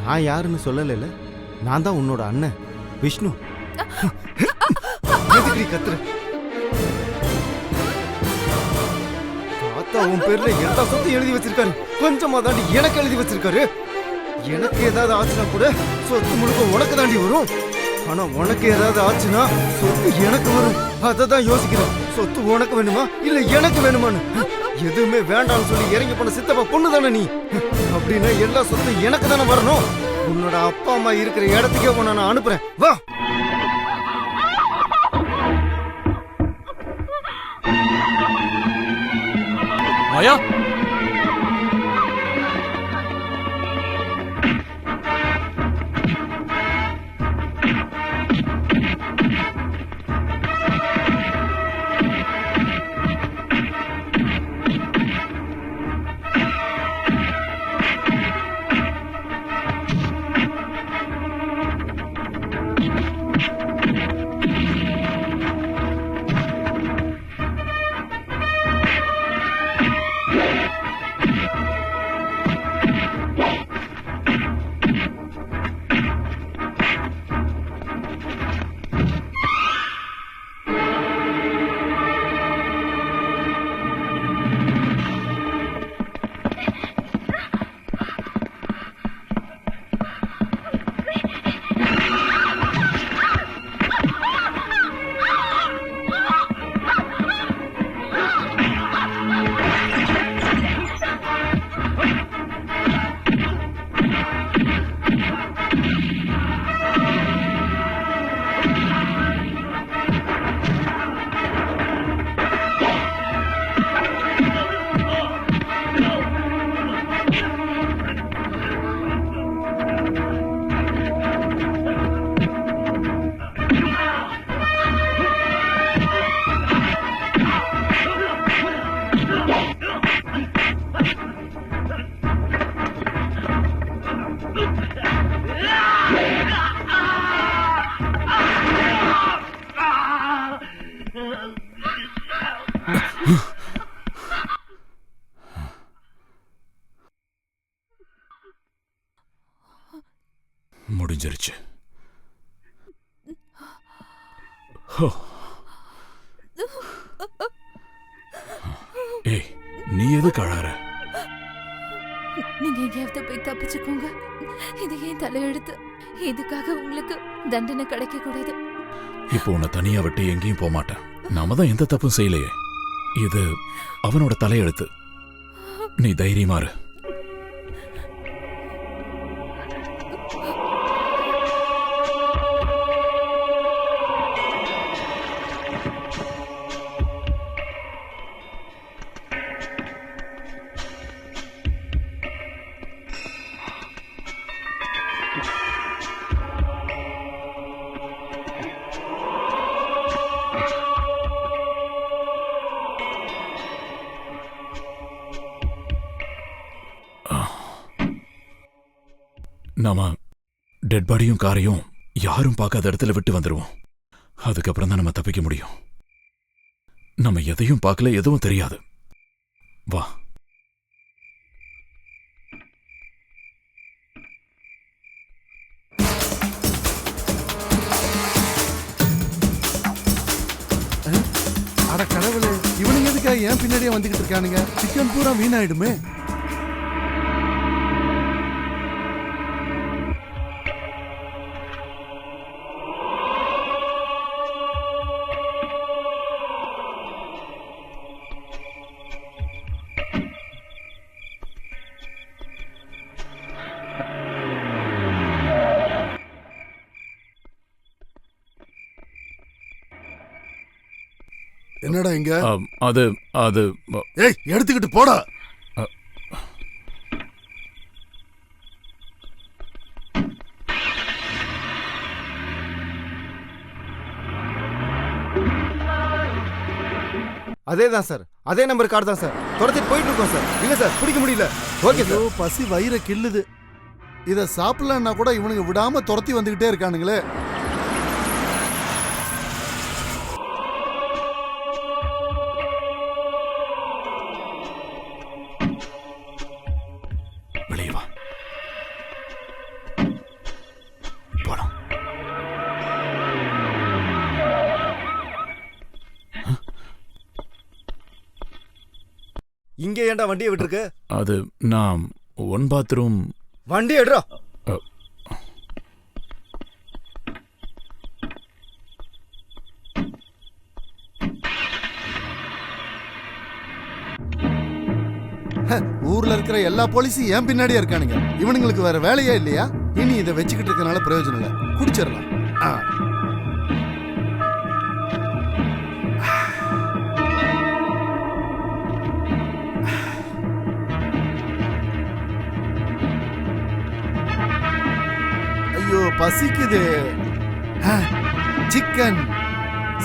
நான் யாருன்னு சொல்லல. நான் தான் உன்னோட அண்ணன் விஷ்ணு. எதுக்கு கத்துற? தாத்தா உன் பேர்ல எல்லா சொத்து எழுதி வச்சிருக்காரு. கொஞ்சமா தாண்டி எனக்கு எழுதி வச்சிருக்காரு. எனக்கு ஏதாவது ஆச்சுன்னா கூட சொத்து முழுக்க உனக்கு தாண்டி வரும். ஆனா உனக்கு ஏதாவது ஆச்சுன்னா சொத்து எனக்கு வரும். அததான் யோசிக்கிறேன். சொத்து உனக்கு வேணுமா இல்ல எனக்கு வேணுமான்னு. எதுவுமே வேண்டாம்னு சொல்லி இறங்கி போன சித்தப்பா பொண்ணு தானே நீ. அப்படின்னா எல்லா சொத்தும் எனக்கு தானே வரணும். உன்னோட அப்பா அம்மா இருக்கிற இடத்துக்கே உன்னை நான் அனுப்புறேன். வா. மாயா, முடிஞ்சிருச்சு. ஹோ. ஏய், நீ எதுக்கு அழற? நீங்க எங்கேயாவது போய் தப்பிச்சுக்கோங்க. இது ஏன் தலையெழுத்து. இதுக்காக உங்களுக்கு தண்டனை கிடைக்க கூடாது. இப்போ உன்னை தனியா விட்டு எங்கேயும் போக மாட்டேன். நாம தான் எந்த தப்பும் செய்யலையே. இது அவனோட தலையெழுத்து. நீ தைரியமா இரு. நாம டெட் பாடியும் காரையும் யாரும் பார்க்காத இடத்துல விட்டு வந்துருவோம். அதுக்கப்புறம் தான் நம்ம தப்பிக்க முடியும். நம்ம எதையும் பார்க்கல, எதுவும் தெரியாது. வா. அட கடவுளே, இவனுங்க எதுக்காக ஏன் பின்னாடியே வந்துகிட்டு இருக்கானுங்க? சிக்கன் பூரா வீணாயிடுமே. என்னடா இங்க? அது அது ஏய், எடுத்துக்கிட்டு போடா. அதேதான் சார், அதே நம்பர் கார்டு தான் சார். துரத்திட்டு போயிட்டு இருக்கோம் சார். இல்ல சார், பிடிக்க முடியல. Okay sir. பசி வயிற கிள்ளுது. இத சாப்பிடலன்னா கூட இவனுங்க விடாம துரத்தி வந்துகிட்டே இருக்கானுங்களே. வெளியே வா. போலாம். இங்க ஏன்டா வண்டியை விட்டுருக்கு? அது நான் ஒன் பாத்ரூம். வண்டி எடுறா. ஊர்ல இருக்கிற எல்லா போலீஸும் ஏன் பின்னாடியே இருக்கானுங்க. இவனுங்களுக்கு வேற வேலையே இல்லையா? இனி இதை வச்சுக்கிட்டு இருக்கனால பிரயோஜனம் இல்ல. குடிச்சிடலாம். ஐயோ, பசிக்குது. சிக்கன்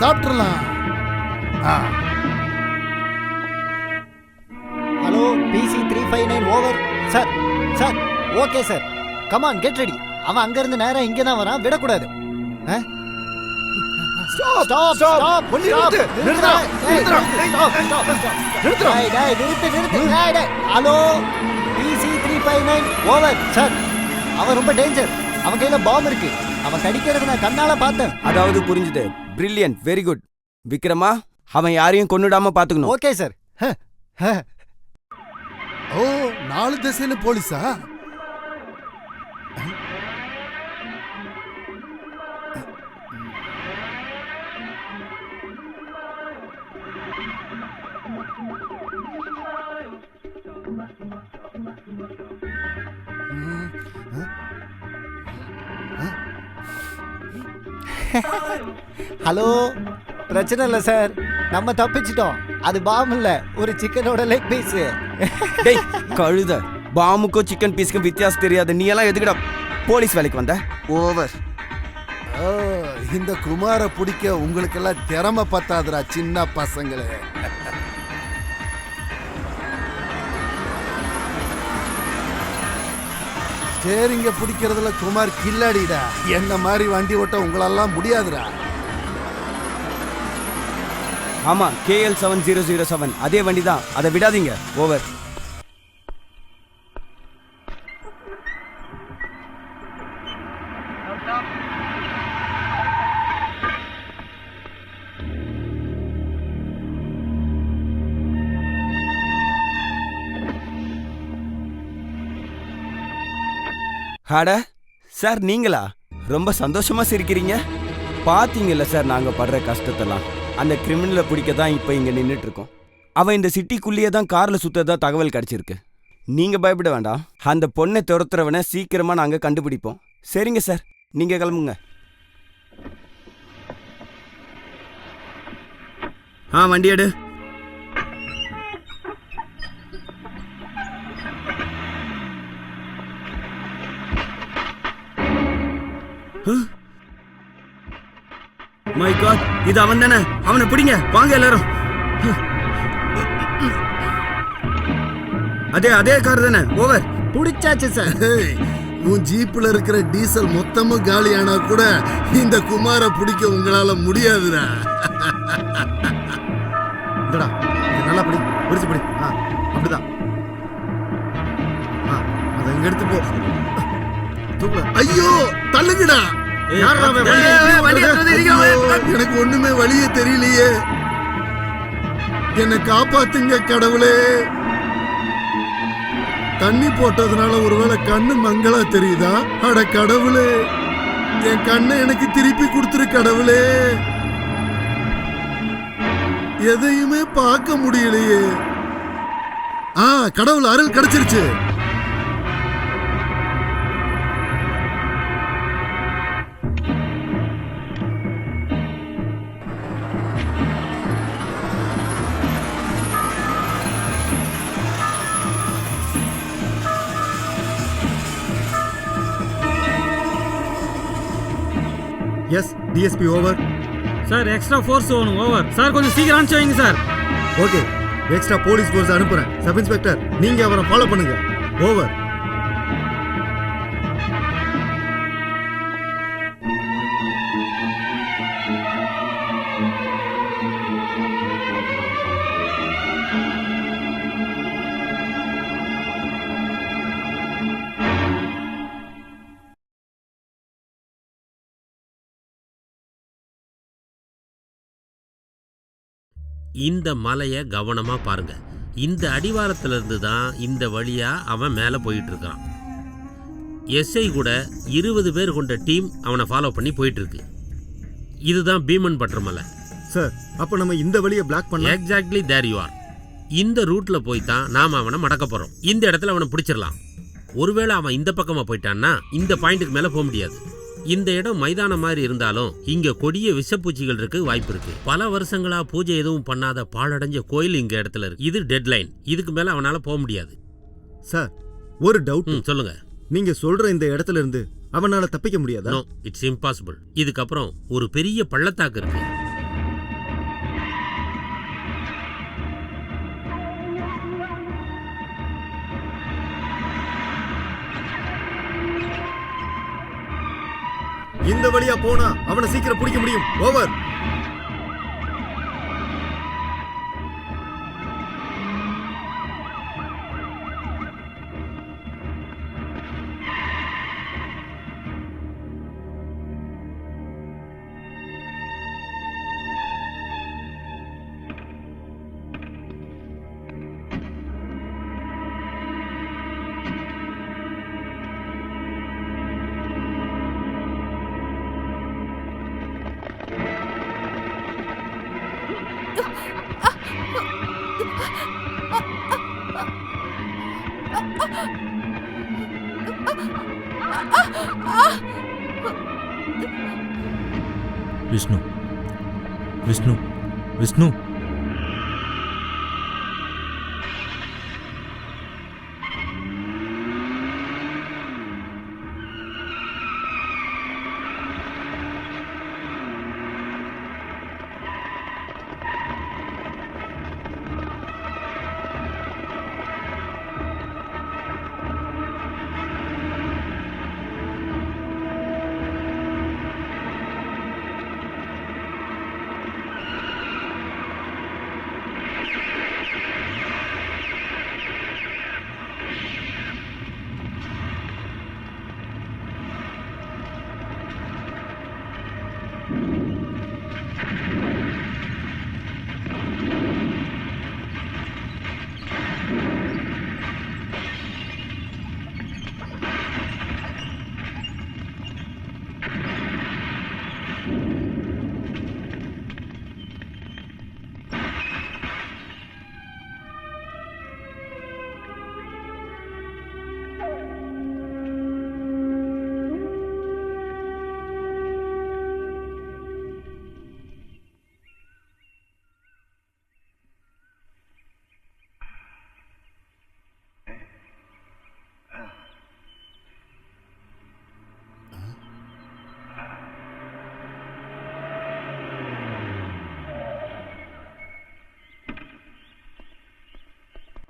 சாப்பிட்டுறலாம். Hello, PC 359 over. Sir sir, okay sir, come on get ready. அவன் அங்கிருந்து நேரா இங்கே தான் வரான், விடக்கூடாது. Stop stop stop. வண்டி நிறுத்து. நிறுத்துடா. நிறுத்துடா. நிறுத்துடா. டேய் நிறுத்து நிறுத்து. டேய் ஹலோ, PC 359 ஓவர். சார், அவன் ரொம்ப டேஞ்சர். அவன் கையில பாம் இருக்கு. அவன் கடிக்கிறத நான் கண்ணால பார்த்தேன். அதாவது புரிஞ்சுது. Brilliant, very good. விக்ரமா, அவன் யாரையும் கொன்னுடாம பாத்துக்கணும். Okay sir. ஓ, 4 திசையில போலீஸா? ஹலோ, பிரச்சனை இல்லை சார், நம்ம தப்பிச்சிட்டோம். அது பாம் இல்ல, ஒரு சிக்கனோட லெக் பீஸ். டேய் கழுத, பாமுக்கும் சிக்கன் பீஸ்க்கும் வித்தியாசம் தெரியாது. நீ எல்லாம் எதுக்குடா போலீஸ் வேலைக்கு வந்த? ஓவர். இந்த குமார பிடிக்க உங்களுக்கெல்லாம் திறமை பத்தாதுடா சின்ன பசங்களே. ஸ்டேரிங்க பிடிக்கிறதுல குமார் கில்லாடிடா. என்ன மாதிரி வண்டி ஓட்ட உங்களெல்லாம் முடியாதுடா. ஆமா, KL 7007 அதே வண்டி தான், அதை விடாதீங்க. ஓவர். அட சார், நீங்களா? ரொம்ப சந்தோஷமா சிரிக்கிறீங்க. பாத்தீங்கல்ல சார் நாங்க படுற கஷ்டத்தெல்லாம். அந்த கிரிமினலை பிடிக்க தான் இப்போ இங்க நின்றுட்டு இருக்கோம். அவன் இந்த சிட்டிக்குள்ளேயே தான் கார்ல சுத்ததா தகவல் கிடைச்சிருக்கு. நீங்க பயப்பட வேண்டாம். அந்த பொண்ணை துரத்துறவனை சீக்கிரமா நாங்க கண்டுபிடிப்போம். சரிங்க சார், நீங்க கிளம்புங்க. வண்டி எடு. மை காட், இது அவன் தானே? அவனை பிடிங்க, வாங்க எல்லாரும். அதே கார் தானே? ஓவர். பிடிச்சாச்சு சார். உன் ஜீப்ல இருக்கிற டீசல் மொத்தமும் காலியானா கூட இந்த குமார பிடிக்க உங்களால முடியாதுடா. இந்தடா, இது நல்லா பிடி, பிடிச்சு பிடி. அப்படிதான். அதை இங்க எடுத்து போ. ஐயோ, தள்ளுங்கடா. எனக்கு ஒண்ணுமே வழியே தெரியலையே. என்னை காப்பாத்துங்க கடவுளே. தண்ணி போட்டதுனால ஒருவேளை கண்ணு மங்களா தெரியுதா? அட கடவுளே, என் கண்ணை எனக்கு திருப்பி கொடுத்துரு கடவுளே. எதையுமே பார்க்க முடியலையே. கடவுள் அருள் கிடைச்சிருச்சு. Yes DSP over. Sir extra force வேணும். ஓவர். சார் கொஞ்சம் சீக்கிரம் அனுப்பிச்சு வைங்க sir. Okay, extra police force அனுப்புறேன். சப் இன்ஸ்பெக்டர், நீங்க அவரை ஃபாலோ பண்ணுங்க. ஓவர். இந்த மலையை கவனமா பாருங்க. இந்த அடிவாரத்துல இருந்து தான் இந்த வழியா அவன் மேல போயிட்டு இருக்கான். எஸ்ஐ கூட 20 பேர் கொண்ட டீம் அவனை ஃபாலோ பண்ணி போயிட்டு இருக்கு. இதுதான் பீமன் பட்டர் மலை. சார், அப்ப நம்ம இந்த வழியை பிளாக் பண்ணலாம். Exactly there you are. இந்த ரூட்ல போய் தான் நாம அவனை மடக்க போறோம். இந்த இடத்துல அவனை பிடிச்சிடலாம். ஒருவேளை அவன் இந்த பக்கமா போயிட்டான்னா இந்த பாயிண்ட்டுக்கு மேல போக முடியாது. இந்த இடம் மைதானம் மாதிரி இருந்தாலும் இங்க கொடிய விஷப்பூச்சிகள் இருக்கு வாய்ப்பு இருக்கு. பல வருஷங்களா பூஜை எதுவும் பண்ணாத பாழடைஞ்ச கோயில் இங்க இடத்துல இருக்கு. இது டெட்லைன். இதுக்கு மேல அவனால போக முடியாது. சார், ஒரு டவுட். சொல்லுங்க. நீங்க சொல்ற இந்த இடத்துல இருந்து அவனால தப்பிக்க முடியாதா? No, it's impossible. இதுக்கப்புறம் ஒரு பெரிய பள்ளத்தாக்கு இருக்கு. இந்த வழியா போனா அவனை சீக்கிரம் பிடிக்க முடியும். ஓவர். விஷ்ணு, விஷ்ணு, விஷ்ணு.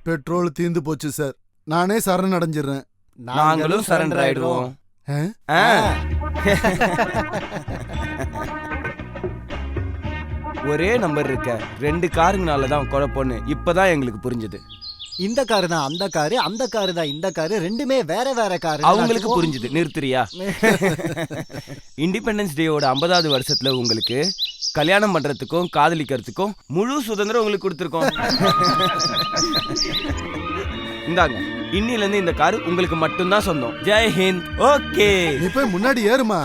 பெட்ரோல் தீந்து போச்சு சார். நானே சரண் அடைஞ்சிடுறேன். நாங்களும் சரண்டர் ஆயிடுவோம். ஆ? ஒரே நம்பர் இருக்க 2 காருங்கனால தான் குழப்பம்னு இப்பதான் எங்களுக்கு புரிஞ்சுது. இந்த காரு தான் அந்த காரு, அந்த காரு தான் இந்த காரு, ரெண்டுமே வேற வேற காரு. அவங்களுக்கு புரிஞ்சுது. நிறுத்துறியா? இண்டிபெண்டன்ஸ் டேயோட 50வது வருஷத்துல உங்களுக்கு கல்யாணம் பண்றதுக்கும் காதலிக்கிறதுக்கும் முழு சுதந்திரம் உங்களுக்கு கொடுத்துருக்கோம். இந்தாங்க, இன்னில இருந்து இந்த காரு உங்களுக்கு மட்டும்தான் சொந்தம். ஜெய் ஹிந்த். ஓகே, நீ போய் முன்னாடி ஏறுமா.